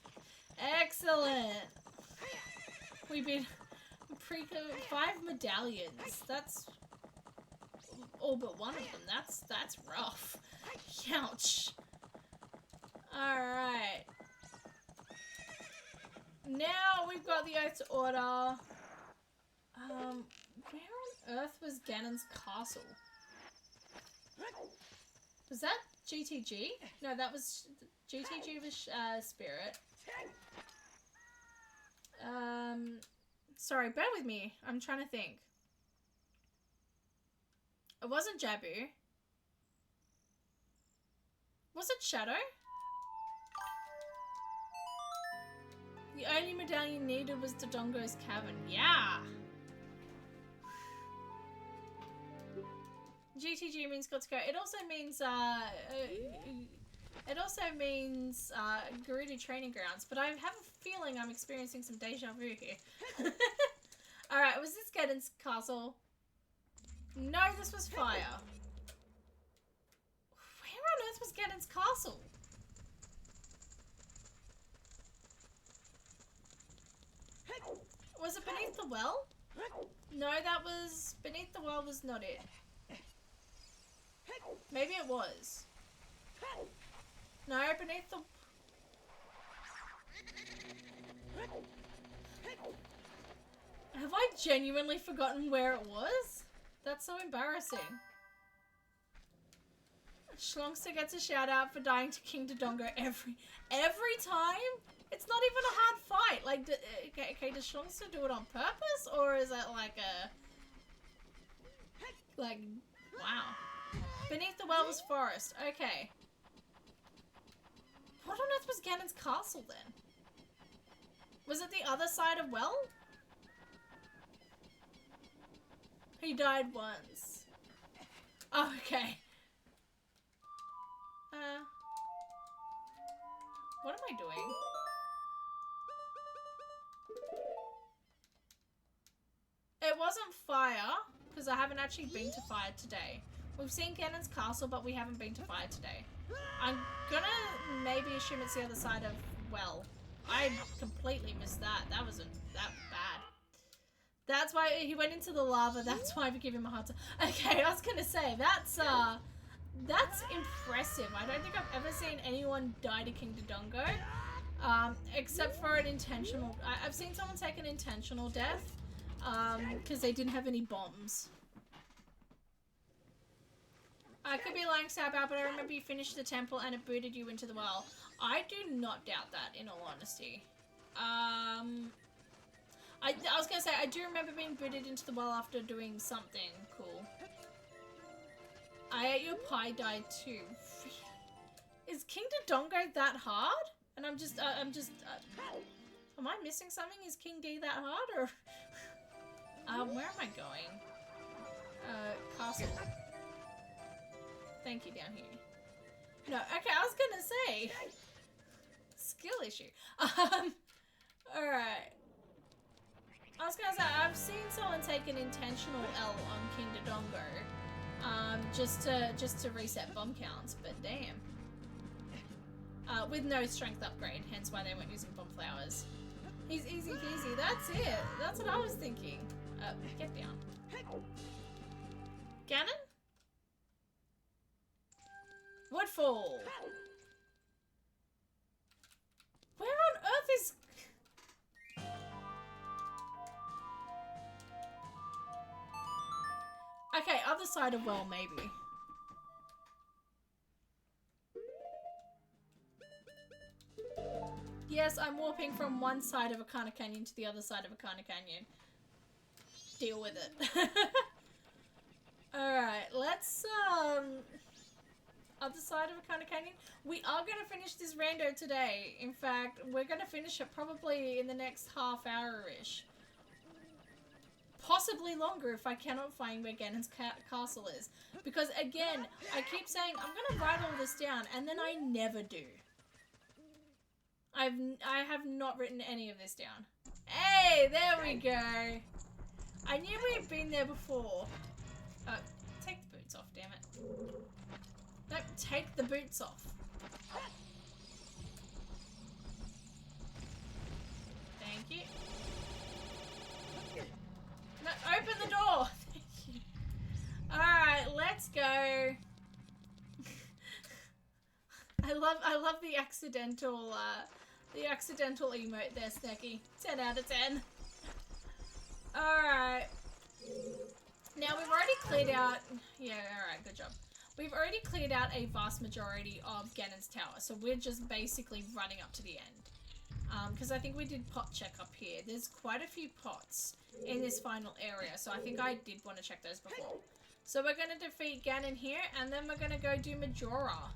excellent! We beat 5 medallions. That's all but one of them. That's rough. Ouch. Alright. Now we've got the Oath to Order. Where on earth was Ganon's castle? Was that GTG? No, that was GTG was Spirit. Sorry, bear with me. I'm trying to think. It wasn't Jabu. Was it Shadow? The only medallion needed was Dodongo's cavern. Yeah! GTG means got to go. It also means Gerudo Training Grounds, but I have a feeling I'm experiencing some deja vu here. Alright, was this Ganon's castle? No, this was fire. Where on earth was Ganon's castle? Was it beneath the well? No, that was... Beneath the well was not it. Maybe it was. No, beneath the... Have I genuinely forgotten where it was? That's so embarrassing. Schlongster gets a shout out for dying to King Dodongo every time? It's not even a hard fight. Like, okay, does Schlongster do it on purpose? Or is it like a... Like, wow. Beneath the well was forest. Okay. What on earth was Ganon's castle then? Was it the other side of well? He died once. Oh, okay. What am I doing? It wasn't fire, because I haven't actually been to fire today. We've seen Ganon's castle, but we haven't been to fire today. I'm gonna maybe assume it's the other side of well. I completely missed that. That wasn't that bad. That's why he went into the lava. That's why we give him a hard time. Okay, I was gonna say, that's impressive. I don't think I've ever seen anyone die to King Dodongo. Except for an intentional... I've seen someone take an intentional death. Because they didn't have any bombs. I could be lying, Sabao, but I remember you finished the temple and it booted you into the well. I do not doubt that, in all honesty. I was gonna say, I do remember being booted into the well after doing something cool. I ate your pie died too. Is King Dodongo that hard? And am I missing something? Is King D that hard, or? Where am I going? Castle. Thank you, down here. No, okay, I was gonna say. Skill issue. Alright. I was gonna say, I've seen someone take an intentional L on King Dodongo. Just to reset bomb counts, but damn. With no strength upgrade, hence why they weren't using bomb flowers. He's easy peasy, that's it. That's what I was thinking. Get down. Ganon? Woodfall. Where on earth is... Okay, other side of well, maybe. Yes, I'm warping from one side of Akana Canyon to the other side of Akana Canyon. Deal with it. Alright, let's, other side of Akana Canyon. We are going to finish this rando today. In fact, we're going to finish it probably in the next half hour-ish. Possibly longer if I cannot find where Ganon's castle is. Because again, I keep saying I'm going to write all this down and then I never do. I have not written any of this down. Hey, there we go. I knew we had been there before. Take the boots off, damn it. No, take the boots off. Thank you. No, open the door. Thank you. Alright, let's go. I love the accidental emote there, Snecky. 10 out of 10. Alright. Now we've already cleared out... Yeah, alright, good job. We've already cleared out a vast majority of Ganon's tower, so we're just basically running up to the end. Because I think we did pot check up here. There's quite a few pots in this final area, so I think I did want to check those before. So we're going to defeat Ganon here, and then we're going to go do Majora.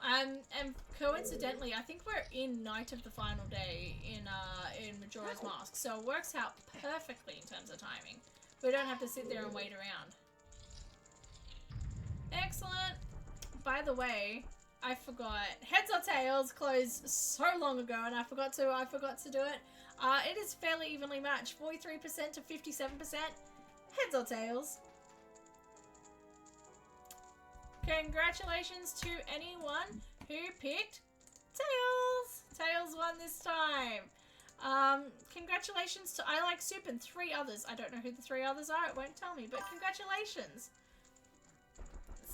And coincidentally, I think we're in Night of the Final Day in Majora's Mask, so it works out perfectly in terms of timing. We don't have to sit there and wait around. Excellent. By the way, I forgot. Heads or Tails closed so long ago, and I forgot to do it. It is fairly evenly matched, 43% to 57%. Heads or Tails. Congratulations to anyone who picked Tails. Tails won this time. Congratulations to I Like Soup and 3 others. I don't know who the 3 others are. It won't tell me, but congratulations.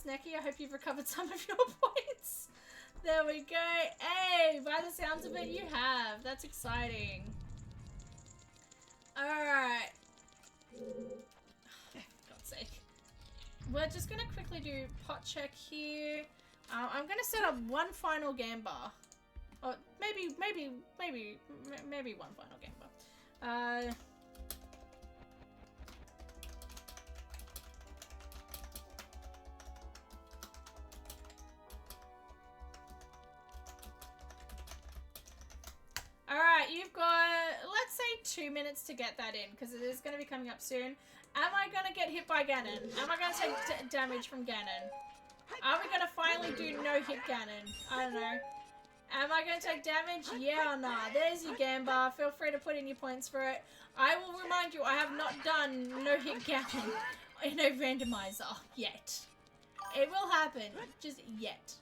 Snacky, I hope you've recovered some of your points. There we go. Hey, by the sounds of it, you have. That's exciting. Alright. God's sake. We're just going to quickly do pot check here. I'm going to set up one final gamba. Or maybe one final gamba. Alright, you've got, let's say 2 minutes to get that in, because it is going to be coming up soon. Am I going to get hit by Ganon? Am I going to take damage from Ganon? Are we going to finally do no-hit Ganon? I don't know. Am I going to take damage? Yeah or nah? There's your Gamba. Feel free to put in your points for it. I will remind you, I have not done no-hit Ganon in a randomizer yet. It will happen, just yet.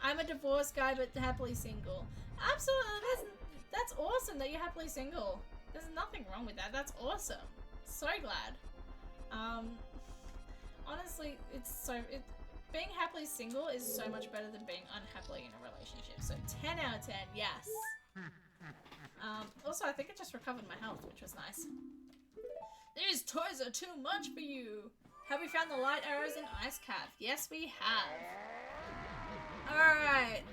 I'm a divorced guy, but happily single. Absolutely, that's awesome that you're happily single. There's nothing wrong with that. That's awesome. So glad. Honestly, being happily single is so much better than being unhappily in a relationship. So 10 out of 10, yes. Also, I think it just recovered my health, which was nice. These toys are too much for you. Have we found the light arrows in Ice Cap? Yes, we have. Alright.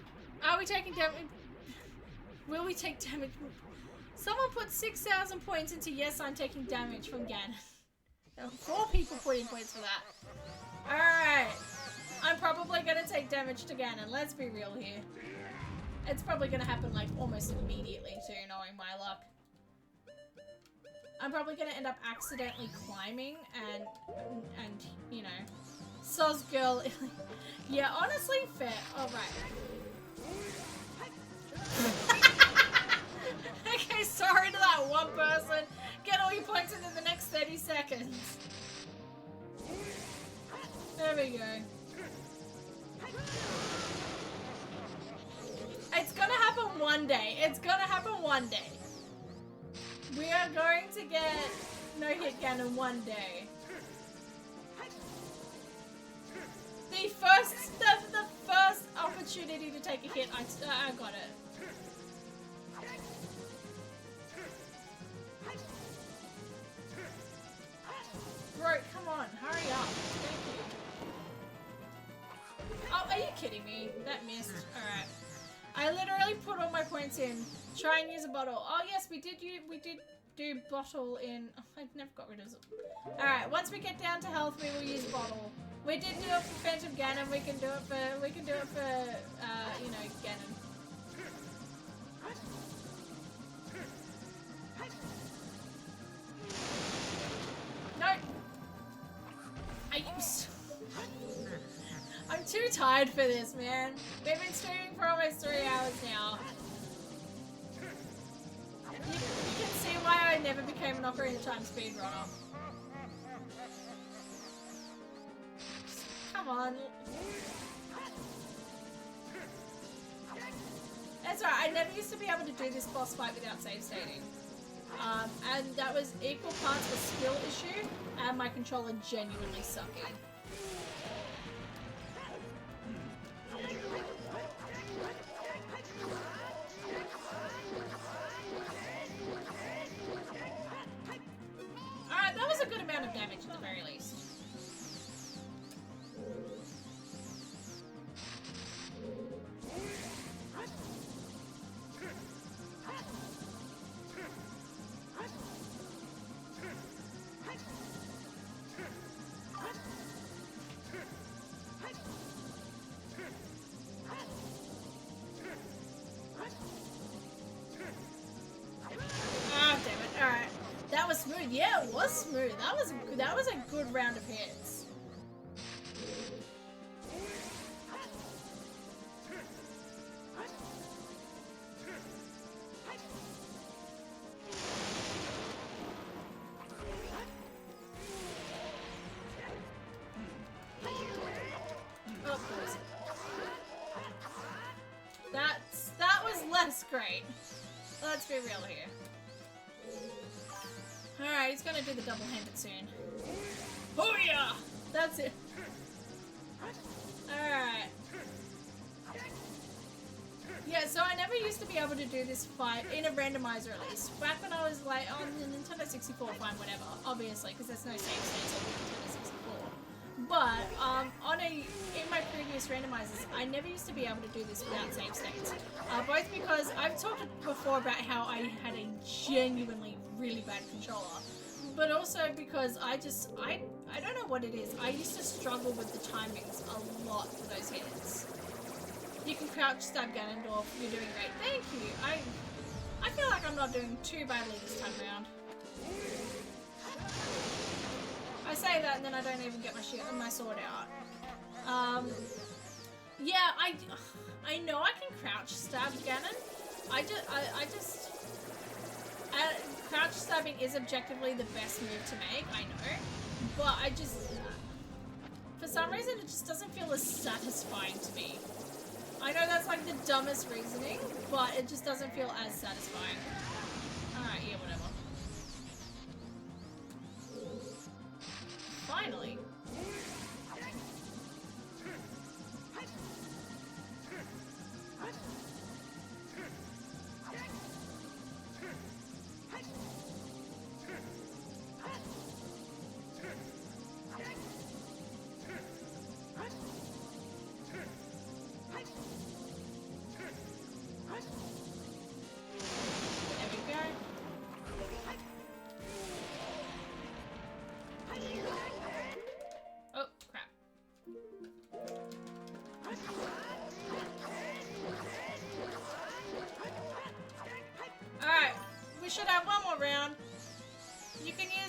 Are we taking damage? Will we take damage? Someone put 6,000 points into yes, I'm taking damage from Ganon. There were 4 people putting points for that. Alright. I'm probably gonna take damage to Ganon. Let's be real here. It's probably gonna happen like almost immediately too, knowing my luck. I'm probably gonna end up accidentally climbing and you know, Soz girl. Yeah, honestly, fair. All right. Okay, sorry to that one person. Get all your points in the next 30 seconds. There we go. It's gonna happen one day. It's gonna happen one day. We are going to get no-hit Ganon one day. The first opportunity to take a hit, I got it. Bro, come on, hurry up. Thank you. Oh, are you kidding me? That missed. Alright. I literally put all my points in. Try and use a bottle. Oh yes, we did do bottle in. Oh, I never got rid of it. Alright, once we get down to health, we will use bottle. We did do it for Phantom Ganon. We can do it for you know, Ganon. No. I'm too tired for this, man. We've been streaming for almost 3 hours now. You can see why I never became an Ocarina of Time speedrunner. Come on. That's right, I never used to be able to do this boss fight without save stating. And that was equal parts a skill issue and my controller genuinely sucking. Alright, that was a good amount of damage at the very least. Smooth, yeah, it was smooth. That was a good round of hits. Oh, that was less great. Let's be real here. Alright, he's gonna do the double-handed soon. Oh yeah! That's it. Alright. Yeah, so I never used to be able to do this fight in a randomizer at least. Back when I was like on the Nintendo 64, fine, whatever. Obviously, because there's no save states on the Nintendo 64. But in my previous randomizers, I never used to be able to do this without save states. Both because I've talked before about how I had a genuinely really bad controller, but also because I don't know what it is. I used to struggle with the timings a lot for those hits. You can crouch stab Ganondorf. You're doing great. Thank you. I feel like I'm not doing too badly this time around. I say that and then I don't even get my sword out. Yeah, I know I can crouch stab Ganon. Crouch stabbing is objectively the best move to make, I know, but for some reason it just doesn't feel as satisfying to me. I know that's like the dumbest reasoning, but it just doesn't feel as satisfying. Alright, yeah, whatever.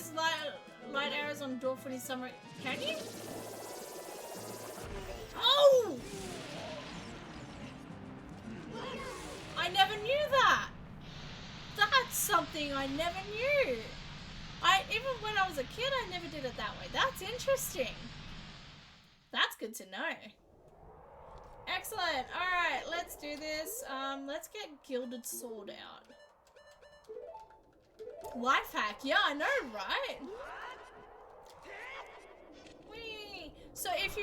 use light arrows on dwarf when he's summer. Can you? Oh! I never knew that. That's something I never knew. Even when I was a kid, I never did it that way. That's interesting. That's good to know. Excellent. Alright, let's do this. Let's get Gilded Sword out. Life hack. Yeah, I know, right? Whee! So if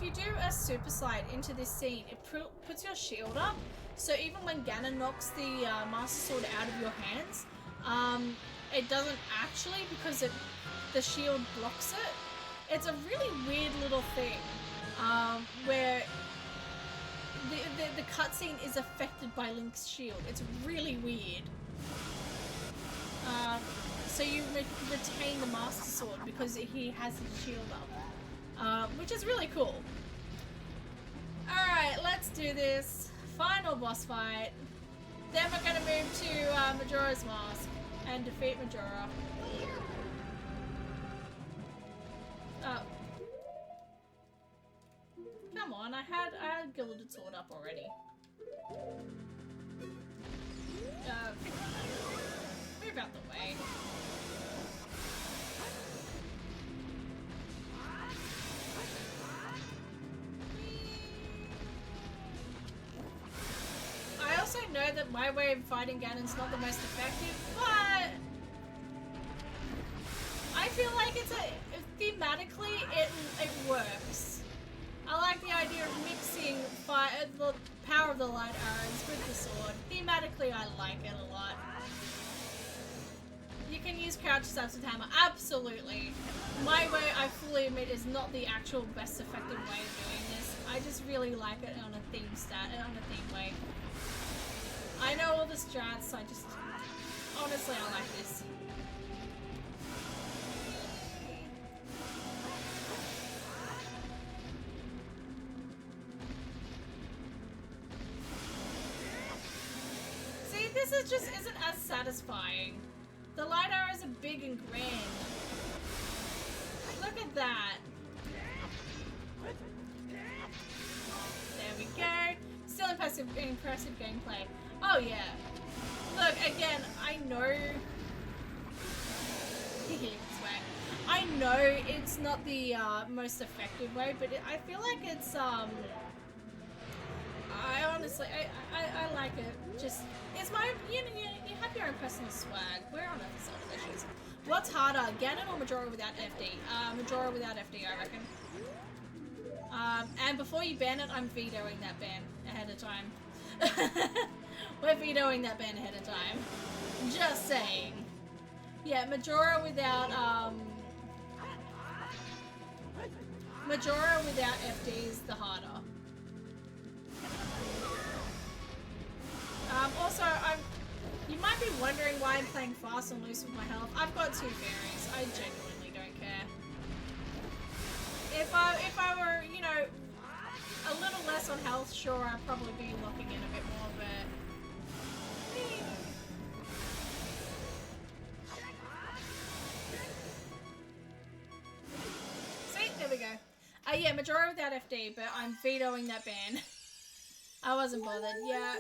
you do a super slide into this scene, it puts your shield up. So even when Ganon knocks the Master Sword out of your hands, it doesn't actually, because the shield blocks it. It's a really weird little thing where the cutscene is affected by Link's shield. It's really weird. So you retain the Master Sword because he has his shield up, which is really cool. Alright, let's do this. Final boss fight. Then we're going to move to Majora's Mask and defeat Majora. Oh. Come on, I had Gilded Sword up already. Move out the way. I also know that my way of fighting Ganon's not the most effective, but I feel like thematically it works. I like the idea of mixing the power of the light arrows with the sword. Thematically, I like it a lot. You can use crouch stabs with hammer, absolutely. My way, I fully admit, is not the actual best effective way of doing this. I just really like it on a theme way. I know all the strats, honestly, I like this. See, this isn't as satisfying. The light arrows are big and grand. Look at that. There we go. Still impressive gameplay. Oh yeah. Look, again, I know... I know it's not the most effective way, but I feel like it's, I honestly, I like it. Just, it's my, you have your own personal swag. We're on other side of issues. What's harder, Ganon or Majora without FD? Majora without FD, I reckon. And before you ban it, I'm vetoing that ban ahead of time. We're vetoing that ban ahead of time. Just saying. Yeah, Majora without FD is the harder. Also, you might be wondering why I'm playing fast and loose with my health. I've got 2 fairies. I genuinely don't care. If I were, you know, a little less on health, sure, I'd probably be locking in a bit more, but... See? There we go. Yeah, Majora without FD, but I'm vetoing that ban. I wasn't bothered. Yeah.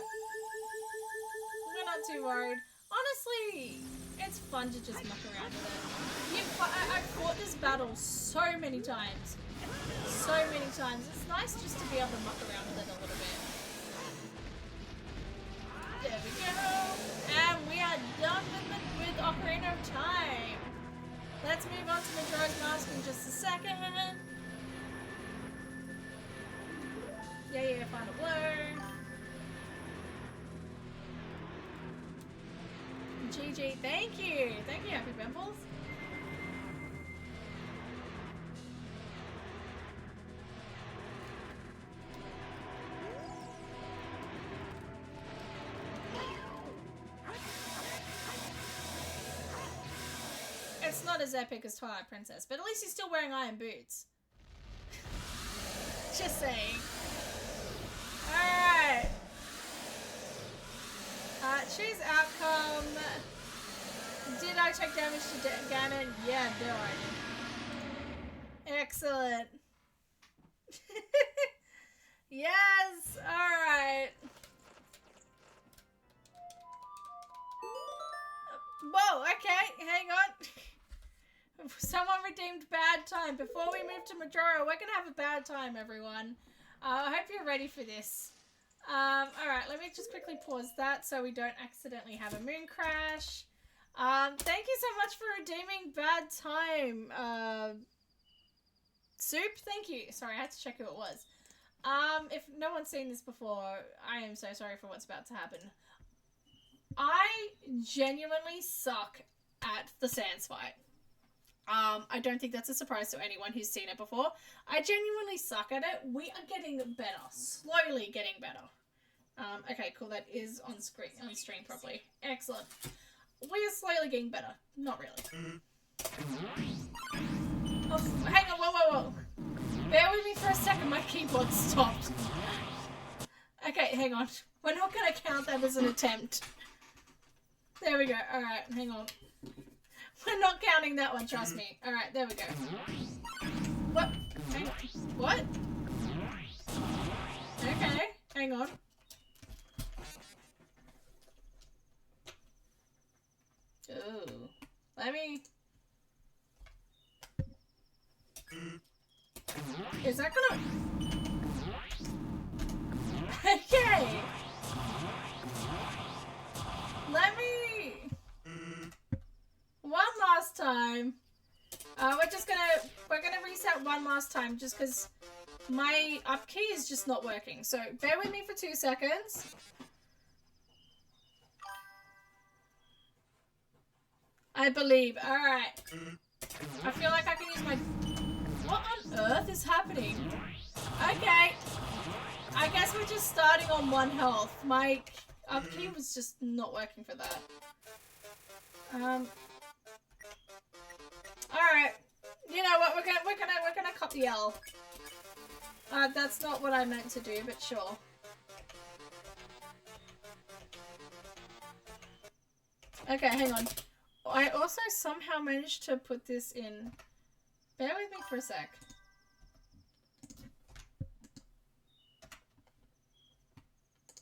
We're not too worried. Honestly, it's fun to just muck around with it. I've fought this battle so many times. So many times. It's nice just to be able to muck around with it a little bit. There we go. And we are done with Ocarina of Time. Let's move on to Majora's Mask in just a second. Yeah, final blow. GG, thank you, Happy Pimples. It's not as epic as Twilight Princess, but at least he's still wearing iron boots. Just saying. Alright. Choose outcome. Did I take damage to Ganon? Yeah, no, I did. Excellent. Yes! Alright. Whoa, okay, hang on. Someone redeemed bad time. Before we move to Majora, we're gonna have a bad time, everyone. I hope you're ready for this. Alright, let me just quickly pause that so we don't accidentally have a moon crash. Thank you so much for redeeming bad time. Soup, thank you. Sorry, I had to check who it was. If no one's seen this before, I am so sorry for what's about to happen. I genuinely suck at the Sans fight. I don't think that's a surprise to anyone who's seen it before. I genuinely suck at it. We are getting better. Slowly getting better. Okay, cool. That is on stream properly. Excellent. We are slowly getting better. Not really. Oh, hang on. Whoa. Bear with me for a second. My keyboard stopped. Okay, hang on. We're not going to count that as an attempt. There we go. Alright, hang on. We're not counting that one, trust me. Alright, there we go. What? Hang on. What? Okay, hang on. Ooh. Let me... Is that gonna... Okay! Let me... One last time. We're gonna reset one last time just because my up key is just not working. So bear with me for 2 seconds. I believe. Alright. I feel like I can use my... What on earth is happening? Okay. I guess we're just starting on 1 health. My up key was just not working for that. Alright. You know what, we're gonna cut the L. That's not what I meant to do, but sure. Okay, hang on. I also somehow managed to put this in. Bear with me for a sec.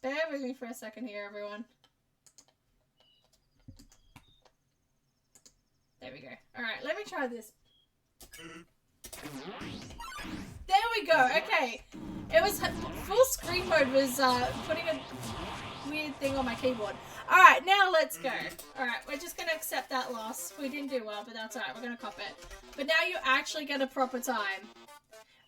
Bear with me for a second here, everyone. There we go. Alright, let me try this. There we go, okay. It was full screen mode was putting a weird thing on my keyboard. Alright, now let's go. Alright, we're just gonna accept that loss. We didn't do well, but that's alright, we're gonna cop it. But now you actually get a proper time.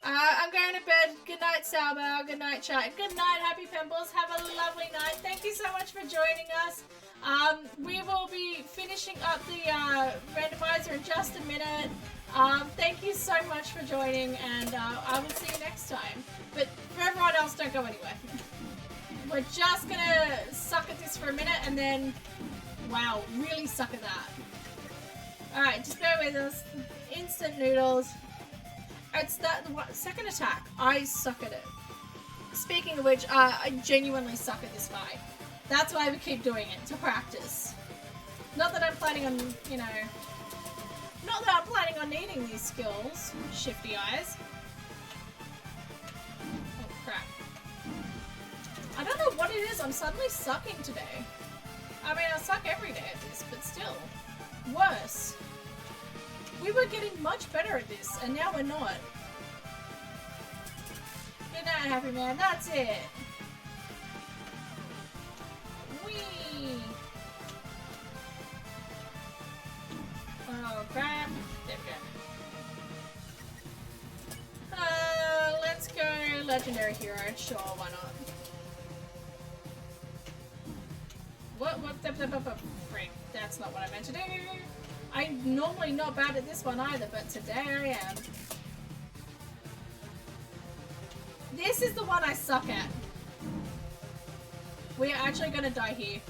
I'm going to bed. Good night, Salbo. Good night, chat. Good night, Happy Pimples. Have a lovely night. Thank you so much for joining us. We will be finishing up the randomizer in just a minute. Thank you so much for joining, and I will see you next time. But for everyone else, don't go anywhere. We're just gonna suck at this for a minute, and then, wow, really suck at that. Alright, just bear with us. Instant noodles. It's the second attack. I suck at it. Speaking of which, I genuinely suck at this fight. That's why we keep doing it, to practice. Not that I'm planning on, you know... Not that I'm planning on needing these skills. Shifty eyes. Oh, crap. I don't know what it is, I'm suddenly sucking today. I mean, I suck every day at this, but still. Worse. We were getting much better at this, and now we're not. Good night, Happy Man. That's it. Whee! Oh, crap. There we go. Let's go Legendary Hero. Sure, why not? What? Frick. That's not what I meant to do. I'm normally not bad at this one either, but today I am. This is the one I suck at. We are actually gonna die here.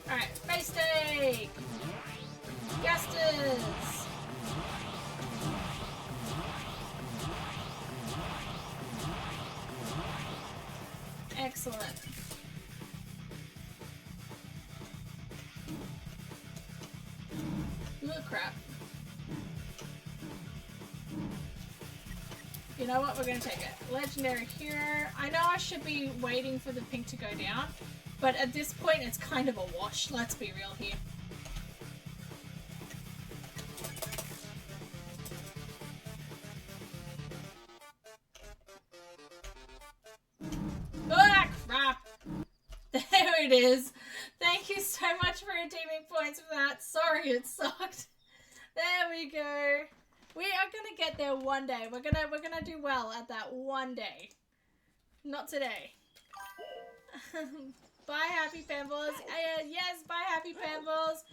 Alright, face steak! Gastus! Excellent. Oh, crap. You know what? We're going to take it. Legendary hero. I know I should be waiting for the pink to go down, but at this point it's kind of a wash. Let's be real here. Ah, crap. There it is. Thank you so much for redeeming points for that. Sorry it sucked. There we go. We are gonna get there one day. We're gonna do well at that one day. Not today. Bye, Happy Pambles. Yes, bye, Happy Pambles.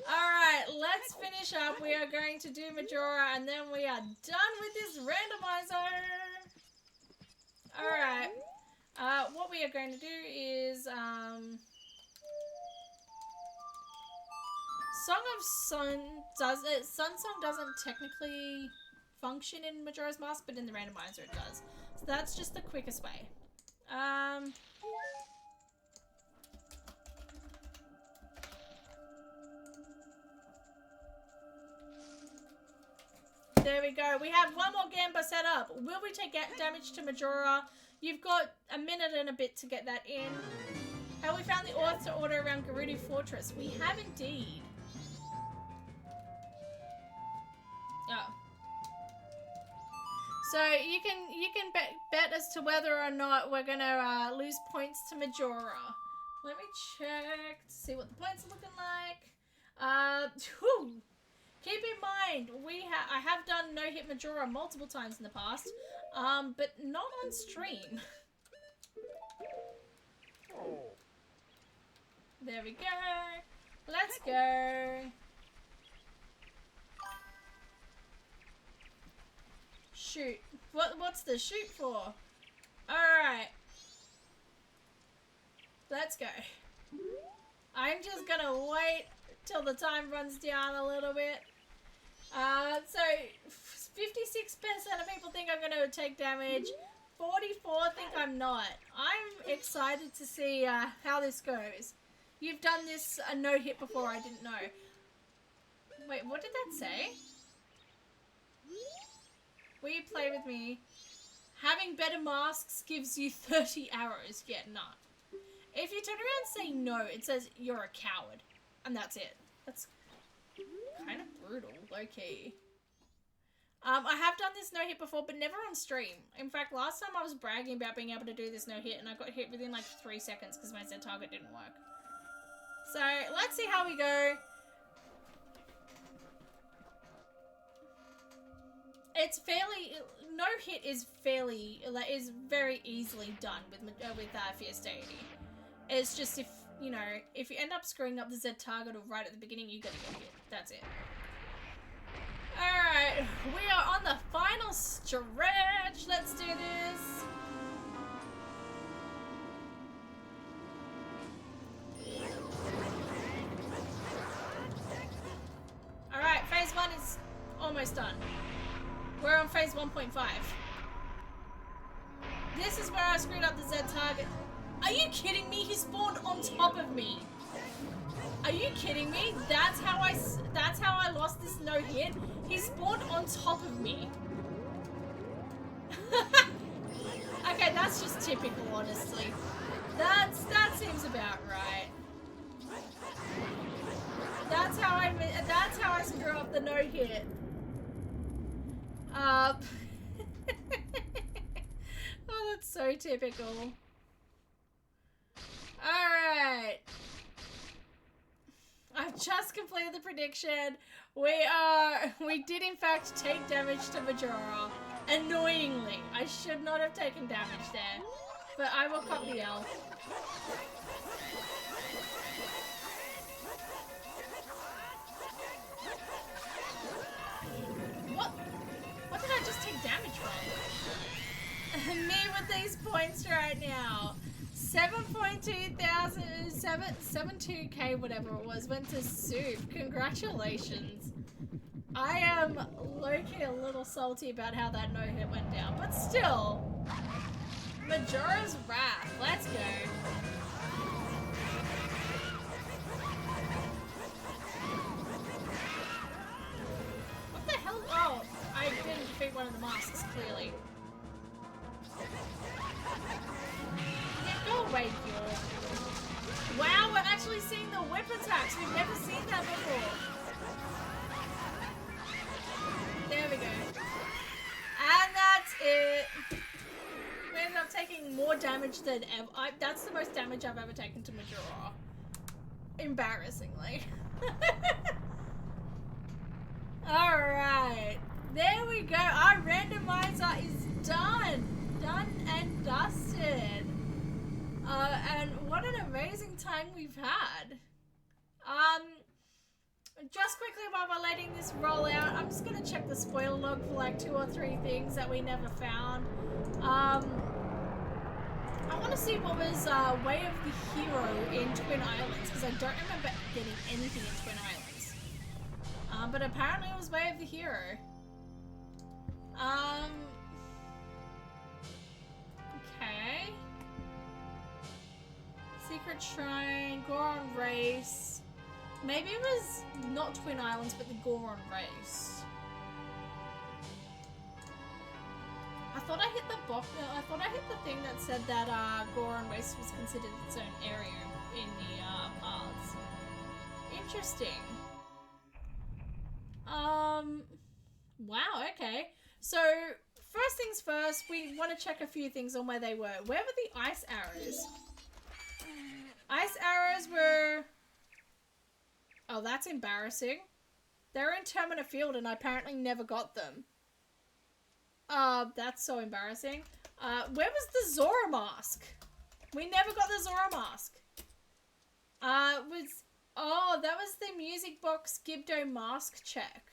Alright, let's finish up. We are going to do Majora and then we are done with this randomizer. Alright. What we are going to do is Song of Sun Sun Song doesn't technically function in Majora's Mask, but in the randomizer it does. So that's just the quickest way. There we go. We have one more Gamba set up. Will we take damage to Majora? You've got a minute and a bit to get that in. Have we found the author order around Gerudo Fortress? We have indeed. Oh. So you can bet as to whether or not we're gonna lose points to Majora. Let me check to see what the points are looking like. Keep in mind I have done no hit Majora multiple times in the past, but not on stream. There we go. Let's go. Shoot. What's the shoot for? Alright. Let's go. I'm just gonna wait till the time runs down a little bit. So 56% of people think I'm gonna take damage. 44 think I'm not. I'm excited to see how this goes. You've done this no hit before, I didn't know. Wait, what did that say? Will you play with me? Having better masks gives you 30 arrows. Yeah, nah. If you turn around and say no, it says you're a coward. And that's it. That's kind of brutal, low-key. I have done this no-hit before, but never on stream. In fact, last time I was bragging about being able to do this no-hit, and I got hit within like 3 seconds because my Z target didn't work. So, let's see how we go. It's fairly... No-hit is very easily done with Fierce Deity. It's just if, you know, if you end up screwing up the Z target or right at the beginning, you gotta get hit. That's it. Alright, we are on the final stretch. Let's do this. Alright, phase 1 is almost done. We're on phase 1.5. This is where I screwed up the Z target. Are you kidding me? He spawned on top of me. Are you kidding me? That's how I lost this no hit. He spawned on top of me. Okay, that's just typical, honestly. That seems about right. That's how I screw up the no hit. Oh, that's so typical. Alright. I've just completed the prediction. We did in fact take damage to Majora. Annoyingly. I should not have taken damage there. But I will cut the L. What did I just take damage from? Me with these points right now. 72k whatever it was went to Soup. Congratulations. I am low-key a little salty about how that no-hit went down, but still. Majora's Wrath. Let's go. masks, clearly. Yeah, go away, Bjorn. Wow, we're actually seeing the whip attacks. We've never seen that before. There we go. And that's it. We ended up taking more damage than ever. That's the most damage I've ever taken to Majora. Embarrassingly. Alright. There we go. Our randomizer is done. Done and dusted. And what an amazing time we've had. Just quickly while we're letting this roll out, I'm just gonna check the spoiler log for like 2 or 3 things that we never found. I want to see what was Way of the Hero in Twin Islands, because I don't remember getting anything in Twin Islands. But apparently it was Way of the Hero. Okay. Secret Shrine, Goron Race. Maybe it was not Twin Islands, but the Goron Race. I thought I hit the box. I thought I hit the thing that said that Goron Race was considered its own area in the paths. Interesting. Wow. Okay. So first things first, we want to check a few things on where they were. Where were the ice arrows? Ice arrows were. Oh, that's embarrassing. They're in Termina Field, and I apparently never got them. That's so embarrassing. Where was the Zora mask? We never got the Zora mask. That was the music box Gibdo mask check.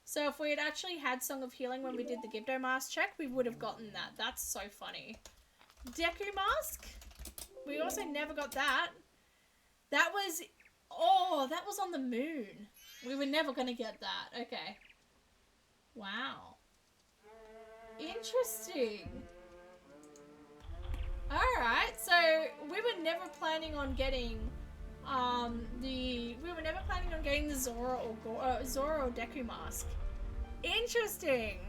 So if we had actually had Song of Healing when we did the Gibdo mask check, we would have gotten that. That's so funny. Deku mask? We also never got that. That was on the moon. We were never gonna get that. Okay. Wow. Interesting. Alright, so we were never planning on getting the Zora or Deku mask. Interesting.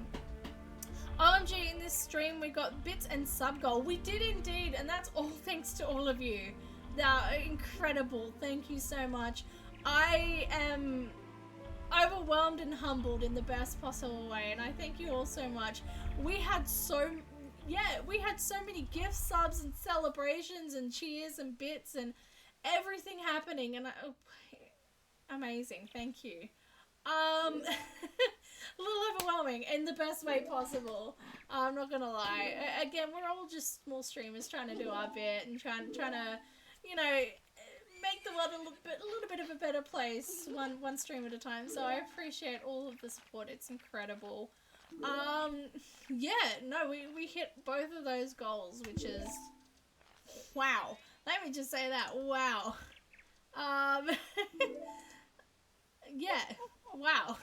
OMG, in this stream we got bits and sub goal. We did indeed, and that's all thanks to all of you. They're incredible. Thank you so much. I am overwhelmed and humbled in the best possible way, and I thank you all so much. We had so many gift subs and celebrations and cheers and bits and everything happening, and amazing. Thank you. A little overwhelming in the best way possible. I'm not gonna lie. Again, we're all just small streamers trying to do our bit and trying to, you know, make the world a little bit of a better place, one stream at a time. So I appreciate all of the support. It's incredible. Yeah, no, we hit both of those goals, which is wow. Let me just say that. Wow. Yeah. Wow.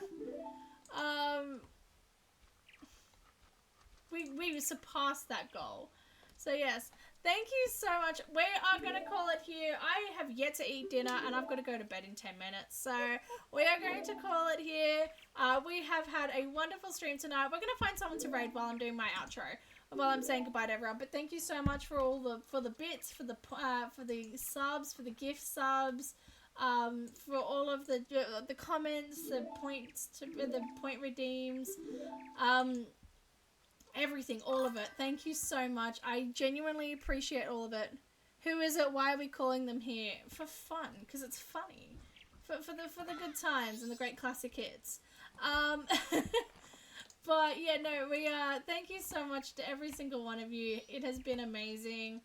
We surpassed that goal. So yes, thank you so much. We are going to call it here. I have yet to eat dinner and I've got to go to bed in 10 minutes. So we are going to call it here. We have had a wonderful stream tonight. We're going to find someone to raid while I'm doing my outro, while I'm saying goodbye to everyone. But thank you so much for all the bits, for the subs, for the gift subs, for all of the comments, the point redeems, everything, all of it. Thank you so much. I genuinely appreciate all of it. Who is it? Why are we calling them here? For fun, because it's funny. For the good times and the great classic hits. But yeah, no, thank you so much to every single one of you. It has been amazing.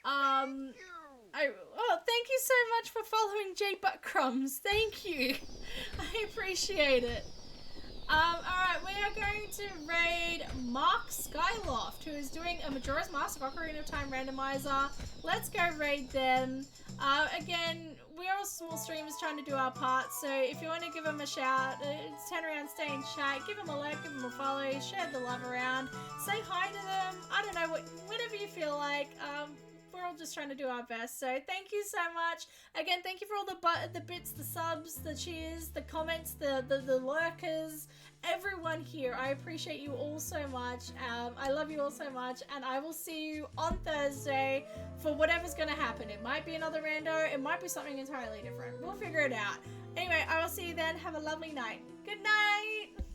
Thank you so much for following J Buttcrumbs. Thank you. I appreciate it. Alright, we are going to raid Mark Skyloft, who is doing a Majora's Mask Ocarina of Time randomizer. Let's go raid them. Again, we're all small streamers trying to do our part, so if you want to give them a shout, turn around, stay in chat, give them a like, give them a follow, share the love around, say hi to them, I don't know, whatever you feel like. we're all just trying to do our best. So thank you so much. Again, thank you for all the bits, the subs, the cheers, the comments, the lurkers, everyone here. I appreciate you all so much. I love you all so much, and I will see you on Thursday for whatever's gonna happen. It might be another rando, it might be something entirely different. We'll figure it out. Anyway, I will see you then. Have a lovely night. Good night!